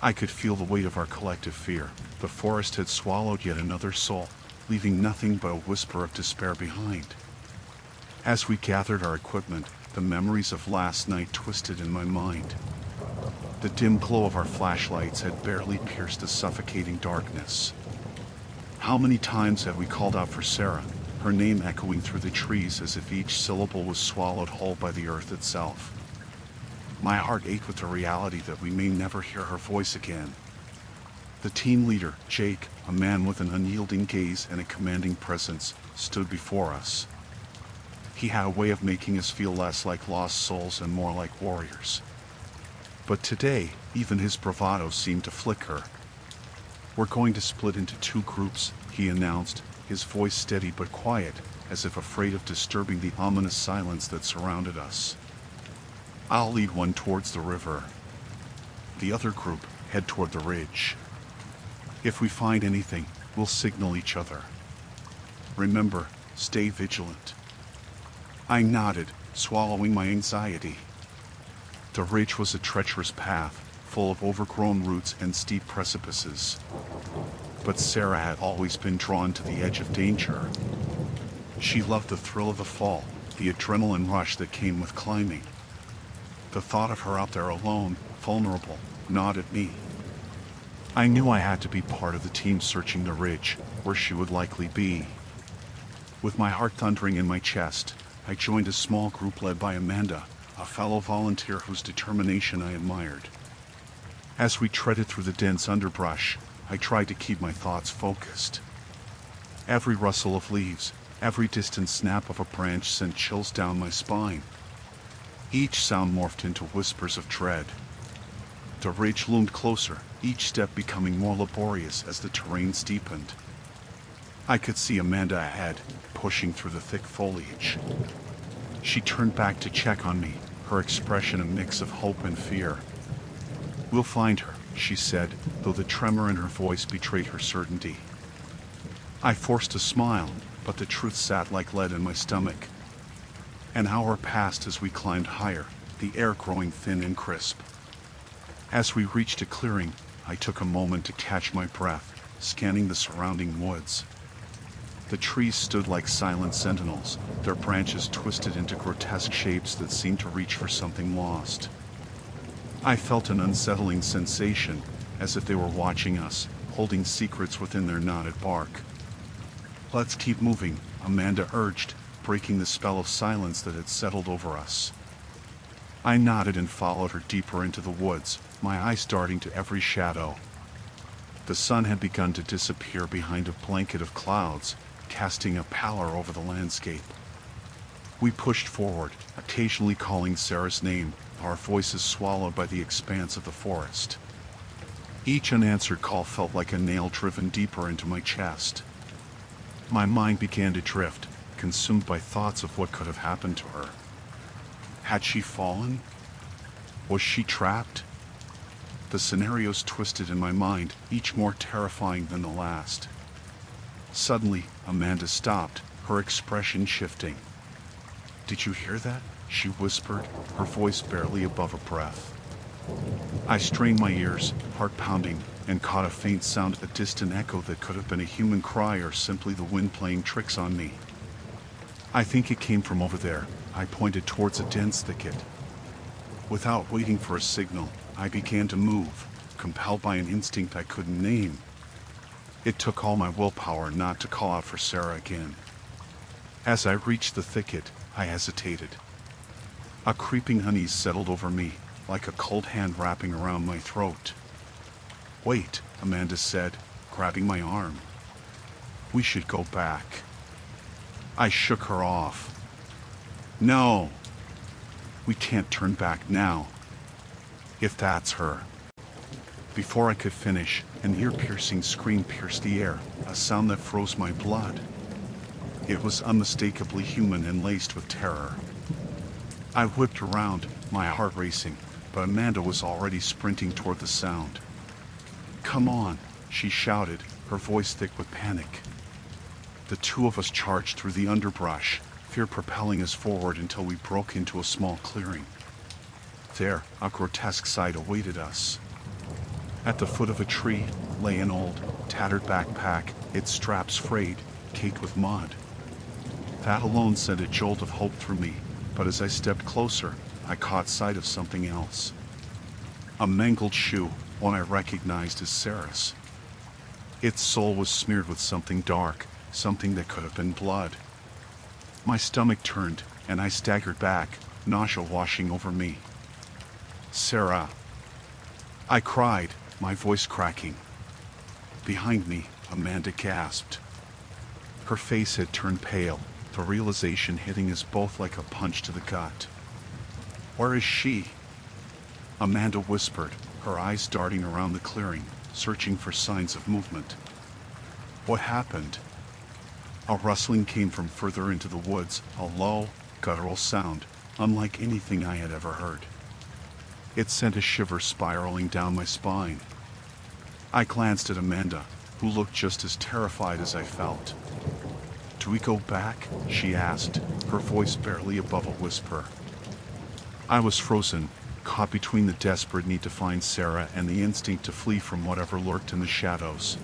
[SPEAKER 1] I could feel the weight of our collective fear. The forest had swallowed yet another soul, leaving nothing but a whisper of despair behind. As we gathered our equipment, the memories of last night twisted in my mind. The dim glow of our flashlights had barely pierced the suffocating darkness. How many times had we called out for Sarah, her name echoing through the trees as if each syllable was swallowed whole by the earth itself. My heart ached with the reality that we may never hear her voice again. The team leader, Jake, a man with an unyielding gaze and a commanding presence, stood before us. He had a way of making us feel less like lost souls and more like warriors. But today, even his bravado seemed to flicker. "We're going to split into two groups," he announced, his voice steady but quiet, as if afraid of disturbing the ominous silence that surrounded us. "I'll lead one towards the river. The other group head toward the ridge. If we find anything, we'll signal each other. Remember, stay vigilant." I nodded, swallowing my anxiety. The ridge was a treacherous path, full of overgrown roots and steep precipices. But Sarah had always been drawn to the edge of danger. She loved the thrill of the fall, the adrenaline rush that came with climbing. The thought of her out there alone, vulnerable, gnawed at me. I knew I had to be part of the team searching the ridge, where she would likely be. With my heart thundering in my chest, I joined a small group led by Amanda, a fellow volunteer whose determination I admired. As we treaded through the dense underbrush, I tried to keep my thoughts focused. Every rustle of leaves, every distant snap of a branch sent chills down my spine. Each sound morphed into whispers of dread. The ridge loomed closer, each step becoming more laborious as the terrain steepened. I could see Amanda ahead, pushing through the thick foliage. She turned back to check on me, her expression a mix of hope and fear. "We'll find her," she said, though the tremor in her voice betrayed her certainty. I forced a smile, but the truth sat like lead in my stomach. An hour passed as we climbed higher, the air growing thin and crisp. As we reached a clearing, I took a moment to catch my breath, scanning the surrounding woods. The trees stood like silent sentinels, their branches twisted into grotesque shapes that seemed to reach for something lost. I felt an unsettling sensation, as if they were watching us, holding secrets within their knotted bark. "Let's keep moving," Amanda urged, breaking the spell of silence that had settled over us. I nodded and followed her deeper into the woods, my eyes darting to every shadow. The sun had begun to disappear behind a blanket of clouds, casting a pallor over the landscape. We pushed forward, occasionally calling Sarah's name, our voices swallowed by the expanse of the forest. Each unanswered call felt like a nail driven deeper into my chest. My mind began to drift, consumed by thoughts of what could have happened to her. Had she fallen? Was she trapped? The scenarios twisted in my mind, each more terrifying than the last. Suddenly, Amanda stopped, her expression shifting. "Did you hear that?" she whispered, her voice barely above a breath. I strained my ears, heart pounding, and caught a faint sound, a distant echo that could have been a human cry or simply the wind playing tricks on me. "I think it came from over there," I pointed towards a dense thicket. Without waiting for a signal, I began to move, compelled by an instinct I couldn't name. It took all my willpower not to call out for Sarah again. As I reached the thicket, I hesitated. A creeping unease settled over me, like a cold hand wrapping around my throat. "Wait," Amanda said, grabbing my arm. "We should go back." I shook her off. "No. We can't turn back now. If that's her." Before I could finish, an ear-piercing scream pierced the air, a sound that froze my blood. It was unmistakably human and laced with terror. I whipped around, my heart racing, but Amanda was already sprinting toward the sound. "Come on," she shouted, her voice thick with panic. The two of us charged through the underbrush, fear propelling us forward until we broke into a small clearing. There, a grotesque sight awaited us. At the foot of a tree lay an old, tattered backpack, its straps frayed, caked with mud. That alone sent a jolt of hope through me, but as I stepped closer, I caught sight of something else. A mangled shoe, one I recognized as Sarah's. Its sole was smeared with something dark, something that could have been blood. My stomach turned, and I staggered back, nausea washing over me. "Sarah!" I cried, my voice cracking. Behind me, Amanda gasped. Her face had turned pale, the realization hitting us both like a punch to the gut. "Where is she?" Amanda whispered, her eyes darting around the clearing, searching for signs of movement. "What happened?" A rustling came from further into the woods, a low, guttural sound, unlike anything I had ever heard. It sent a shiver spiraling down my spine. I glanced at Amanda, who looked just as terrified as I felt. "Do we go back?" she asked, her voice barely above a whisper. I was frozen, caught between the desperate need to find Sarah and the instinct to flee from whatever lurked in the shadows.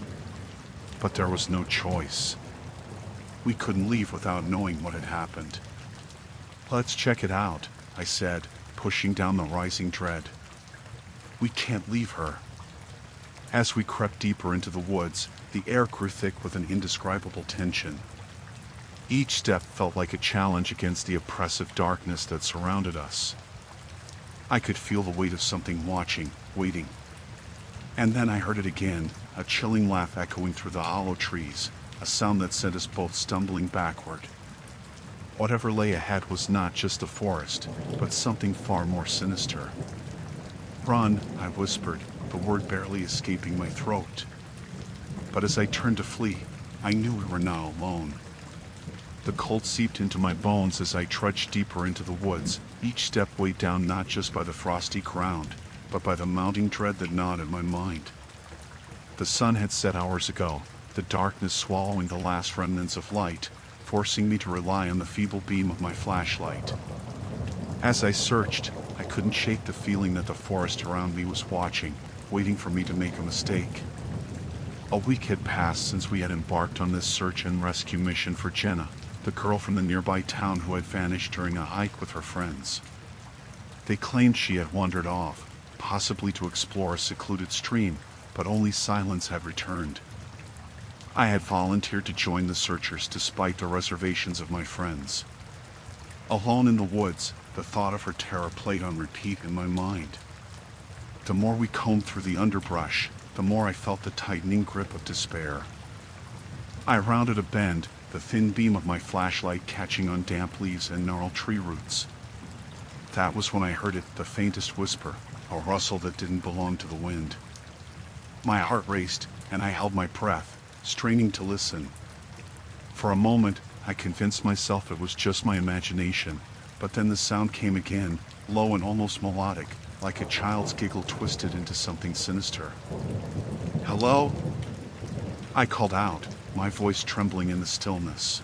[SPEAKER 1] But there was no choice. We couldn't leave without knowing what had happened. "Let's check it out," I said, pushing down the rising dread. "We can't leave her." As we crept deeper into the woods, the air grew thick with an indescribable tension. Each step felt like a challenge against the oppressive darkness that surrounded us. I could feel the weight of something watching, waiting. And then I heard it again, a chilling laugh echoing through the hollow trees, a sound that sent us both stumbling backward. Whatever lay ahead was not just the forest, but something far more sinister. "Run," I whispered, the word barely escaping my throat. But as I turned to flee, I knew we were not alone. The cold seeped into my bones as I trudged deeper into the woods, each step weighed down not just by the frosty ground, but by the mounting dread that gnawed at my mind. The sun had set hours ago, the darkness swallowing the last remnants of light, forcing me to rely on the feeble beam of my flashlight. As I searched, I couldn't shake the feeling that the forest around me was watching, waiting for me to make a mistake. A week had passed since we had embarked on this search and rescue mission for Jenna, the girl from the nearby town who had vanished during a hike with her friends. They claimed she had wandered off, possibly to explore a secluded stream, but only silence had returned. I had volunteered to join the searchers despite the reservations of my friends. Alone in the woods, the thought of her terror played on repeat in my mind. The more we combed through the underbrush, the more I felt the tightening grip of despair. I rounded a bend, the thin beam of my flashlight catching on damp leaves and gnarled tree roots. That was when I heard it, the faintest whisper, a rustle that didn't belong to the wind. My heart raced, and I held my breath, straining to listen. For a moment, I convinced myself it was just my imagination, but then the sound came again, low and almost melodic, like a child's giggle twisted into something sinister. "Hello?" I called out, my voice trembling in the stillness.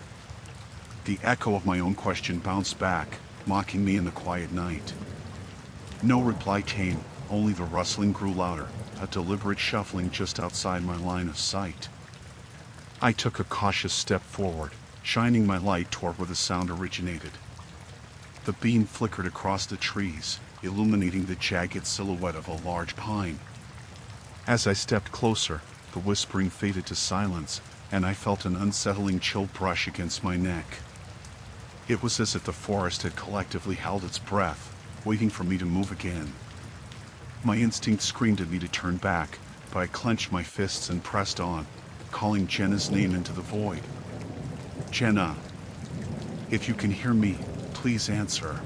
[SPEAKER 1] The echo of my own question bounced back, mocking me in the quiet night. No reply came, only the rustling grew louder, a deliberate shuffling just outside my line of sight. I took a cautious step forward, shining my light toward where the sound originated. The beam flickered across the trees, illuminating the jagged silhouette of a large pine. As I stepped closer, the whispering faded to silence, and I felt an unsettling chill brush against my neck. It was as if the forest had collectively held its breath, waiting for me to move again. My instinct screamed at me to turn back, but I clenched my fists and pressed on, calling Jenna's name into the void. "Jenna, if you can hear me, please answer.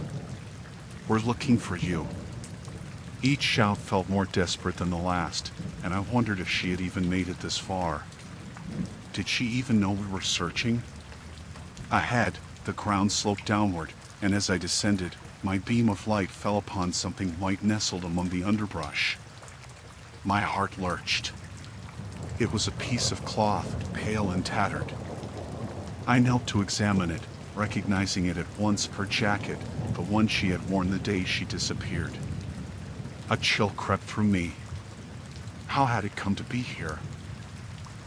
[SPEAKER 1] We're looking for you." Each shout felt more desperate than the last, and I wondered if she had even made it this far. Did she even know we were searching? Ahead, the ground sloped downward, and as I descended, my beam of light fell upon something white nestled among the underbrush. My heart lurched. It was a piece of cloth, pale and tattered. I knelt to examine it, recognizing it at once her jacket, the one she had worn the day she disappeared. A chill crept through me. How had it come to be here?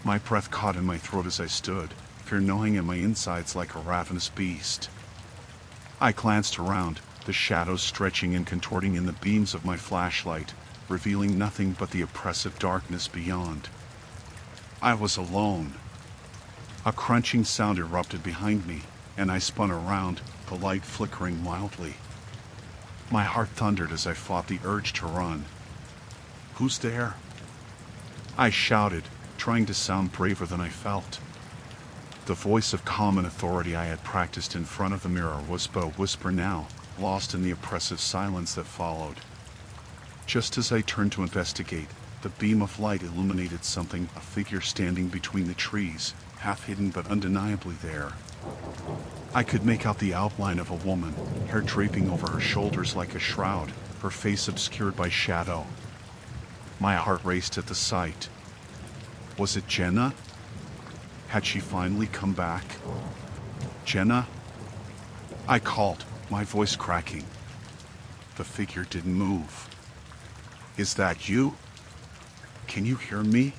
[SPEAKER 1] My breath caught in my throat as I stood, fear gnawing in my insides like a ravenous beast. I glanced around, the shadows stretching and contorting in the beams of my flashlight, revealing nothing but the oppressive darkness beyond. I was alone. A crunching sound erupted behind me, and I spun around, the light flickering wildly. My heart thundered as I fought the urge to run. "Who's there?" I shouted, trying to sound braver than I felt. The voice of calm and authority I had practiced in front of the mirror was but a whisper now, lost in the oppressive silence that followed. Just as I turned to investigate, the beam of light illuminated something, a figure standing between the trees, half hidden but undeniably there. I could make out the outline of a woman, hair draping over her shoulders like a shroud, her face obscured by shadow. My heart raced at the sight. Was it Jenna? Had she finally come back? "Jenna?" I called, my voice cracking. The figure didn't move. "Is that you? Can you hear me?"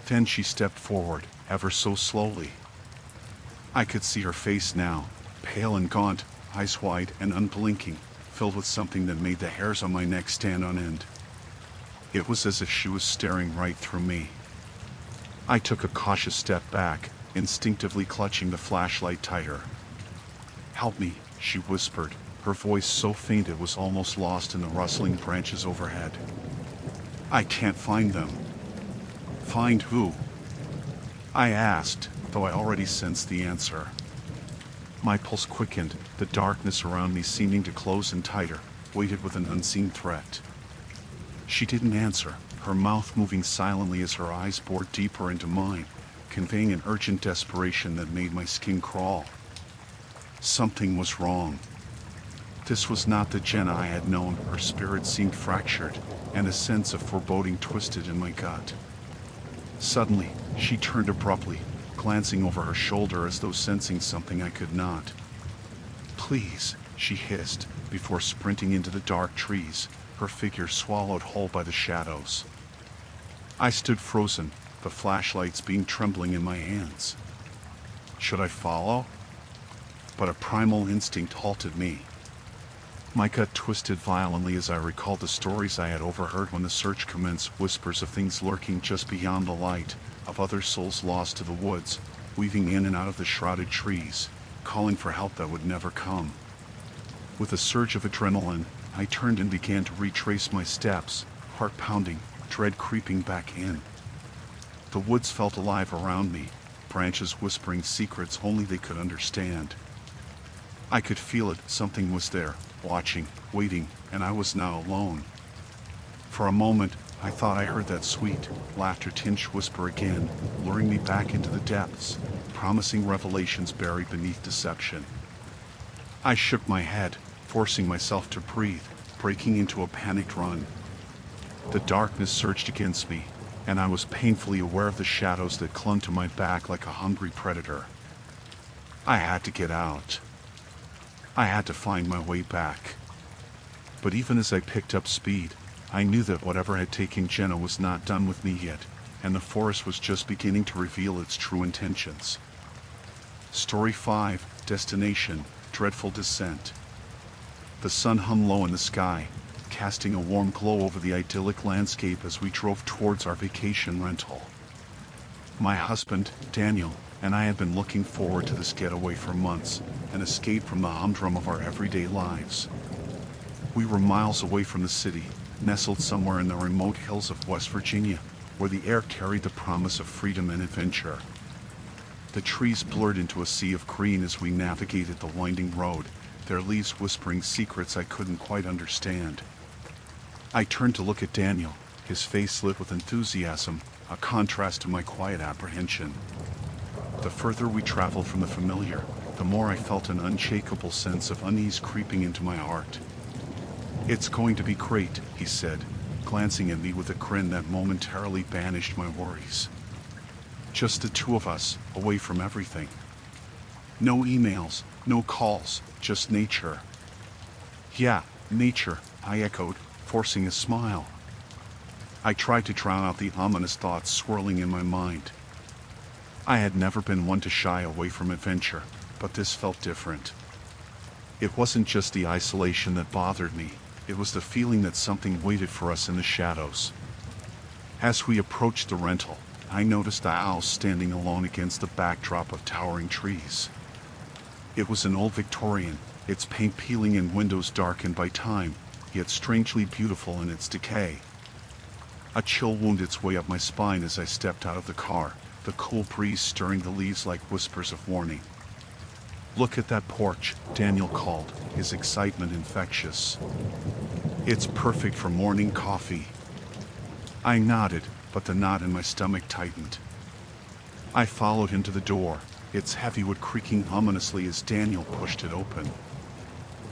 [SPEAKER 1] Then she stepped forward, ever so slowly. I could see her face now, pale and gaunt, eyes wide and unblinking, filled with something that made the hairs on my neck stand on end. It was as if she was staring right through me. I took a cautious step back, instinctively clutching the flashlight tighter. "Help me," she whispered, her voice so faint it was almost lost in the rustling branches overhead. "I can't find them." "Find who?" I asked, though I already sensed the answer. My pulse quickened, the darkness around me seeming to close in tighter, weighted with an unseen threat. She didn't answer, her mouth moving silently as her eyes bored deeper into mine, conveying an urgent desperation that made my skin crawl. Something was wrong. This was not the Jenna I had known. Her spirit seemed fractured, and a sense of foreboding twisted in my gut. Suddenly, she turned abruptly, glancing over her shoulder as though sensing something I could not. "Please," she hissed, before sprinting into the dark trees, her figure swallowed whole by the shadows. I stood frozen, the flashlights being trembling in my hands. Should I follow? But a primal instinct halted me. My gut twisted violently as I recalled the stories I had overheard when the search commenced, whispers of things lurking just beyond the light, of other souls lost to the woods, weaving in and out of the shrouded trees, calling for help that would never come. With a surge of adrenaline, I turned and began to retrace my steps, heart pounding, dread creeping back in. The woods felt alive around me, branches whispering secrets only they could understand. I could feel it, something was there, watching, waiting, and I was now alone. For a moment, I thought I heard that sweet, laughter-tinged whisper again, luring me back into the depths, promising revelations buried beneath deception. I shook my head, forcing myself to breathe, breaking into a panicked run. The darkness surged against me, and I was painfully aware of the shadows that clung to my back like a hungry predator. I had to get out. I had to find my way back. But even as I picked up speed, I knew that whatever had taken Jenna was not done with me yet, and the forest was just beginning to reveal its true intentions. Story 5, Destination, Dreadful Descent. The sun hung low in the sky, casting a warm glow over the idyllic landscape as we drove towards our vacation rental. My husband, Daniel, and I had been looking forward to this getaway for months, an escape from the humdrum of our everyday lives. We were miles away from the city, nestled somewhere in the remote hills of West Virginia, where the air carried the promise of freedom and adventure. The trees blurred into a sea of green as we navigated the winding road, their leaves whispering secrets I couldn't quite understand. I turned to look at Daniel, his face lit with enthusiasm, a contrast to my quiet apprehension. The further we traveled from the familiar, the more I felt an unshakable sense of unease creeping into my heart. "It's going to be great," he said, glancing at me with a grin that momentarily banished my worries. "Just the two of us, away from everything. No emails, no calls, just nature." "Yeah, nature," I echoed, forcing a smile. I tried to drown out the ominous thoughts swirling in my mind. I had never been one to shy away from adventure, but this felt different. It wasn't just the isolation that bothered me, it was the feeling that something waited for us in the shadows. As we approached the rental, I noticed the owl standing alone against the backdrop of towering trees. It was an old Victorian, its paint peeling and windows darkened by time, yet strangely beautiful in its decay. A chill wound its way up my spine as I stepped out of the car, the cool breeze stirring the leaves like whispers of warning. "Look at that porch," Daniel called, his excitement infectious. "It's perfect for morning coffee." I nodded, but the knot in my stomach tightened. I followed him to the door, its heavy wood creaking ominously as Daniel pushed it open.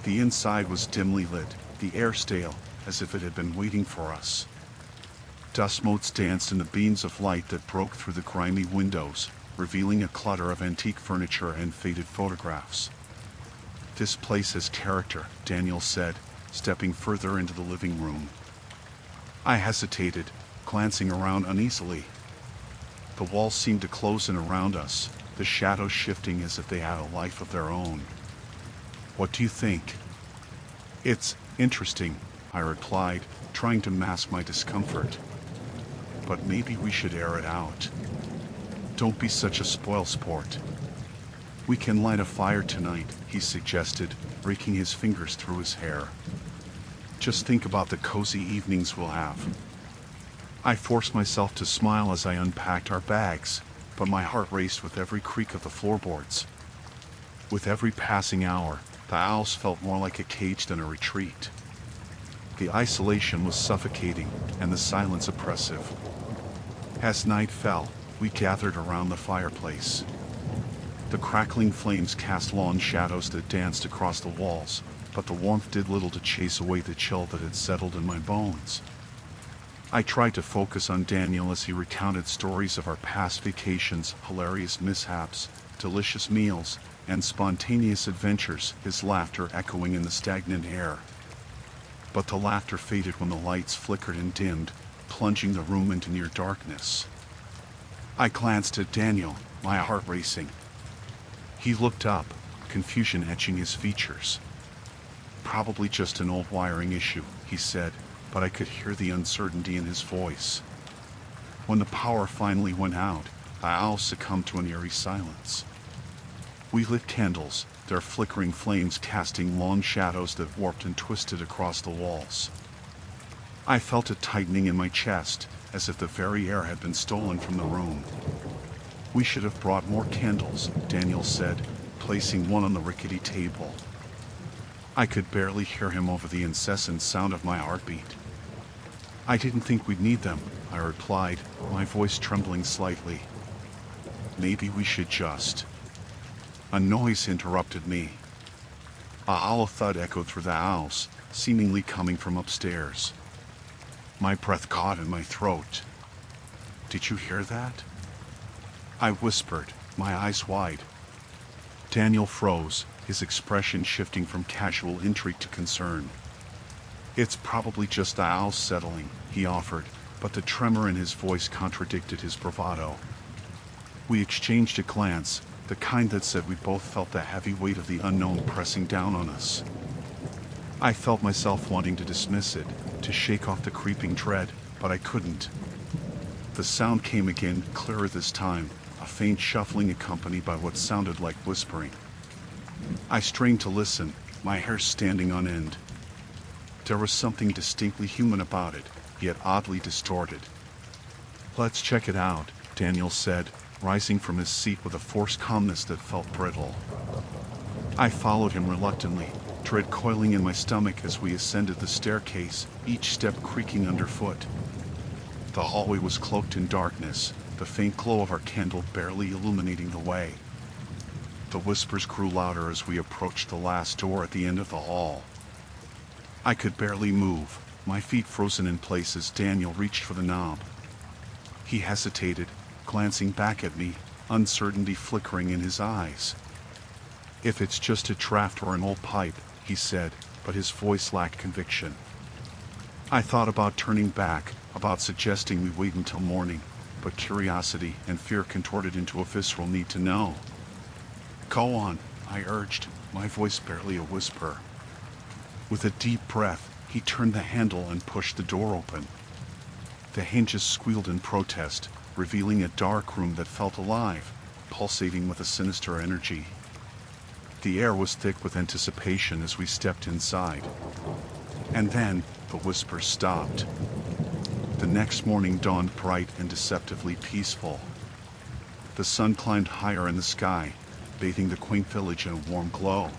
[SPEAKER 1] The inside was dimly lit, the air stale, as if it had been waiting for us. Dust motes danced in the beams of light that broke through the grimy windows, revealing a clutter of antique furniture and faded photographs. "This place has character," Daniel said, stepping further into the living room. I hesitated, glancing around uneasily. The walls seemed to close in around us, the shadows shifting as if they had a life of their own. "What do you think?" "It's interesting," I replied, trying to mask my discomfort. "But maybe we should air it out." "Don't be such a spoilsport." "We can light a fire tonight," he suggested, raking his fingers through his hair. "Just think about the cozy evenings we'll have." I forced myself to smile as I unpacked our bags, but my heart raced with every creak of the floorboards. With every passing hour, the owls felt more like a cage than a retreat. The isolation was suffocating, and the silence oppressive. As night fell, we gathered around the fireplace. The crackling flames cast long shadows that danced across the walls, but the warmth did little to chase away the chill that had settled in my bones. I tried to focus on Daniel as he recounted stories of our past vacations, hilarious mishaps, delicious meals, and spontaneous adventures, his laughter echoing in the stagnant air. But the laughter faded when the lights flickered and dimmed, plunging the room into near darkness. I glanced at Daniel, my heart racing. He looked up, confusion etching his features. "Probably just an old wiring issue," he said, but I could hear the uncertainty in his voice. When the power finally went out, I almost succumbed to an eerie silence. We lit candles, their flickering flames casting long shadows that warped and twisted across the walls. I felt a tightening in my chest, as if the very air had been stolen from the room. "We should have brought more candles," Daniel said, placing one on the rickety table. I could barely hear him over the incessant sound of my heartbeat. "I didn't think we'd need them," I replied, my voice trembling slightly. "Maybe we should just..." A noise interrupted me. A hollow thud echoed through the house, seemingly coming from upstairs. My breath caught in my throat. "Did you hear that?" I whispered, my eyes wide. Daniel froze, his expression shifting from casual intrigue to concern. "It's probably just the house settling," he offered, but the tremor in his voice contradicted his bravado. We exchanged a glance, the kind that said we both felt the heavy weight of the unknown pressing down on us. I felt myself wanting to dismiss it, to shake off the creeping dread, but I couldn't. The sound came again, clearer this time, a faint shuffling accompanied by what sounded like whispering. I strained to listen, my hair standing on end. There was something distinctly human about it, yet oddly distorted. "Let's check it out," Daniel said, rising from his seat with a forced calmness that felt brittle. I followed him reluctantly, dread coiling in my stomach as we ascended the staircase, each step creaking underfoot. The hallway was cloaked in darkness, the faint glow of our candle barely illuminating the way. The whispers grew louder as we approached the last door at the end of the hall. I could barely move, my feet frozen in place as Daniel reached for the knob. He hesitated, glancing back at me, uncertainty flickering in his eyes. "If it's just a draft or an old pipe," he said, but his voice lacked conviction. I thought about turning back, about suggesting we wait until morning, but curiosity and fear contorted into a visceral need to know. "Go on," I urged, my voice barely a whisper. With a deep breath, he turned the handle and pushed the door open. The hinges squealed in protest, revealing a dark room that felt alive, pulsating with a sinister energy. The air was thick with anticipation as we stepped inside. And then, the whispers stopped. The next morning dawned bright and deceptively peaceful. The sun climbed higher in the sky, bathing the quaint village in a warm glow.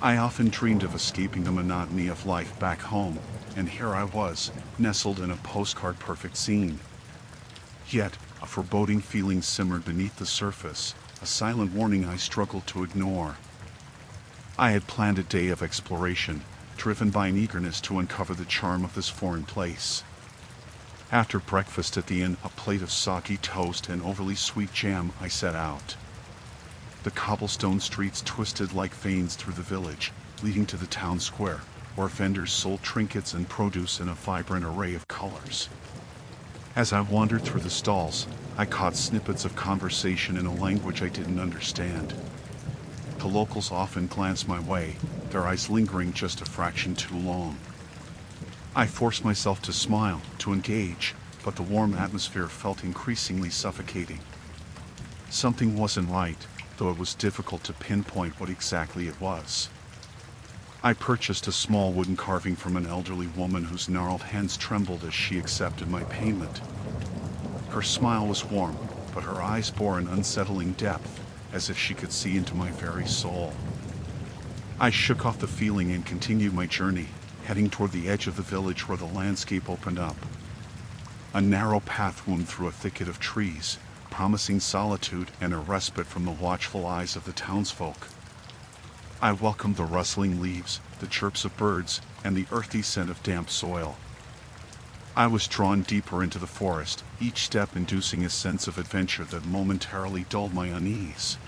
[SPEAKER 1] I often dreamed of escaping the monotony of life back home, and here I was, nestled in a postcard-perfect scene. Yet, a foreboding feeling simmered beneath the surface, a silent warning I struggled to ignore. I had planned a day of exploration, driven by an eagerness to uncover the charm of this foreign place. After breakfast at the inn, a plate of soggy toast and overly sweet jam, I set out. The cobblestone streets twisted like veins through the village, leading to the town square, where vendors sold trinkets and produce in a vibrant array of colors. As I wandered through the stalls, I caught snippets of conversation in a language I didn't understand. The locals often glanced my way, their eyes lingering just a fraction too long. I forced myself to smile, to engage, but the warm atmosphere felt increasingly suffocating. Something wasn't right, though it was difficult to pinpoint what exactly it was. I purchased a small wooden carving from an elderly woman whose gnarled hands trembled as she accepted my payment. Her smile was warm, but her eyes bore an unsettling depth, as if she could see into my very soul. I shook off the feeling and continued my journey, heading toward the edge of the village where the landscape opened up. A narrow path wound through a thicket of trees, promising solitude and a respite from the watchful eyes of the townsfolk. I welcomed the rustling leaves, the chirps of birds, and the earthy scent of damp soil. I was drawn deeper into the forest, each step inducing a sense of adventure that momentarily dulled my unease.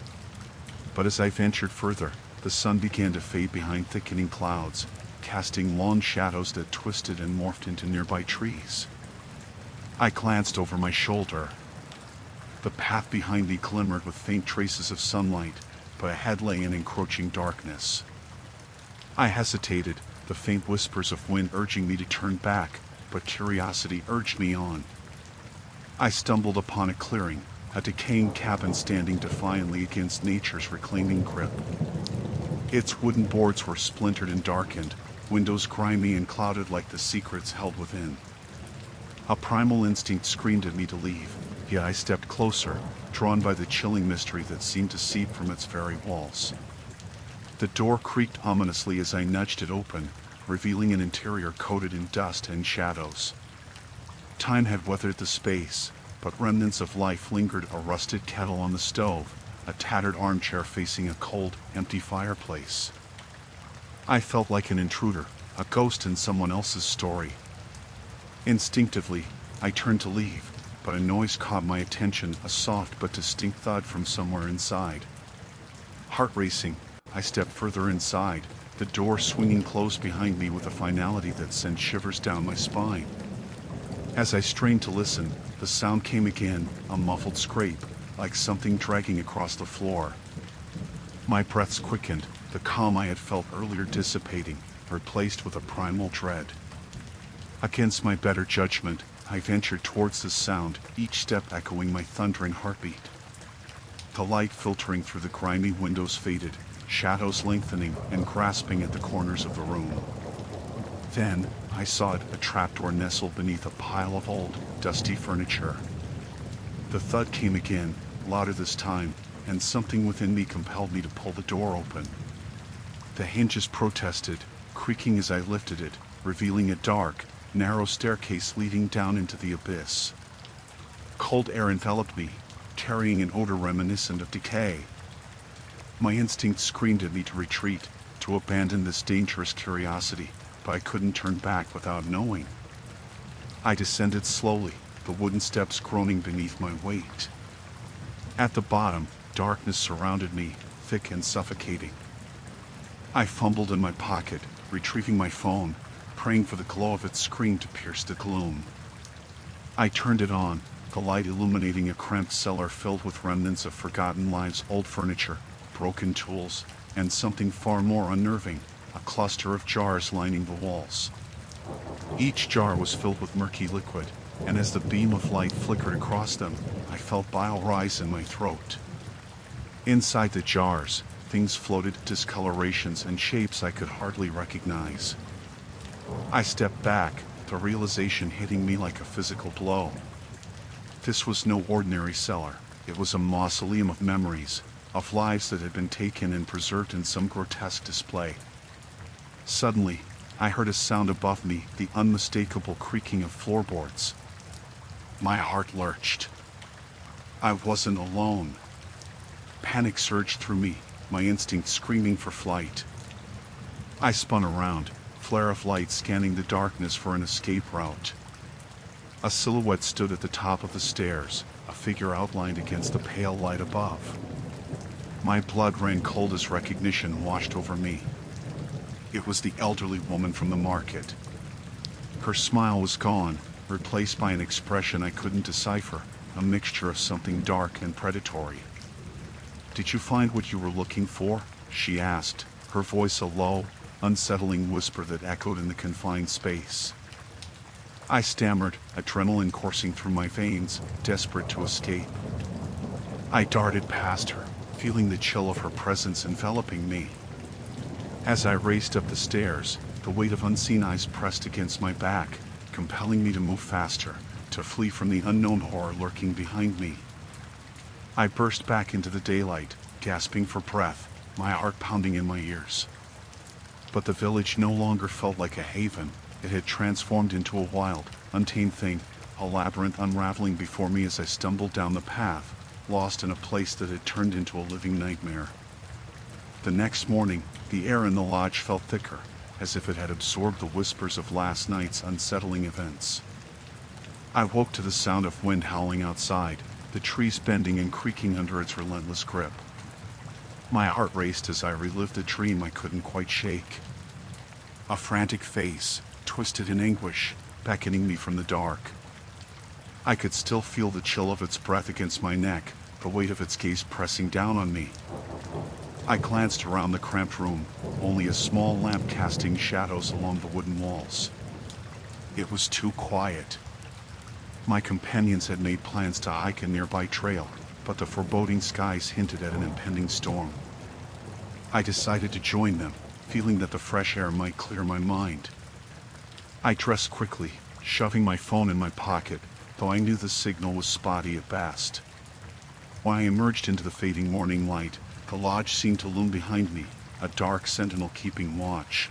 [SPEAKER 1] But as I ventured further, the sun began to fade behind thickening clouds, casting long shadows that twisted and morphed into nearby trees. I glanced over my shoulder. The path behind me glimmered with faint traces of sunlight, but ahead lay in encroaching darkness. I hesitated, the faint whispers of wind urging me to turn back, but curiosity urged me on. I stumbled upon a clearing, a decaying cabin standing defiantly against nature's reclaiming grip. Its wooden boards were splintered and darkened, windows grimy and clouded like the secrets held within. A primal instinct screamed at me to leave, yet I stepped closer, drawn by the chilling mystery that seemed to seep from its very walls. The door creaked ominously as I nudged it open, revealing an interior coated in dust and shadows. Time had weathered the space, but remnants of life lingered: a rusted kettle on the stove, a tattered armchair facing a cold, empty fireplace. I felt like an intruder, a ghost in someone else's story. Instinctively, I turned to leave, but a noise caught my attention, a soft but distinct thud from somewhere inside. Heart racing, I stepped further inside, the door swinging closed behind me with a finality that sent shivers down my spine. As I strained to listen, the sound came again, a muffled scrape, like something dragging across the floor. My breaths quickened, the calm I had felt earlier dissipating, replaced with a primal dread. Against my better judgment, I ventured towards the sound, each step echoing my thundering heartbeat. The light filtering through the grimy windows faded, shadows lengthening and grasping at the corners of the room. Then, I saw it, a trapdoor nestled beneath a pile of old, dusty furniture. The thud came again, louder this time, and something within me compelled me to pull the door open. The hinges protested, creaking as I lifted it, revealing a dark, narrow staircase leading down into the abyss. Cold air enveloped me, carrying an odor reminiscent of decay. My instinct screamed at me to retreat, to abandon this dangerous curiosity, but I couldn't turn back without knowing. I descended slowly, the wooden steps groaning beneath my weight. At the bottom, darkness surrounded me, thick and suffocating. I fumbled in my pocket, retrieving my phone, praying for the glow of its screen to pierce the gloom. I turned it on, the light illuminating a cramped cellar filled with remnants of forgotten lives, old furniture, broken tools, and something far more unnerving, a cluster of jars lining the walls. Each jar was filled with murky liquid, and as the beam of light flickered across them, I felt bile rise in my throat. Inside the jars, things floated, discolorations and shapes I could hardly recognize. I stepped back, the realization hitting me like a physical blow. This was no ordinary cellar. It was a mausoleum of memories, of lives that had been taken and preserved in some grotesque display. Suddenly, I heard a sound above me, the unmistakable creaking of floorboards. My heart lurched. I wasn't alone. Panic surged through me, my instinct screaming for flight. I spun around, flare of light scanning the darkness for an escape route. A silhouette stood at the top of the stairs, a figure outlined against the pale light above. My blood ran cold as recognition washed over me. It was the elderly woman from the market. Her smile was gone, replaced by an expression I couldn't decipher, a mixture of something dark and predatory. "Did you find what you were looking for?" she asked, her voice a low, unsettling whisper that echoed in the confined space. I stammered, adrenaline coursing through my veins, desperate to escape. I darted past her, feeling the chill of her presence enveloping me. As I raced up the stairs, the weight of unseen eyes pressed against my back, compelling me to move faster, to flee from the unknown horror lurking behind me. I burst back into the daylight, gasping for breath, my heart pounding in my ears. But the village no longer felt like a haven. It had transformed into a wild, untamed thing, a labyrinth unraveling before me as I stumbled down the path, lost in a place that had turned into a living nightmare. The next morning, the air in the lodge felt thicker, as if it had absorbed the whispers of last night's unsettling events. I woke to the sound of wind howling outside, the trees bending and creaking under its relentless grip. My heart raced as I relived a dream I couldn't quite shake. A frantic face, twisted in anguish, beckoning me from the dark. I could still feel the chill of its breath against my neck, the weight of its gaze pressing down on me. I glanced around the cramped room, only a small lamp casting shadows along the wooden walls. It was too quiet. My companions had made plans to hike a nearby trail, but the foreboding skies hinted at an impending storm. I decided to join them, feeling that the fresh air might clear my mind. I dressed quickly, shoving my phone in my pocket, though I knew the signal was spotty at best. When I emerged into the fading morning light, the lodge seemed to loom behind me, a dark sentinel keeping watch.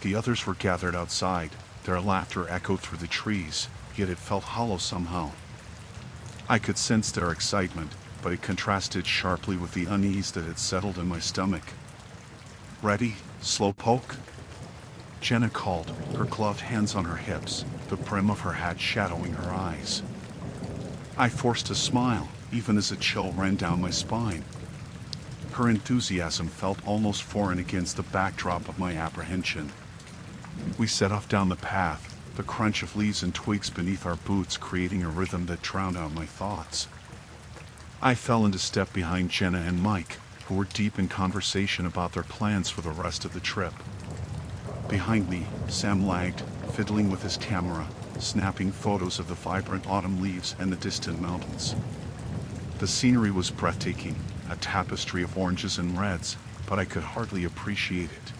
[SPEAKER 1] The others were gathered outside, their laughter echoed through the trees, yet it felt hollow somehow. I could sense their excitement, but it contrasted sharply with the unease that had settled in my stomach. "Ready, slowpoke?" Jenna called, her gloved hands on her hips, the brim of her hat shadowing her eyes. I forced a smile, even as a chill ran down my spine. Her enthusiasm felt almost foreign against the backdrop of my apprehension. We set off down the path, the crunch of leaves and twigs beneath our boots creating a rhythm that drowned out my thoughts. I fell into step behind Jenna and Mike, who were deep in conversation about their plans for the rest of the trip. Behind me, Sam lagged, fiddling with his camera, snapping photos of the vibrant autumn leaves and the distant mountains. The scenery was breathtaking, a tapestry of oranges and reds, but I could hardly appreciate it.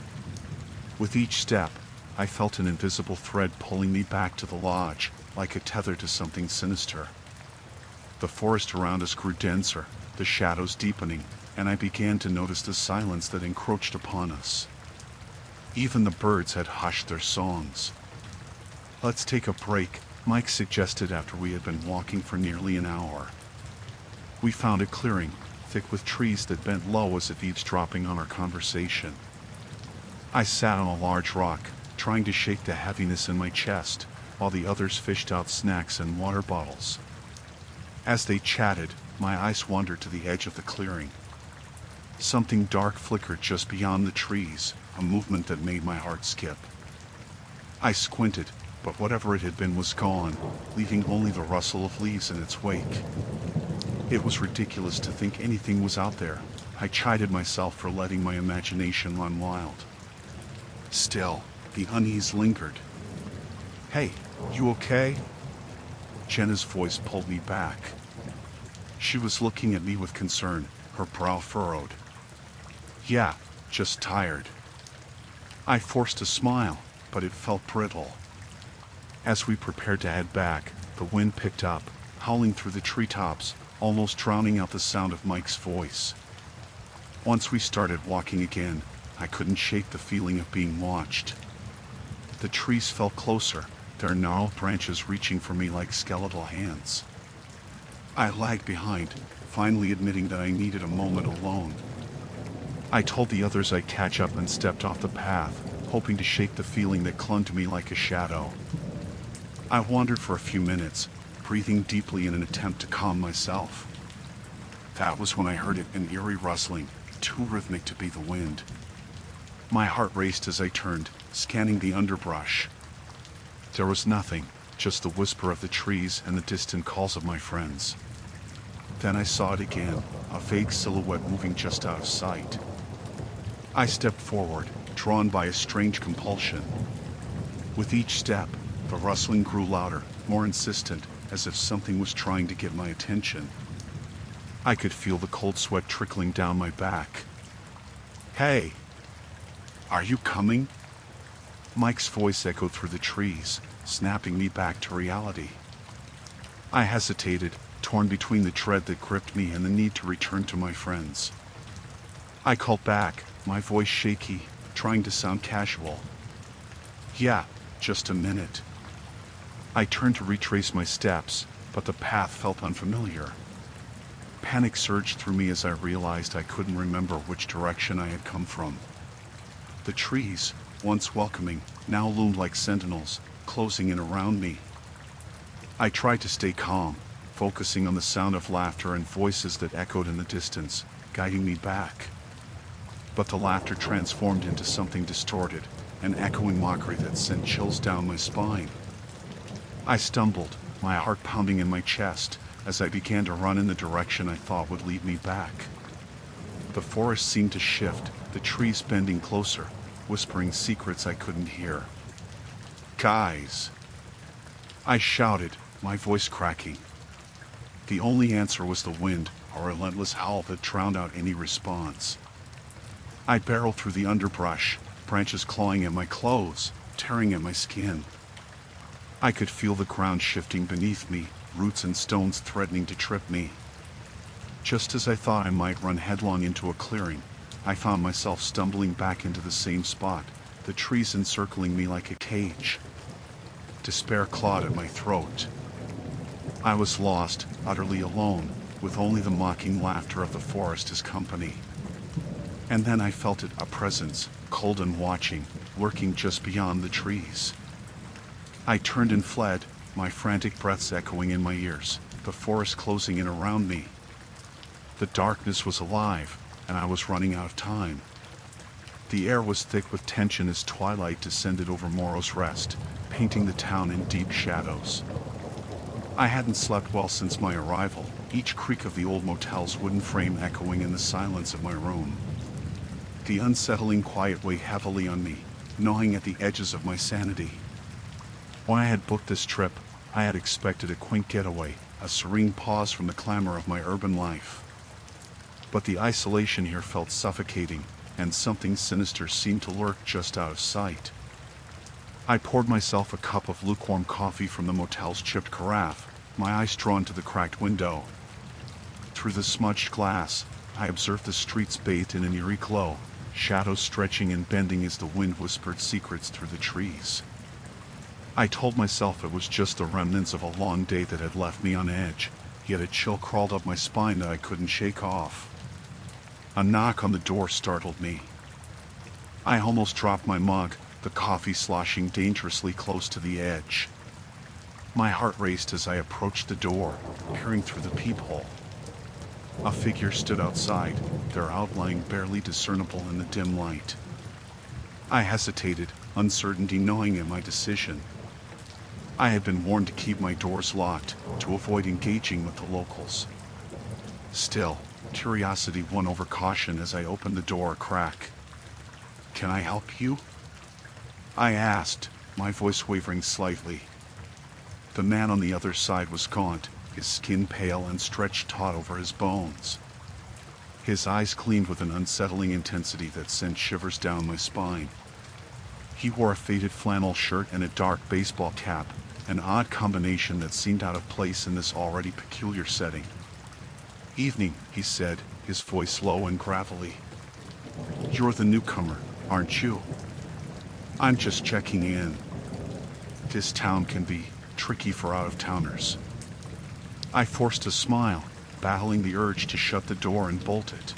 [SPEAKER 1] With each step, I felt an invisible thread pulling me back to the lodge, like a tether to something sinister. The forest around us grew denser, the shadows deepening, and I began to notice the silence that encroached upon us. Even the birds had hushed their songs. "Let's take a break," Mike suggested after we had been walking for nearly an hour. We found a clearing, thick with trees that bent low as if eavesdropping on our conversation. I sat on a large rock, trying to shake the heaviness in my chest, while the others fished out snacks and water bottles. As they chatted, my eyes wandered to the edge of the clearing. Something dark flickered just beyond the trees, a movement that made my heart skip. I squinted, but whatever it had been was gone, leaving only the rustle of leaves in its wake. It was ridiculous to think anything was out there. I chided myself for letting my imagination run wild. Still, the unease lingered. "Hey, you okay?" Jenna's voice pulled me back. She was looking at me with concern, her brow furrowed. "Yeah, just tired." I forced a smile, but it felt brittle. As we prepared to head back, the wind picked up, howling through the treetops, almost drowning out the sound of Mike's voice. Once we started walking again, I couldn't shake the feeling of being watched. The trees felt closer, their gnarled branches reaching for me like skeletal hands. I lagged behind, finally admitting that I needed a moment alone. I told the others I'd catch up and stepped off the path, hoping to shake the feeling that clung to me like a shadow. I wandered for a few minutes, breathing deeply in an attempt to calm myself. That was when I heard it, an eerie rustling, too rhythmic to be the wind. My heart raced as I turned, scanning the underbrush. There was nothing, just the whisper of the trees and the distant calls of my friends. Then I saw it again, a vague silhouette moving just out of sight. I stepped forward, drawn by a strange compulsion. With each step, the rustling grew louder, more insistent, as if something was trying to get my attention. I could feel the cold sweat trickling down my back. "Hey! Are you coming?" Mike's voice echoed through the trees, snapping me back to reality. I hesitated, torn between the dread that gripped me and the need to return to my friends. I called back, my voice shaky, trying to sound casual. "Yeah, just a minute." I turned to retrace my steps, but the path felt unfamiliar. Panic surged through me as I realized I couldn't remember which direction I had come from. The trees, once welcoming, now loomed like sentinels, closing in around me. I tried to stay calm, focusing on the sound of laughter and voices that echoed in the distance, guiding me back. But the laughter transformed into something distorted, an echoing mockery that sent chills down my spine. I stumbled, my heart pounding in my chest as I began to run in the direction I thought would lead me back. The forest seemed to shift, the trees bending closer, whispering secrets I couldn't hear. "Guys!" I shouted, my voice cracking. The only answer was the wind, a relentless howl that drowned out any response. I barreled through the underbrush, branches clawing at my clothes, tearing at my skin. I could feel the ground shifting beneath me, roots and stones threatening to trip me. Just as I thought I might run headlong into a clearing, I found myself stumbling back into the same spot, the trees encircling me like a cage. Despair clawed at my throat. I was lost, utterly alone, with only the mocking laughter of the forest as company. And then I felt it, a presence, cold and watching, lurking just beyond the trees. I turned and fled, my frantic breaths echoing in my ears, the forest closing in around me. The darkness was alive, and I was running out of time. The air was thick with tension as twilight descended over Morrow's Rest, painting the town in deep shadows. I hadn't slept well since my arrival, each creak of the old motel's wooden frame echoing in the silence of my room. The unsettling quiet weighed heavily on me, gnawing at the edges of my sanity. When I had booked this trip, I had expected a quaint getaway, a serene pause from the clamor of my urban life. But the isolation here felt suffocating, and something sinister seemed to lurk just out of sight. I poured myself a cup of lukewarm coffee from the motel's chipped carafe, my eyes drawn to the cracked window. Through the smudged glass, I observed the streets bathed in an eerie glow, shadows stretching and bending as the wind whispered secrets through the trees. I told myself it was just the remnants of a long day that had left me on edge, yet a chill crawled up my spine that I couldn't shake off. A knock on the door startled me. I almost dropped my mug, the coffee sloshing dangerously close to the edge. My heart raced as I approached the door, peering through the peephole. A figure stood outside, their outline barely discernible in the dim light. I hesitated, uncertainty gnawing at my decision. I had been warned to keep my doors locked, to avoid engaging with the locals. Still, curiosity won over caution as I opened the door a crack. "Can I help you?" I asked, my voice wavering slightly. The man on the other side was gaunt, his skin pale and stretched taut over his bones. His eyes gleamed with an unsettling intensity that sent shivers down my spine. He wore a faded flannel shirt and a dark baseball cap, an odd combination that seemed out of place in this already peculiar setting. "Evening," he said, his voice low and gravelly. "You're the newcomer, aren't you?" "I'm just checking in. This town can be tricky for out-of-towners." I forced a smile, battling the urge to shut the door and bolt it.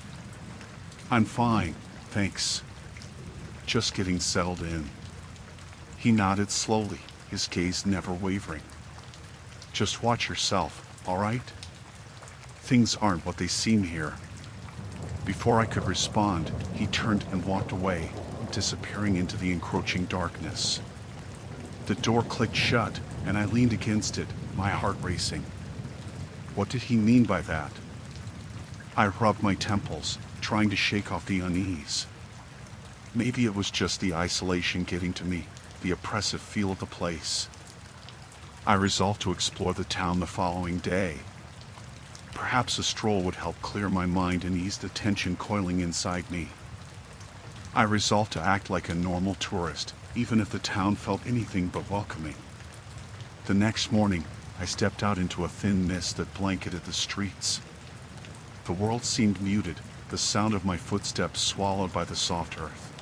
[SPEAKER 1] "I'm fine, thanks. Just getting settled in." He nodded slowly, his gaze never wavering. "Just watch yourself, all right? Things aren't what they seem here." Before I could respond, he turned and walked away, disappearing into the encroaching darkness. The door clicked shut, and I leaned against it, my heart racing. What did he mean by that? I rubbed my temples, trying to shake off the unease. Maybe it was just the isolation getting to me, the oppressive feel of the place. I resolved to explore the town the following day. Perhaps a stroll would help clear my mind and ease the tension coiling inside me. I resolved to act like a normal tourist, even if the town felt anything but welcoming. The next morning, I stepped out into a thin mist that blanketed the streets. The world seemed muted, the sound of my footsteps swallowed by the soft earth.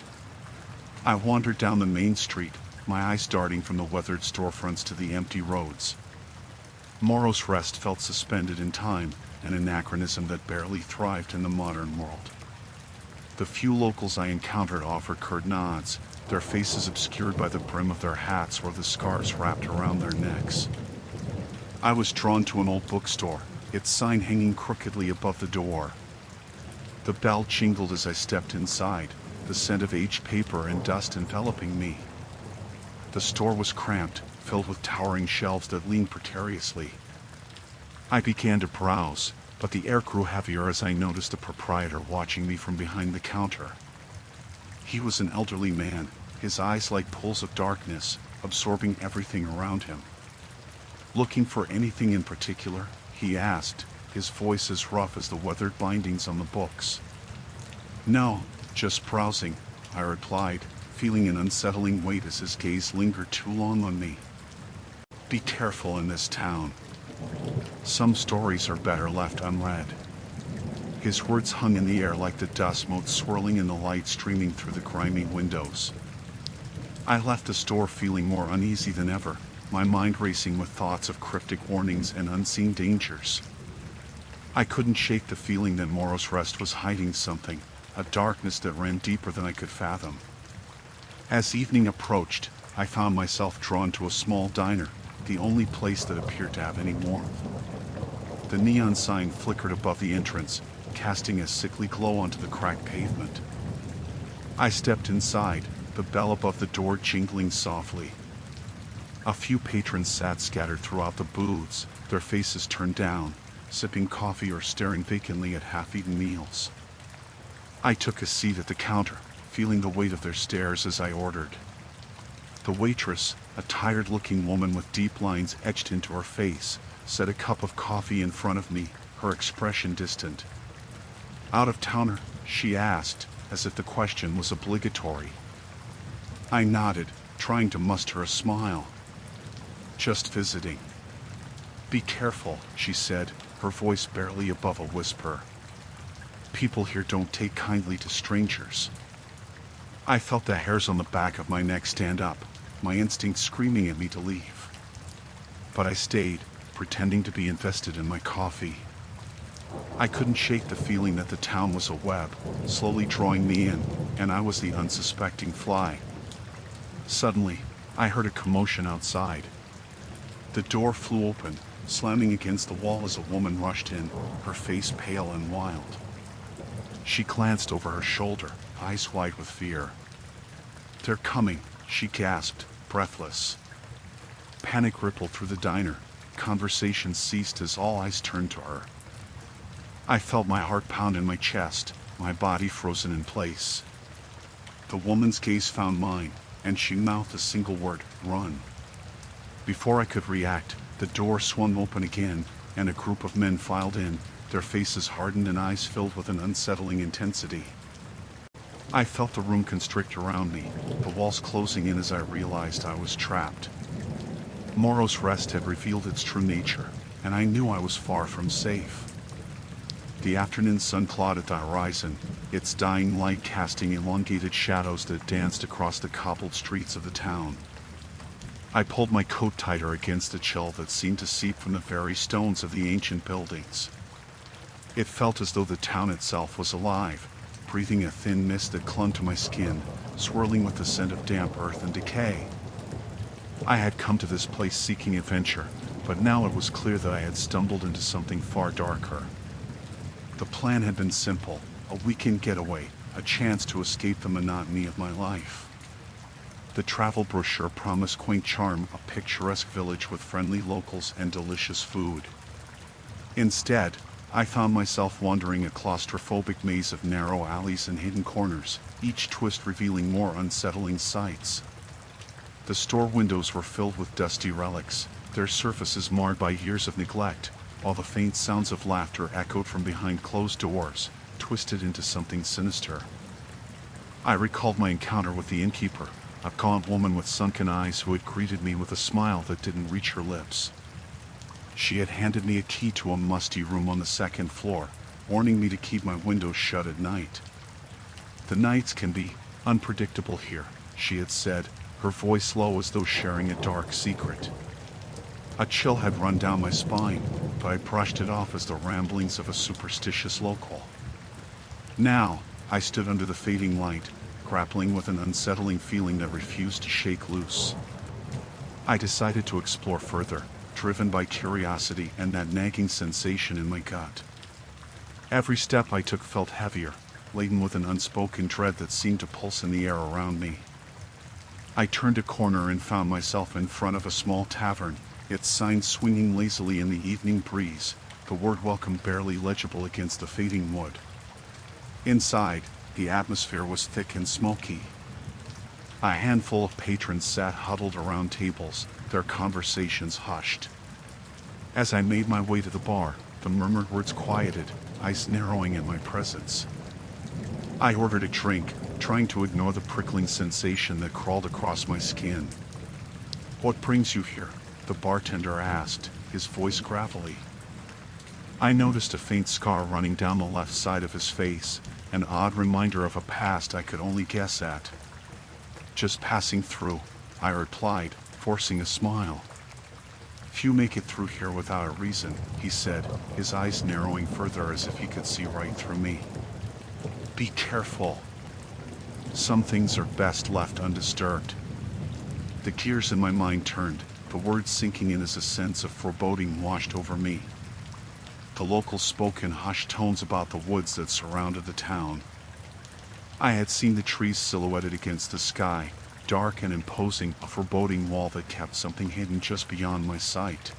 [SPEAKER 1] I wandered down the main street, my eyes darting from the weathered storefronts to the empty roads. Morrow's Rest felt suspended in time, an anachronism that barely thrived in the modern world. The few locals I encountered offered curt nods, their faces obscured by the brim of their hats or the scarves wrapped around their necks. I was drawn to an old bookstore, its sign hanging crookedly above the door. The bell jingled as I stepped inside, the scent of aged paper and dust enveloping me. The store was cramped, filled with towering shelves that leaned precariously. I began to browse, but the air grew heavier as I noticed the proprietor watching me from behind the counter. He was an elderly man, his eyes like pools of darkness, absorbing everything around him. "Looking for anything in particular?" he asked, his voice as rough as the weathered bindings on the books. "No, just browsing," I replied, feeling an unsettling weight as his gaze lingered too long on me. "Be careful in this town. Some stories are better left unread." His words hung in the air like the dust motes swirling in the light streaming through the grimy windows. I left the store feeling more uneasy than ever, my mind racing with thoughts of cryptic warnings and unseen dangers. I couldn't shake the feeling that Morrow's Rest was hiding something, a darkness that ran deeper than I could fathom. As evening approached, I found myself drawn to a small diner, the only place that appeared to have any warmth. The neon sign flickered above the entrance, casting a sickly glow onto the cracked pavement. I stepped inside, the bell above the door jingling softly. A few patrons sat scattered throughout the booths, their faces turned down, sipping coffee or staring vacantly at half-eaten meals. I took a seat at the counter, feeling the weight of their stares as I ordered. The waitress, a tired-looking woman with deep lines etched into her face, set a cup of coffee in front of me, her expression distant. "Out-of-towner?" she asked, as if the question was obligatory. I nodded, trying to muster a smile. "Just visiting." "Be careful," she said, her voice barely above a whisper. "People here don't take kindly to strangers." I felt the hairs on the back of my neck stand up, my instinct screaming at me to leave. But I stayed, pretending to be invested in my coffee. I couldn't shake the feeling that the town was a web, slowly drawing me in, and I was the unsuspecting fly. Suddenly, I heard a commotion outside. The door flew open, slamming against the wall as a woman rushed in, her face pale and wild. She glanced over her shoulder, eyes wide with fear. "They're coming," she gasped, breathless. Panic rippled through the diner. Conversation ceased as all eyes turned to her. I felt my heart pound in my chest, my body frozen in place. The woman's gaze found mine, and she mouthed a single word: "Run." Before I could react, the door swung open again, and a group of men filed in, their faces hardened and eyes filled with an unsettling intensity. I felt the room constrict around me, the walls closing in as I realized I was trapped. Morrow's Rest had revealed its true nature, and I knew I was far from safe. The afternoon sun clawed at the horizon, its dying light casting elongated shadows that danced across the cobbled streets of the town. I pulled my coat tighter against the chill that seemed to seep from the very stones of the ancient buildings. It felt as though the town itself was alive, breathing a thin mist that clung to my skin, swirling with the scent of damp earth and decay. I had come to this place seeking adventure, but now it was clear that I had stumbled into something far darker. The plan had been simple: a weekend getaway, a chance to escape the monotony of my life. The travel brochure promised quaint charm, a picturesque village with friendly locals and delicious food. Instead, I found myself wandering a claustrophobic maze of narrow alleys and hidden corners, each twist revealing more unsettling sights. The store windows were filled with dusty relics, their surfaces marred by years of neglect, while the faint sounds of laughter echoed from behind closed doors, twisted into something sinister. I recalled my encounter with the innkeeper, a gaunt woman with sunken eyes who had greeted me with a smile that didn't reach her lips. She had handed me a key to a musty room on the second floor, warning me to keep my windows shut at night. "The nights can be unpredictable here," she had said, her voice low as though sharing a dark secret. A chill had run down my spine, but I brushed it off as the ramblings of a superstitious local. Now, I stood under the fading light, grappling with an unsettling feeling that refused to shake loose. I decided to explore further, driven by curiosity and that nagging sensation in my gut. Every step I took felt heavier, laden with an unspoken dread that seemed to pulse in the air around me. I turned a corner and found myself in front of a small tavern, its sign swinging lazily in the evening breeze, the word welcome barely legible against the fading wood. Inside, the atmosphere was thick and smoky. A handful of patrons sat huddled around tables, their conversations hushed. As I made my way to the bar, the murmured words quieted, eyes narrowing at my presence. I ordered a drink, trying to ignore the prickling sensation that crawled across my skin. "What brings you here?" the bartender asked, his voice gravelly. I noticed a faint scar running down the left side of his face, an odd reminder of a past I could only guess at. "Just passing through," I replied, forcing a smile. "Few make it through here without a reason," he said, his eyes narrowing further as if he could see right through me. "Be careful. Some things are best left undisturbed." The gears in my mind turned, the words sinking in as a sense of foreboding washed over me. The locals spoke in hushed tones about the woods that surrounded the town. I had seen the trees silhouetted against the sky, dark and imposing, a foreboding wall that kept something hidden just beyond my sight.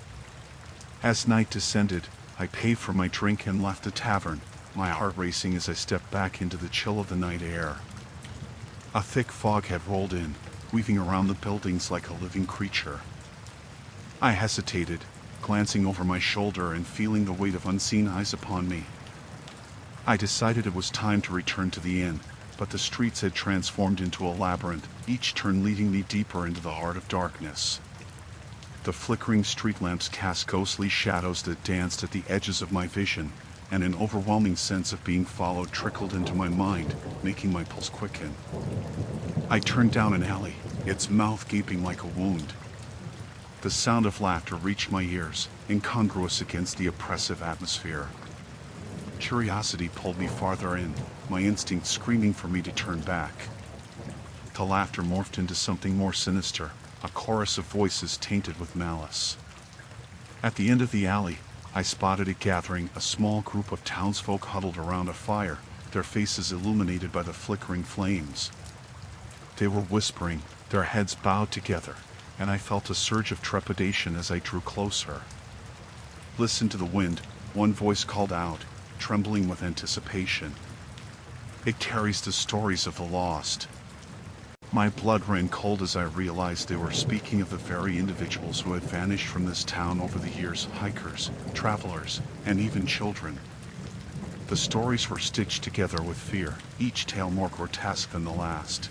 [SPEAKER 1] As night descended, I paid for my drink and left the tavern, my heart racing as I stepped back into the chill of the night air. A thick fog had rolled in, weaving around the buildings like a living creature. I hesitated, glancing over my shoulder and feeling the weight of unseen eyes upon me. I decided it was time to return to the inn, but the streets had transformed into a labyrinth, each turn leading me deeper into the heart of darkness. The flickering street lamps cast ghostly shadows that danced at the edges of my vision, and an overwhelming sense of being followed trickled into my mind, making my pulse quicken. I turned down an alley, its mouth gaping like a wound. The sound of laughter reached my ears, incongruous against the oppressive atmosphere. Curiosity pulled me farther in, my instinct screaming for me to turn back. The laughter morphed into something more sinister, a chorus of voices tainted with malice. At the end of the alley, I spotted a gathering, a small group of townsfolk huddled around a fire, their faces illuminated by the flickering flames. They were whispering, their heads bowed together, and I felt a surge of trepidation as I drew closer. "Listen to the wind," one voice called out, trembling with anticipation. "It carries the stories of the lost." My blood ran cold as I realized they were speaking of the very individuals who had vanished from this town over the years, hikers, travelers, and even children. The stories were stitched together with fear, each tale more grotesque than the last.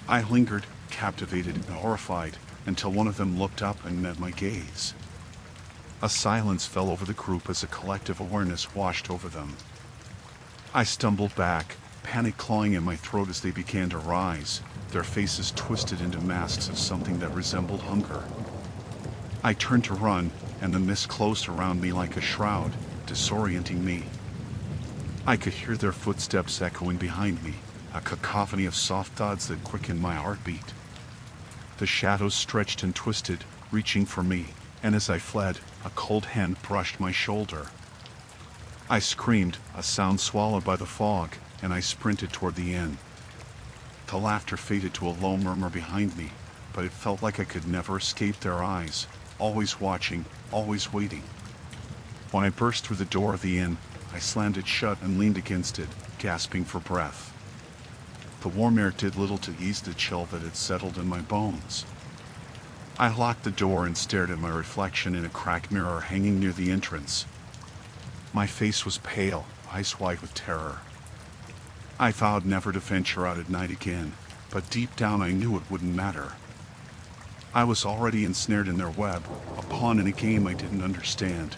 [SPEAKER 1] I lingered, captivated and horrified, until one of them looked up and met my gaze. A silence fell over the group as a collective awareness washed over them. I stumbled back, panic clawing at my throat as they began to rise, their faces twisted into masks of something that resembled hunger. I turned to run, and the mist closed around me like a shroud, disorienting me. I could hear their footsteps echoing behind me, a cacophony of soft thuds that quickened my heartbeat. The shadows stretched and twisted, reaching for me, and as I fled, a cold hand brushed my shoulder. I screamed, a sound swallowed by the fog, and I sprinted toward the inn. The laughter faded to a low murmur behind me, but it felt like I could never escape their eyes, always watching, always waiting. When I burst through the door of the inn, I slammed it shut and leaned against it, gasping for breath. The warm air did little to ease the chill that had settled in my bones. I locked the door and stared at my reflection in a cracked mirror hanging near the entrance. My face was pale, eyes white with terror. I vowed never to venture out at night again, but deep down I knew it wouldn't matter. I was already ensnared in their web, a pawn in a game I didn't understand.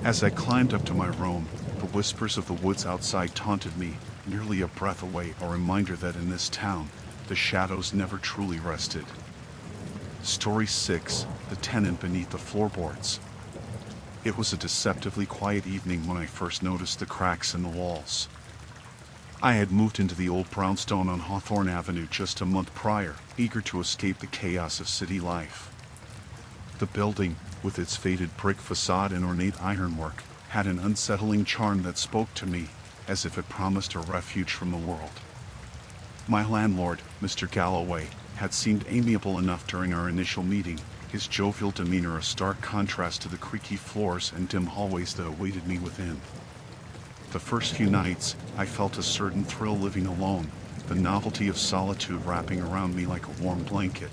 [SPEAKER 1] As I climbed up to my room, the whispers of the woods outside taunted me, nearly a breath away, a reminder that in this town, the shadows never truly rested. Story 6, The Tenant Beneath the Floorboards. It was a deceptively quiet evening when I first noticed the cracks in the walls. I had moved into the old brownstone on Hawthorne Avenue just a month prior, eager to escape the chaos of city life. The building, with its faded brick facade and ornate ironwork, had an unsettling charm that spoke to me, as if it promised a refuge from the world. My landlord, Mr. Galloway, had seemed amiable enough during our initial meeting, his jovial demeanor a stark contrast to the creaky floors and dim hallways that awaited me within. The first few nights, I felt a certain thrill living alone, the novelty of solitude wrapping around me like a warm blanket.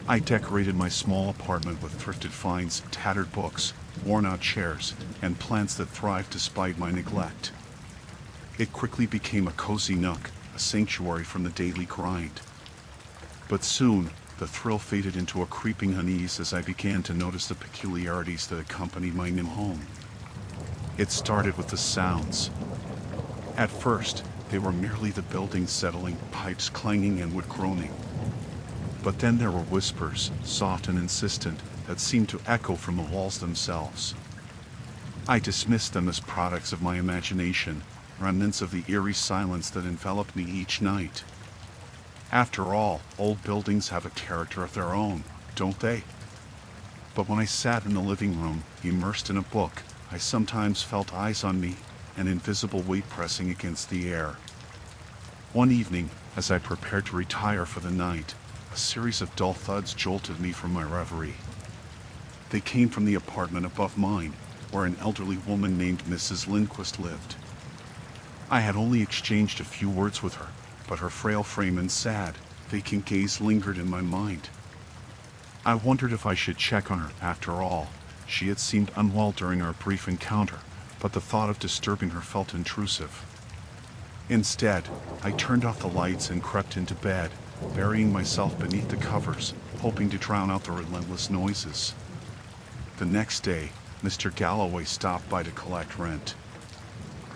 [SPEAKER 1] I decorated my small apartment with thrifted finds, tattered books, worn-out chairs, and plants that thrived despite my neglect. It quickly became a cozy nook, a sanctuary from the daily grind. But soon, the thrill faded into a creeping unease as I began to notice the peculiarities that accompanied my new home. It started with the sounds. At first, they were merely the building settling, pipes clanging and wood groaning. But then there were whispers, soft and insistent, that seemed to echo from the walls themselves. I dismissed them as products of my imagination, remnants of the eerie silence that enveloped me each night. After all, old buildings have a character of their own, don't they? But when I sat in the living room, immersed in a book, I sometimes felt eyes on me, an invisible weight pressing against the air. One evening, as I prepared to retire for the night, a series of dull thuds jolted me from my reverie. They came from the apartment above mine, where an elderly woman named Mrs. Lindquist lived. I had only exchanged a few words with her, but her frail frame and sad, vacant gaze lingered in my mind. I wondered if I should check on her. After all, she had seemed unwell during our brief encounter, but the thought of disturbing her felt intrusive. Instead, I turned off the lights and crept into bed, burying myself beneath the covers, hoping to drown out the relentless noises. The next day, Mr. Galloway stopped by to collect rent.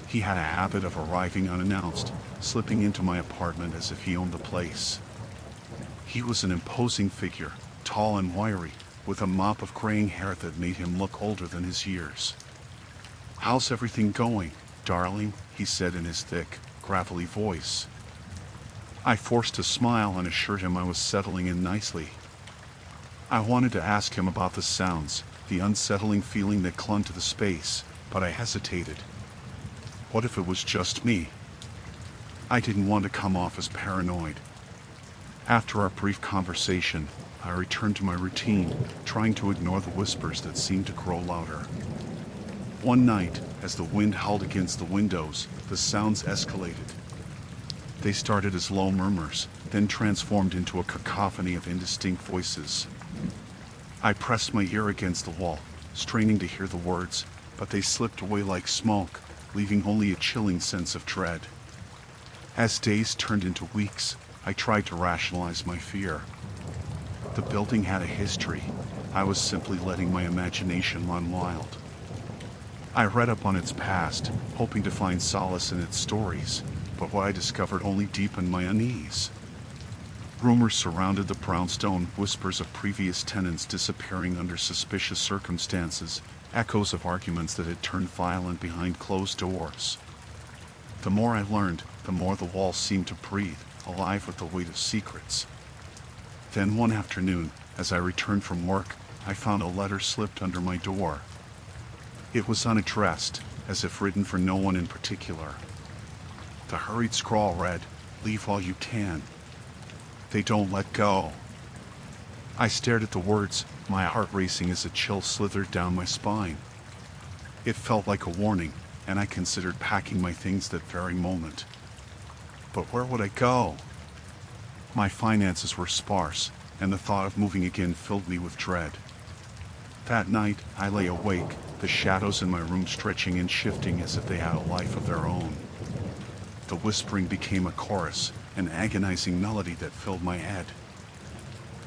[SPEAKER 1] He had a habit of arriving unannounced, slipping into my apartment as if he owned the place. He was an imposing figure, tall and wiry, with a mop of graying hair that made him look older than his years. "How's everything going, darling?" he said in his thick, gravelly voice. I forced a smile and assured him I was settling in nicely. I wanted to ask him about the sounds, the unsettling feeling that clung to the space, but I hesitated. What if it was just me? I didn't want to come off as paranoid. After our brief conversation, I returned to my routine, trying to ignore the whispers that seemed to grow louder. One night, as the wind howled against the windows, the sounds escalated. They started as low murmurs, then transformed into a cacophony of indistinct voices. I pressed my ear against the wall, straining to hear the words, but they slipped away like smoke, leaving only a chilling sense of dread. As days turned into weeks, I tried to rationalize my fear. The building had a history. I was simply letting my imagination run wild. I read up on its past, hoping to find solace in its stories, but what I discovered only deepened my unease. Rumors surrounded the brownstone, whispers of previous tenants disappearing under suspicious circumstances, echoes of arguments that had turned violent behind closed doors. The more I learned, the more the walls seemed to breathe, alive with the weight of secrets. Then one afternoon, as I returned from work, I found a letter slipped under my door. It was unaddressed, as if written for no one in particular. The hurried scrawl read, "Leave while you can. They don't let go." I stared at the words, my heart racing as a chill slithered down my spine. It felt like a warning, and I considered packing my things that very moment. But where would I go? My finances were sparse, and the thought of moving again filled me with dread. That night, I lay awake, the shadows in my room stretching and shifting as if they had a life of their own. The whispering became a chorus, an agonizing melody that filled my head.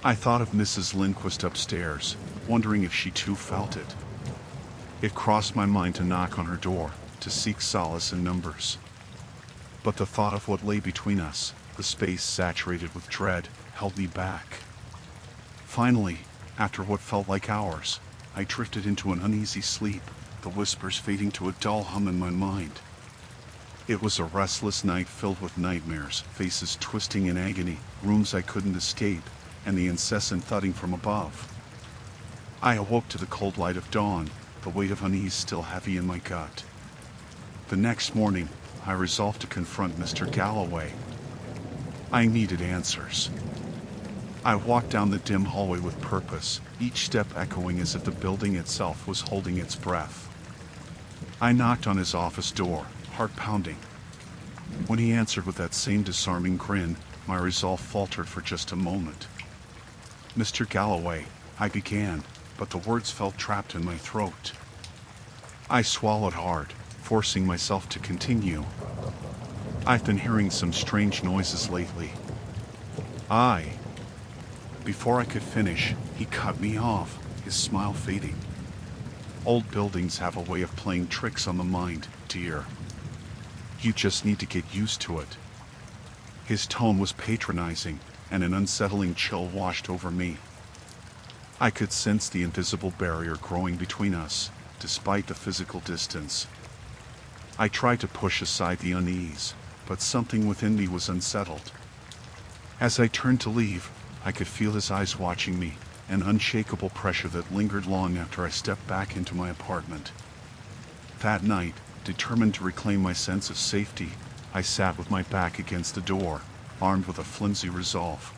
[SPEAKER 1] I thought of Mrs. Lindquist upstairs, wondering if she too felt it. It crossed my mind to knock on her door, to seek solace in numbers. But the thought of what lay between us, the space saturated with dread, held me back. Finally, after what felt like hours, I drifted into an uneasy sleep, the whispers fading to a dull hum in my mind. It was a restless night filled with nightmares, faces twisting in agony, rooms I couldn't escape, and the incessant thudding from above. I awoke to the cold light of dawn, the weight of unease still heavy in my gut. The next morning, I resolved to confront Mr. Galloway. I needed answers. I walked down the dim hallway with purpose, each step echoing as if the building itself was holding its breath. I knocked on his office door, heart pounding. When he answered with that same disarming grin, my resolve faltered for just a moment. "Mr. Galloway," I began, but the words felt trapped in my throat. I swallowed hard, forcing myself to continue. "I've been hearing some strange noises lately." Before I could finish, he cut me off, his smile fading. "Old buildings have a way of playing tricks on the mind, dear. You just need to get used to it." His tone was patronizing, and an unsettling chill washed over me. I could sense the invisible barrier growing between us, despite the physical distance. I tried to push aside the unease, but something within me was unsettled. As I turned to leave, I could feel his eyes watching me, an unshakable pressure that lingered long after I stepped back into my apartment. That night, determined to reclaim my sense of safety, I sat with my back against the door, armed with a flimsy resolve.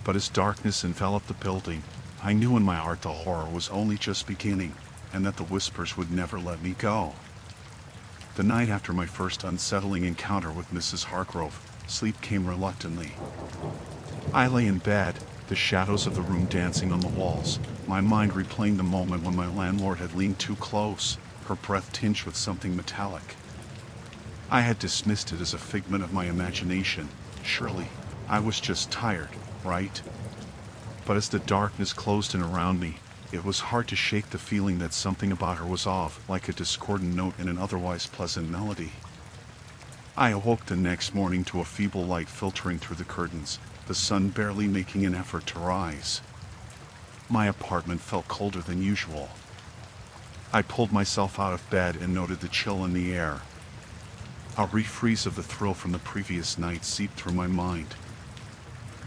[SPEAKER 1] But as darkness enveloped the building, I knew in my heart the horror was only just beginning, and that the whispers would never let me go. The night after my first unsettling encounter with Mrs. Hargrove, sleep came reluctantly. I lay in bed, the shadows of the room dancing on the walls, my mind replaying the moment when my landlord had leaned too close, her breath tinged with something metallic. I had dismissed it as a figment of my imagination. Surely, I was just tired, right? But as the darkness closed in around me, it was hard to shake the feeling that something about her was off, like a discordant note in an otherwise pleasant melody. I awoke the next morning to a feeble light filtering through the curtains, the sun barely making an effort to rise. My apartment felt colder than usual. I pulled myself out of bed and noted the chill in the air. A refreeze of the thrill from the previous night seeped through my mind.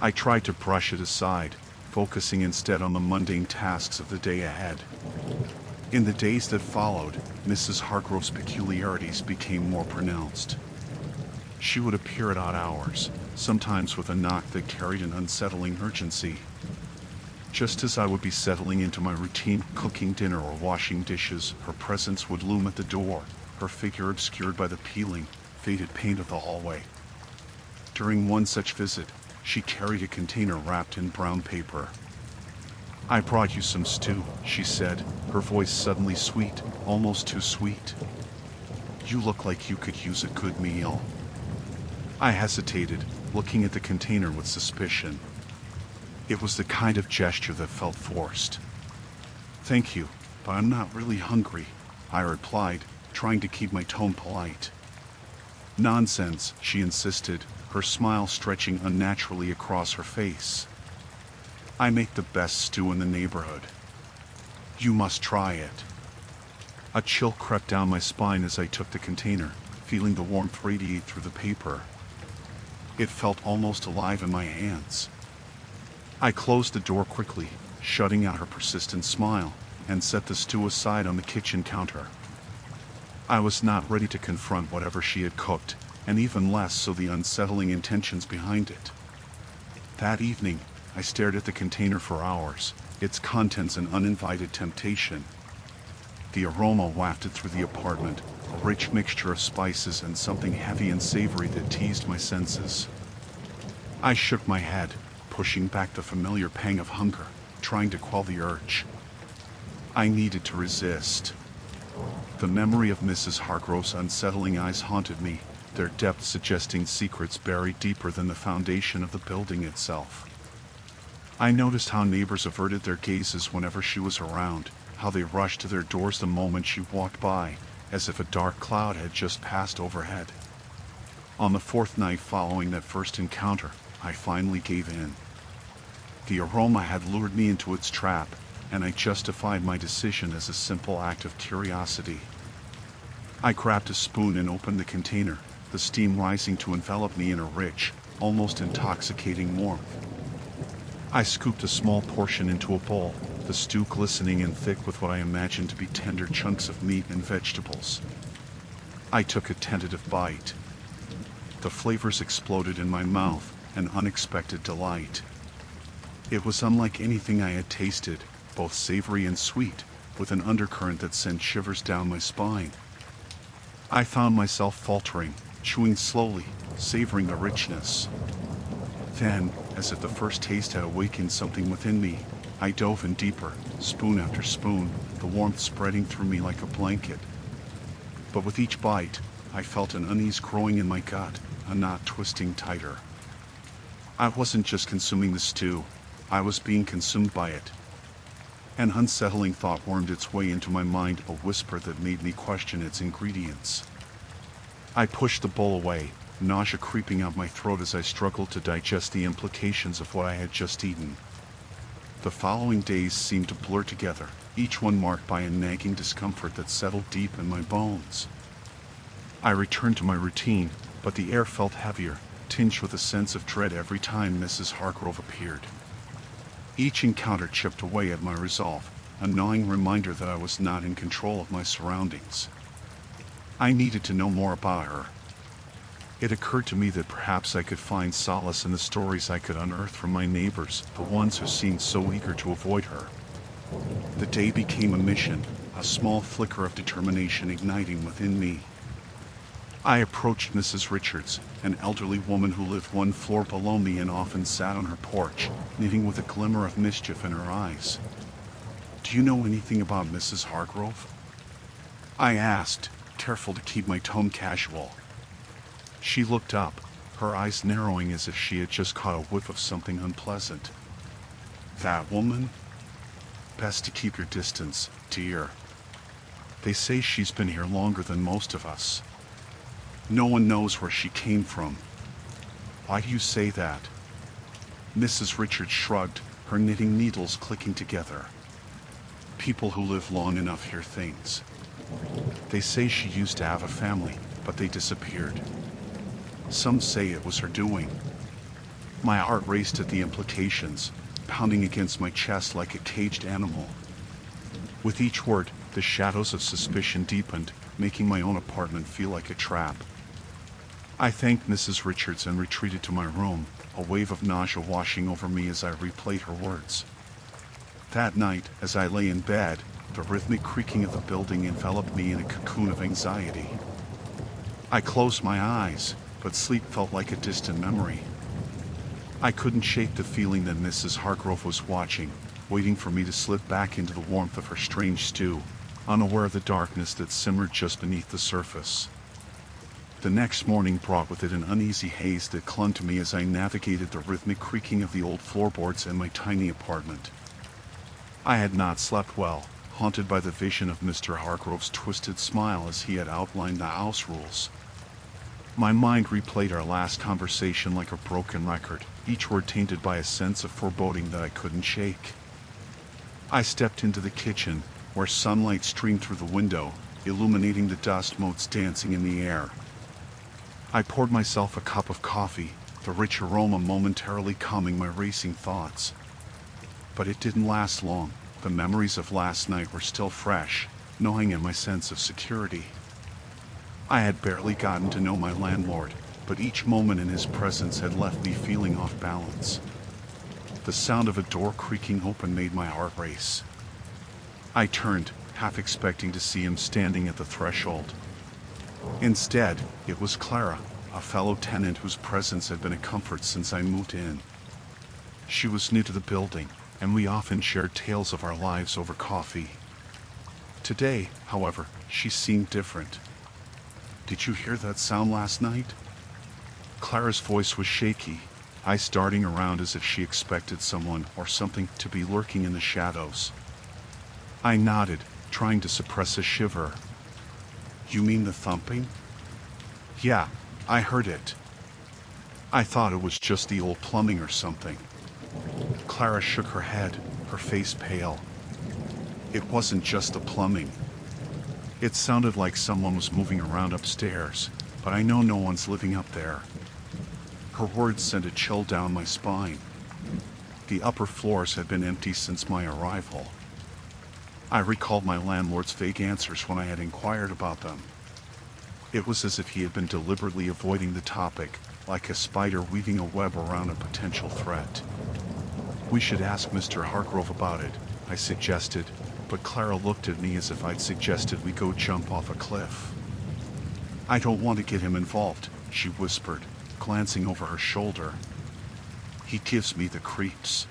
[SPEAKER 1] I tried to brush it aside, focusing instead on the mundane tasks of the day ahead. In the days that followed, Mrs. Hargrove's peculiarities became more pronounced. She would appear at odd hours, sometimes with a knock that carried an unsettling urgency. Just as I would be settling into my routine, cooking dinner or washing dishes, her presence would loom at the door, her figure obscured by the peeling, faded paint of the hallway. During one such visit, she carried a container wrapped in brown paper. "I brought you some stew," she said, her voice suddenly sweet, almost too sweet. "You look like you could use a good meal." I hesitated, looking at the container with suspicion. It was the kind of gesture that felt forced. "Thank you, but I'm not really hungry," I replied, trying to keep my tone polite. "Nonsense," she insisted, her smile stretching unnaturally across her face. "I make the best stew in the neighborhood. You must try it." A chill crept down my spine as I took the container, feeling the warmth radiate through the paper. It felt almost alive in my hands. I closed the door quickly, shutting out her persistent smile, and set the stew aside on the kitchen counter. I was not ready to confront whatever she had cooked, and even less so the unsettling intentions behind it. That evening, I stared at the container for hours, its contents an uninvited temptation. The aroma wafted through the apartment, a rich mixture of spices and something heavy and savory that teased my senses. I shook my head, pushing back the familiar pang of hunger, trying to quell the urge. I needed to resist. The memory of Mrs. Hargrove's unsettling eyes haunted me, their depth suggesting secrets buried deeper than the foundation of the building itself. I noticed how neighbors averted their gazes whenever she was around, how they rushed to their doors the moment she walked by, as if a dark cloud had just passed overhead. On the fourth night following that first encounter, I finally gave in. The aroma had lured me into its trap, and I justified my decision as a simple act of curiosity. I grabbed a spoon and opened the container, the steam rising to envelop me in a rich, almost intoxicating warmth. I scooped a small portion into a bowl, the stew glistening and thick with what I imagined to be tender chunks of meat and vegetables. I took a tentative bite. The flavors exploded in my mouth, an unexpected delight. It was unlike anything I had tasted, both savory and sweet, with an undercurrent that sent shivers down my spine. I found myself faltering, chewing slowly, savoring the richness. Then, as if the first taste had awakened something within me, I dove in deeper, spoon after spoon, the warmth spreading through me like a blanket. But with each bite, I felt an unease growing in my gut, a knot twisting tighter. I wasn't just consuming the stew, I was being consumed by it. An unsettling thought wormed its way into my mind, a whisper that made me question its ingredients. I pushed the bowl away, nausea creeping up my throat as I struggled to digest the implications of what I had just eaten. The following days seemed to blur together, each one marked by a nagging discomfort that settled deep in my bones. I returned to my routine, but the air felt heavier, tinged with a sense of dread every time Mrs. Hargrove appeared. Each encounter chipped away at my resolve, a gnawing reminder that I was not in control of my surroundings. I needed to know more about her. It occurred to me that perhaps I could find solace in the stories I could unearth from my neighbors, the ones who seemed so eager to avoid her. The day became a mission, a small flicker of determination igniting within me. I approached Mrs. Richards, an elderly woman who lived one floor below me and often sat on her porch, knitting with a glimmer of mischief in her eyes. "Do you know anything about Mrs. Hargrove?" I asked, careful to keep my tone casual. She looked up, her eyes narrowing as if she had just caught a whiff of something unpleasant. "That woman? Best to keep your distance, dear. They say she's been here longer than most of us. No one knows where she came from." "Why do you say that?" Mrs. Richards shrugged, her knitting needles clicking together. "People who live long enough hear things. They say she used to have a family, but they disappeared. Some say it was her doing." My heart raced at the implications, pounding against my chest like a caged animal. With each word, the shadows of suspicion deepened, making my own apartment feel like a trap. I thanked Mrs. Richards and retreated to my room, a wave of nausea washing over me as I replayed her words. That night, as I lay in bed, the rhythmic creaking of the building enveloped me in a cocoon of anxiety. I closed my eyes, but sleep felt like a distant memory. I couldn't shake the feeling that Mrs. Hargrove was watching, waiting for me to slip back into the warmth of her strange stew, unaware of the darkness that simmered just beneath the surface. The next morning brought with it an uneasy haze that clung to me as I navigated the rhythmic creaking of the old floorboards in my tiny apartment. I had not slept well, haunted by the vision of Mr. Hargrove's twisted smile as he had outlined the house rules. My mind replayed our last conversation like a broken record, each word tainted by a sense of foreboding that I couldn't shake. I stepped into the kitchen, where sunlight streamed through the window, illuminating the dust motes dancing in the air. I poured myself a cup of coffee, the rich aroma momentarily calming my racing thoughts. But it didn't last long. The memories of last night were still fresh, gnawing at my sense of security. I had barely gotten to know my landlord, but each moment in his presence had left me feeling off balance. The sound of a door creaking open made my heart race. I turned, half expecting to see him standing at the threshold. Instead, it was Clara, a fellow tenant whose presence had been a comfort since I moved in. She was new to the building, and we often shared tales of our lives over coffee. Today, however, she seemed different. "Did you hear that sound last night?" Clara's voice was shaky, eyes darting around as if she expected someone or something to be lurking in the shadows. I nodded, trying to suppress a shiver. "You mean the thumping?" "Yeah, I heard it. I thought it was just the old plumbing or something." Clara shook her head, her face pale. "It wasn't just the plumbing. It sounded like someone was moving around upstairs, but I know no one's living up there." Her words sent a chill down my spine. The upper floors had been empty since my arrival. I recalled my landlord's vague answers when I had inquired about them. It was as if he had been deliberately avoiding the topic, like a spider weaving a web around a potential threat. We should ask Mr. Hargrove about it, I suggested, but Clara looked at me as if I'd suggested we go jump off a cliff. I don't want to get him involved, she whispered, glancing over her shoulder. He gives me the creeps.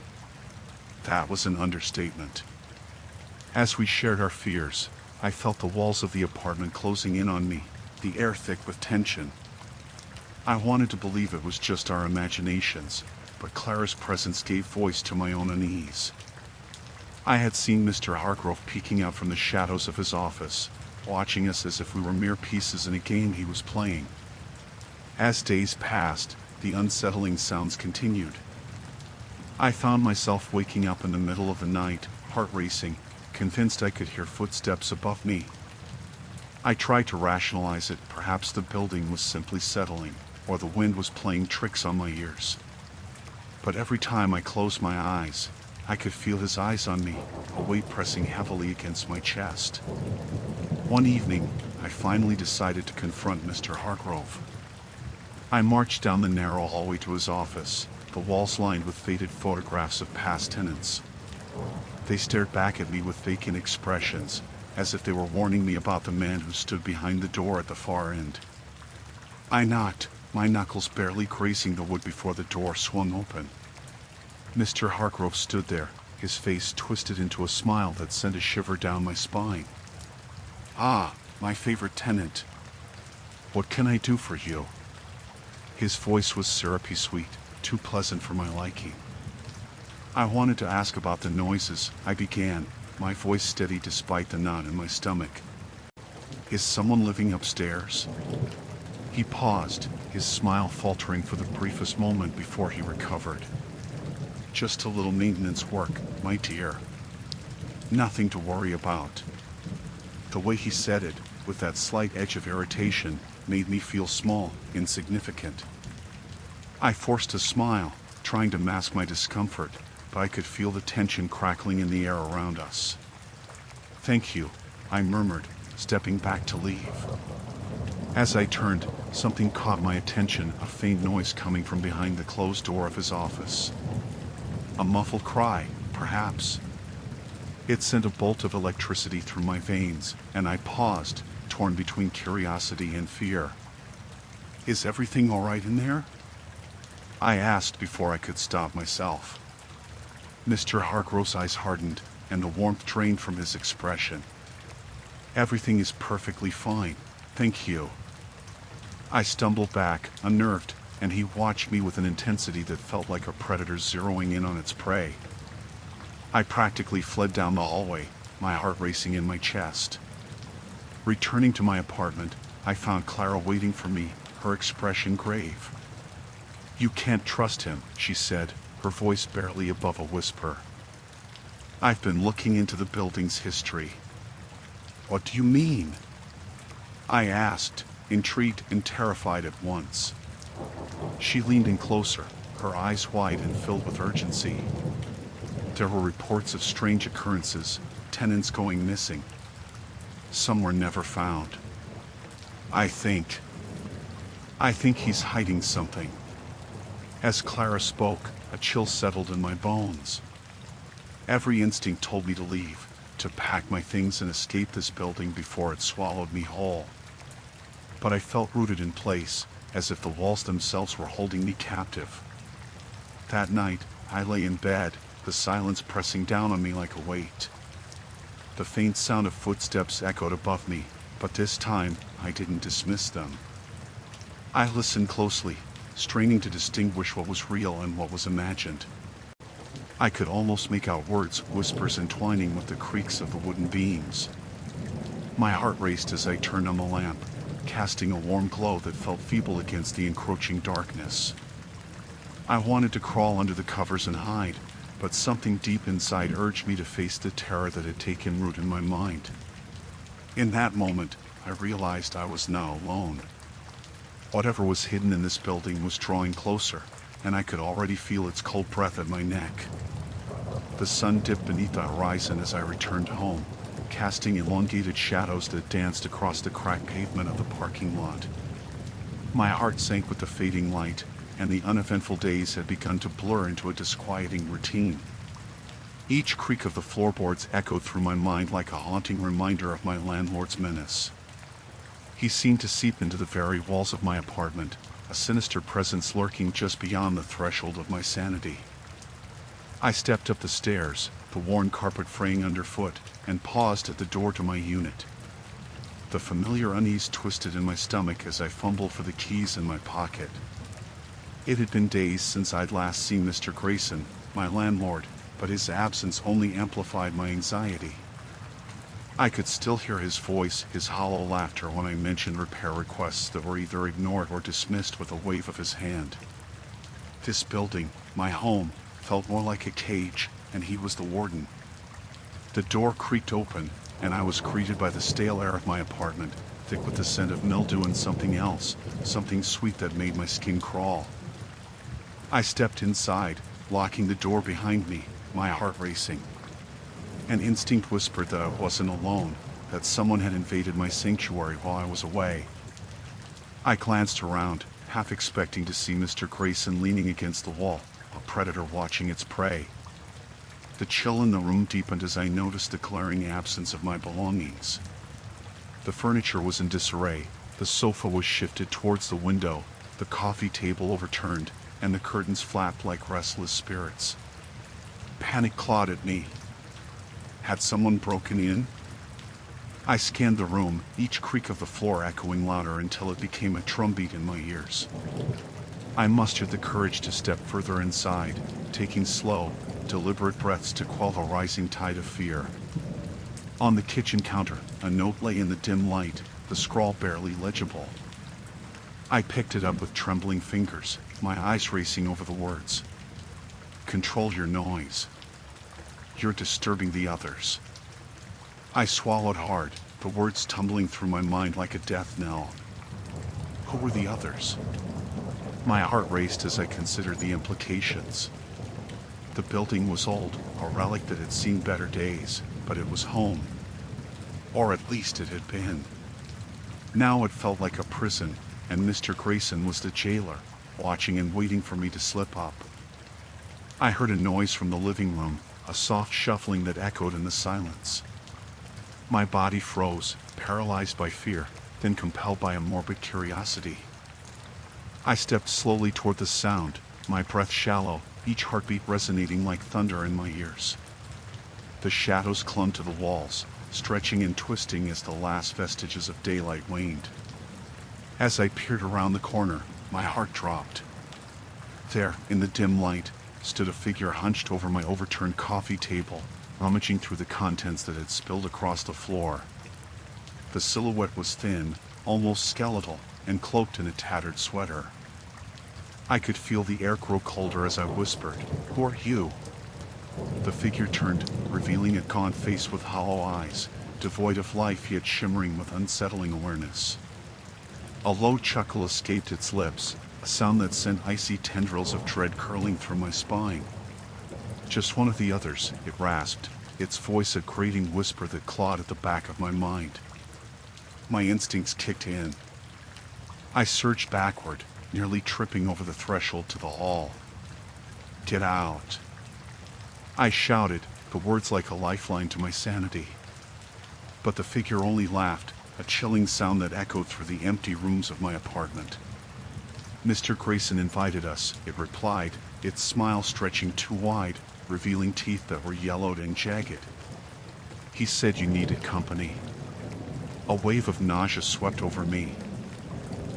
[SPEAKER 1] That was an understatement. As we shared our fears, I felt the walls of the apartment closing in on me, the air thick with tension. I wanted to believe it was just our imaginations, but Clara's presence gave voice to my own unease. I had seen Mr. Hargrove peeking out from the shadows of his office, watching us as if we were mere pieces in a game he was playing. As days passed, the unsettling sounds continued. I found myself waking up in the middle of the night, heart racing, convinced I could hear footsteps above me. I tried to rationalize it. Perhaps the building was simply settling, or the wind was playing tricks on my ears. But every time I closed my eyes, I could feel his eyes on me, a weight pressing heavily against my chest. One evening, I finally decided to confront Mr. Hargrove. I marched down the narrow hallway to his office, the walls lined with faded photographs of past tenants. They stared back at me with vacant expressions, as if they were warning me about the man who stood behind the door at the far end. I knocked, my knuckles barely grazing the wood before the door swung open. Mr. Hargrove stood there, his face twisted into a smile that sent a shiver down my spine. "Ah, my favorite tenant. What can I do for you?" His voice was syrupy sweet, too pleasant for my liking. "I wanted to ask about the noises," I began, my voice steady despite the knot in my stomach. "Is someone living upstairs?" He paused, his smile faltering for the briefest moment before he recovered. "Just a little maintenance work, my dear. Nothing to worry about." The way he said it, with that slight edge of irritation, made me feel small, insignificant. I forced a smile, trying to mask my discomfort, but I could feel the tension crackling in the air around us. "Thank you," I murmured, stepping back to leave. As I turned, something caught my attention, a faint noise coming from behind the closed door of his office. A muffled cry, perhaps. It sent a bolt of electricity through my veins, and I paused, torn between curiosity and fear. "Is everything all right in there?" I asked before I could stop myself. Mr. Hargrove's eyes hardened, and the warmth drained from his expression. "Everything is perfectly fine, thank you." I stumbled back, unnerved, and he watched me with an intensity that felt like a predator zeroing in on its prey. I practically fled down the hallway, my heart racing in my chest. Returning to my apartment, I found Clara waiting for me, her expression grave. "You can't trust him," she said, her voice barely above a whisper. "I've been looking into the building's history." "What do you mean?" I asked, intrigued and terrified at once. She leaned in closer, her eyes wide and filled with urgency. There were reports of strange occurrences, tenants going missing. Some were never found. I think he's hiding something." As Clara spoke, a chill settled in my bones. Every instinct told me to leave, to pack my things and escape this building before it swallowed me whole. But I felt rooted in place, as if the walls themselves were holding me captive. That night, I lay in bed, the silence pressing down on me like a weight. The faint sound of footsteps echoed above me, but this time, I didn't dismiss them. I listened closely, straining to distinguish what was real and what was imagined. I could almost make out words, whispers entwining with the creaks of the wooden beams. My heart raced as I turned on the lamp, casting a warm glow that felt feeble against the encroaching darkness. I wanted to crawl under the covers and hide, but something deep inside urged me to face the terror that had taken root in my mind. In that moment, I realized I was now alone. Whatever was hidden in this building was drawing closer, and I could already feel its cold breath at my neck. The sun dipped beneath the horizon as I returned home, casting elongated shadows that danced across the cracked pavement of the parking lot. My heart sank with the fading light, and the uneventful days had begun to blur into a disquieting routine. Each creak of the floorboards echoed through my mind like a haunting reminder of my landlord's menace. He seemed to seep into the very walls of my apartment, a sinister presence lurking just beyond the threshold of my sanity. I stepped up the stairs, the worn carpet fraying underfoot, and paused at the door to my unit. The familiar unease twisted in my stomach as I fumbled for the keys in my pocket. It had been days since I'd last seen Mr. Grayson, my landlord, but his absence only amplified my anxiety. I could still hear his voice, his hollow laughter when I mentioned repair requests that were either ignored or dismissed with a wave of his hand. This building, my home, felt more like a cage, and he was the warden. The door creaked open, and I was greeted by the stale air of my apartment, thick with the scent of mildew and something else, something sweet that made my skin crawl. I stepped inside, locking the door behind me, my heart racing. An instinct whispered that I wasn't alone, that someone had invaded my sanctuary while I was away. I glanced around, half expecting to see Mr. Grayson leaning against the wall, a predator watching its prey. The chill in the room deepened as I noticed the glaring absence of my belongings. The furniture was in disarray, the sofa was shifted towards the window, the coffee table overturned, and the curtains flapped like restless spirits. Panic clawed at me. Had someone broken in? I scanned the room, each creak of the floor echoing louder until it became a drumbeat in my ears. I mustered the courage to step further inside, taking slow, deliberate breaths to quell the rising tide of fear. On the kitchen counter, a note lay in the dim light, the scrawl barely legible. I picked it up with trembling fingers, my eyes racing over the words. Control your noise. You're disturbing the others. I swallowed hard, the words tumbling through my mind like a death knell. Who were the others? My heart raced as I considered the implications. The building was old, a relic that had seen better days, but it was home. Or at least it had been. Now it felt like a prison, and Mr. Grayson was the jailer, watching and waiting for me to slip up. I heard a noise from the living room, a soft shuffling that echoed in the silence. My body froze, paralyzed by fear, then compelled by a morbid curiosity. I stepped slowly toward the sound, my breath shallow, each heartbeat resonating like thunder in my ears. The shadows clung to the walls, stretching and twisting as the last vestiges of daylight waned. As I peered around the corner, my heart dropped. There, in the dim light, stood a figure hunched over my overturned coffee table, rummaging through the contents that had spilled across the floor. The silhouette was thin, almost skeletal, and cloaked in a tattered sweater. I could feel the air grow colder as I whispered, "Who are you?" The figure turned, revealing a gaunt face with hollow eyes, devoid of life yet shimmering with unsettling awareness. A low chuckle escaped its lips, a sound that sent icy tendrils of dread curling through my spine. "Just one of the others," it rasped, its voice a grating whisper that clawed at the back of my mind. My instincts kicked in. I surged backward, nearly tripping over the threshold to the hall. "Get out!" I shouted, the words like a lifeline to my sanity. But the figure only laughed, a chilling sound that echoed through the empty rooms of my apartment. "Mr. Grayson invited us," it replied, its smile stretching too wide, revealing teeth that were yellowed and jagged. "He said you needed company." A wave of nausea swept over me.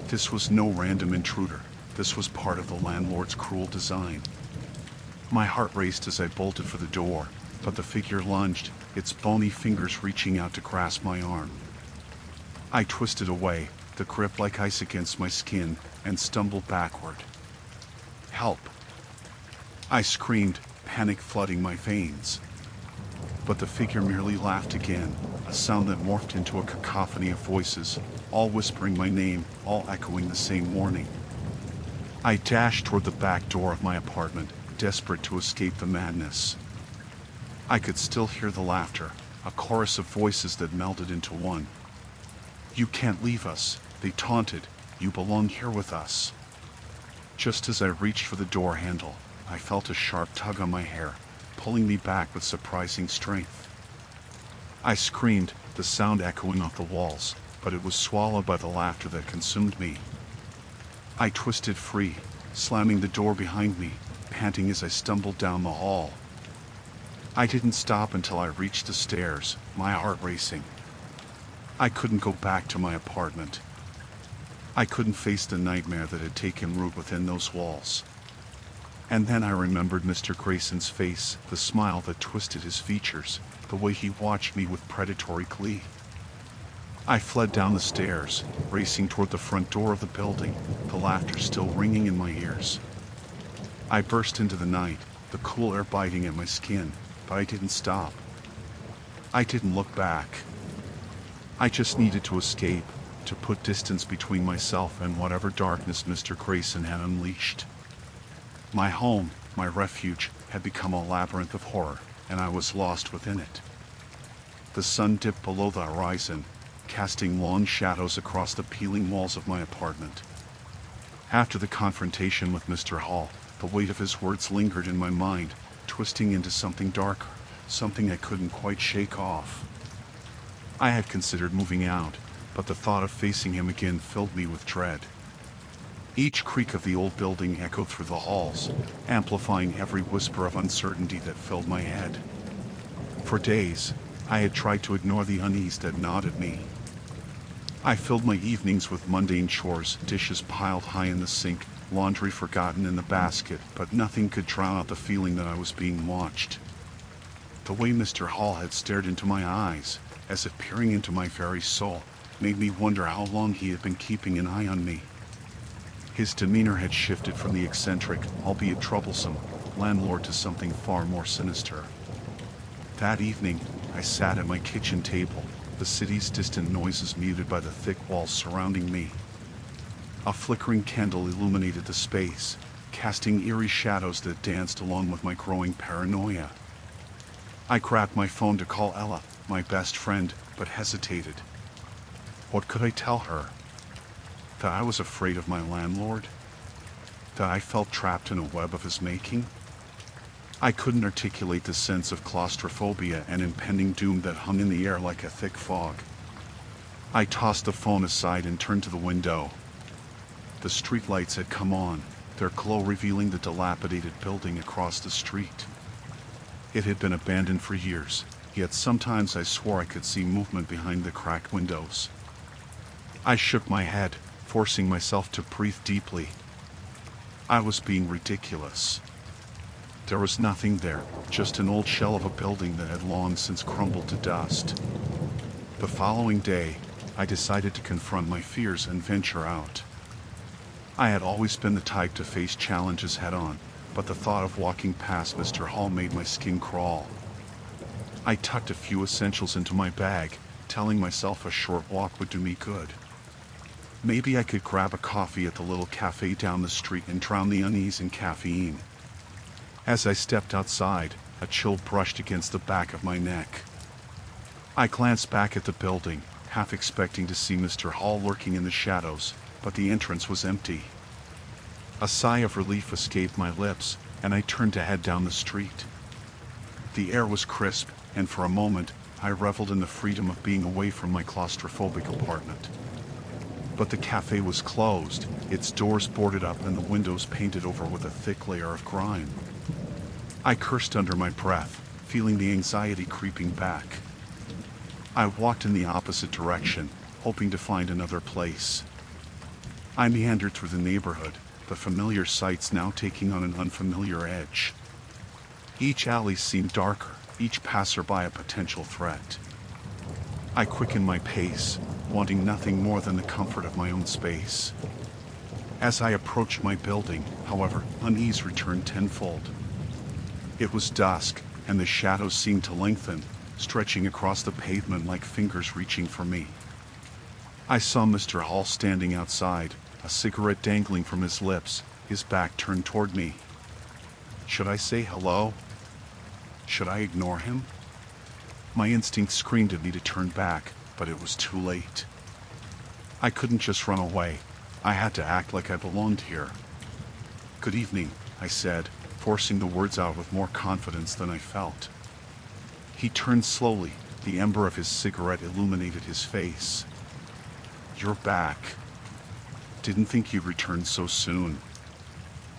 [SPEAKER 1] This was no random intruder. This was part of the landlord's cruel design. My heart raced as I bolted for the door, but the figure lunged, its bony fingers reaching out to grasp my arm. I twisted away, the grip like ice against my skin, and stumbled backward. "Help!" I screamed, panic flooding my veins. But the figure merely laughed again, a sound that morphed into a cacophony of voices, all whispering my name, all echoing the same warning. I dashed toward the back door of my apartment, desperate to escape the madness. I could still hear the laughter, a chorus of voices that melded into one. "You can't leave us," they taunted. "You belong here with us." Just as I reached for the door handle, I felt a sharp tug on my hair, pulling me back with surprising strength. I screamed, the sound echoing off the walls, but it was swallowed by the laughter that consumed me. I twisted free, slamming the door behind me, panting as I stumbled down the hall. I didn't stop until I reached the stairs, my heart racing. I couldn't go back to my apartment. I couldn't face the nightmare that had taken root within those walls. And then I remembered Mr. Grayson's face, the smile that twisted his features, the way he watched me with predatory glee. I fled down the stairs, racing toward the front door of the building, the laughter still ringing in my ears. I burst into the night, the cool air biting at my skin, but I didn't stop. I didn't look back. I just needed to escape, to put distance between myself and whatever darkness Mr. Grayson had unleashed. My home, my refuge, had become a labyrinth of horror, and I was lost within it. The sun dipped below the horizon, casting long shadows across the peeling walls of my apartment. After the confrontation with Mr. Hall, the weight of his words lingered in my mind, twisting into something darker, something I couldn't quite shake off. I had considered moving out, but the thought of facing him again filled me with dread. Each creak of the old building echoed through the halls, amplifying every whisper of uncertainty that filled my head. For days, I had tried to ignore the unease that gnawed at me. I filled my evenings with mundane chores, dishes piled high in the sink, laundry forgotten in the basket, but nothing could drown out the feeling that I was being watched. The way Mr. Hall had stared into my eyes, as if peering into my very soul, made me wonder how long he had been keeping an eye on me. His demeanor had shifted from the eccentric, albeit troublesome, landlord to something far more sinister. That evening, I sat at my kitchen table, the city's distant noises muted by the thick walls surrounding me. A flickering candle illuminated the space, casting eerie shadows that danced along with my growing paranoia. I grabbed my phone to call Ella, my best friend, but hesitated. What could I tell her? That I was afraid of my landlord? That I felt trapped in a web of his making? I couldn't articulate the sense of claustrophobia and impending doom that hung in the air like a thick fog. I tossed the phone aside and turned to the window. The streetlights had come on, their glow revealing the dilapidated building across the street. It had been abandoned for years, yet sometimes I swore I could see movement behind the cracked windows. I shook my head, forcing myself to breathe deeply. I was being ridiculous. There was nothing there, just an old shell of a building that had long since crumbled to dust. The following day, I decided to confront my fears and venture out. I had always been the type to face challenges head-on, but the thought of walking past Mr. Hall made my skin crawl. I tucked a few essentials into my bag, telling myself a short walk would do me good. Maybe I could grab a coffee at the little cafe down the street and drown the unease in caffeine. As I stepped outside, a chill brushed against the back of my neck. I glanced back at the building, half expecting to see Mr. Hall lurking in the shadows, but the entrance was empty. A sigh of relief escaped my lips, and I turned to head down the street. The air was crisp, and for a moment, I reveled in the freedom of being away from my claustrophobic apartment. But the cafe was closed, its doors boarded up and the windows painted over with a thick layer of grime. I cursed under my breath, feeling the anxiety creeping back. I walked in the opposite direction, hoping to find another place. I meandered through the neighborhood, the familiar sights now taking on an unfamiliar edge. Each alley seemed darker, each passerby a potential threat. I quickened my pace, wanting nothing more than the comfort of my own space. As I approached my building, however, unease returned tenfold. It was dusk, and the shadows seemed to lengthen, stretching across the pavement like fingers reaching for me. I saw Mr. Hall standing outside, a cigarette dangling from his lips, his back turned toward me. Should I say hello? Should I ignore him? My instinct screamed at me to turn back, but it was too late. I couldn't just run away. I had to act like I belonged here. "Good evening," I said, forcing the words out with more confidence than I felt. He turned slowly. The ember of his cigarette illuminated his face. "You're back. Didn't think you'd return so soon."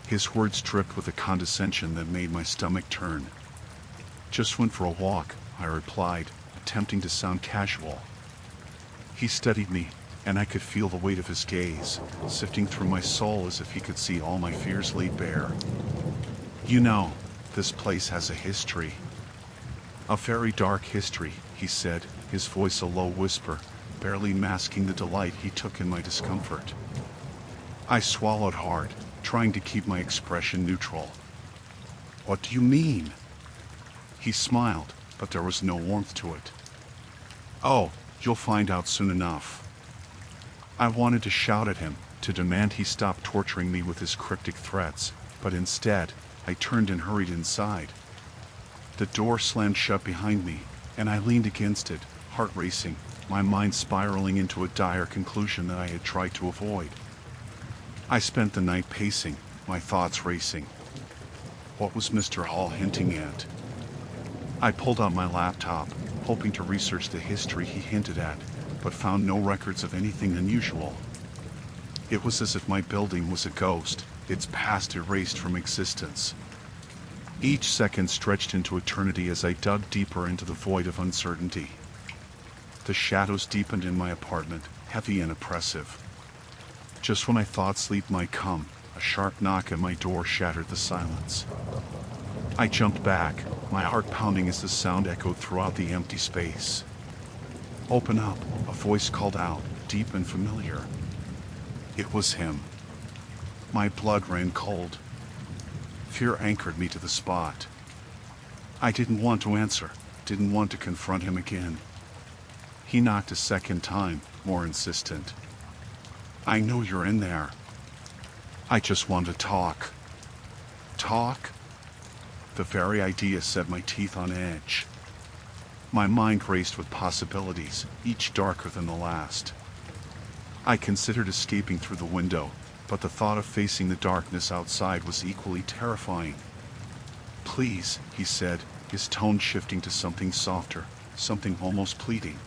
[SPEAKER 1] His words dripped with a condescension that made my stomach turn. "Just went for a walk," I replied, attempting to sound casual. He studied me, and I could feel the weight of his gaze, sifting through my soul as if he could see all my fears laid bare. "You know, this place has a history." "A very dark history," he said, his voice a low whisper, barely masking the delight he took in my discomfort. I swallowed hard, trying to keep my expression neutral. "What do you mean?" He smiled, but there was no warmth to it. "Oh, you'll find out soon enough." I wanted to shout at him, to demand he stop torturing me with his cryptic threats, but instead, I turned and hurried inside. The door slammed shut behind me, and I leaned against it, heart racing, my mind spiraling into a dire conclusion that I had tried to avoid. I spent the night pacing, my thoughts racing. What was Mr. Hall hinting at? I pulled out my laptop, hoping to research the history he hinted at, but found no records of anything unusual. It was as if my building was a ghost, its past erased from existence. Each second stretched into eternity as I dug deeper into the void of uncertainty. The shadows deepened in my apartment, heavy and oppressive. Just when I thought sleep might come, a sharp knock at my door shattered the silence. I jumped back, my heart pounding as the sound echoed throughout the empty space. "Open up," a voice called out, deep and familiar. It was him. My blood ran cold. Fear anchored me to the spot. I didn't want to answer, didn't want to confront him again. He knocked a second time, more insistent. "I know you're in there. I just want to talk." Talk? The very idea set my teeth on edge. My mind raced with possibilities, each darker than the last. I considered escaping through the window, but the thought of facing the darkness outside was equally terrifying. "Please," he said, his tone shifting to something softer, something almost pleading.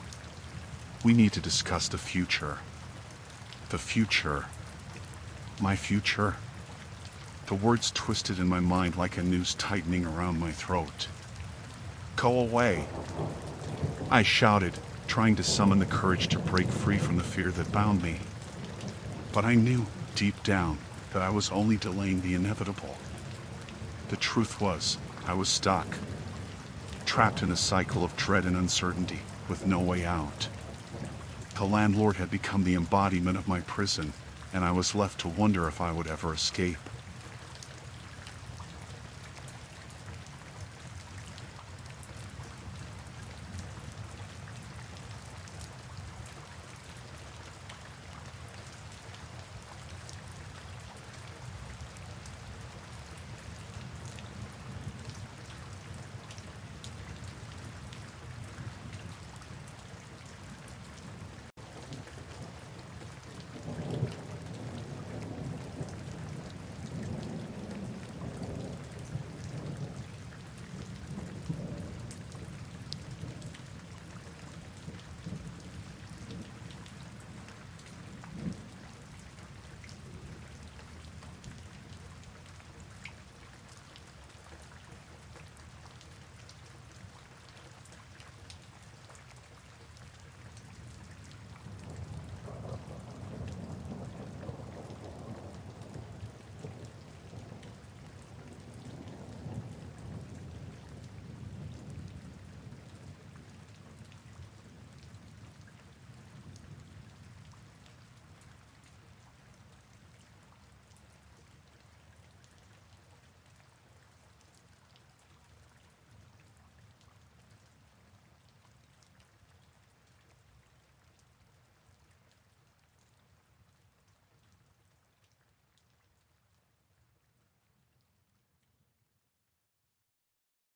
[SPEAKER 1] "We need to discuss the future." The future. My future? The words twisted in my mind like a noose tightening around my throat. "Go away!" I shouted, trying to summon the courage to break free from the fear that bound me. But I knew, deep down, that I was only delaying the inevitable. The truth was, I was stuck, trapped in a cycle of dread and uncertainty, with no way out. The landlord had become the embodiment of my prison, and I was left to wonder if I would ever escape.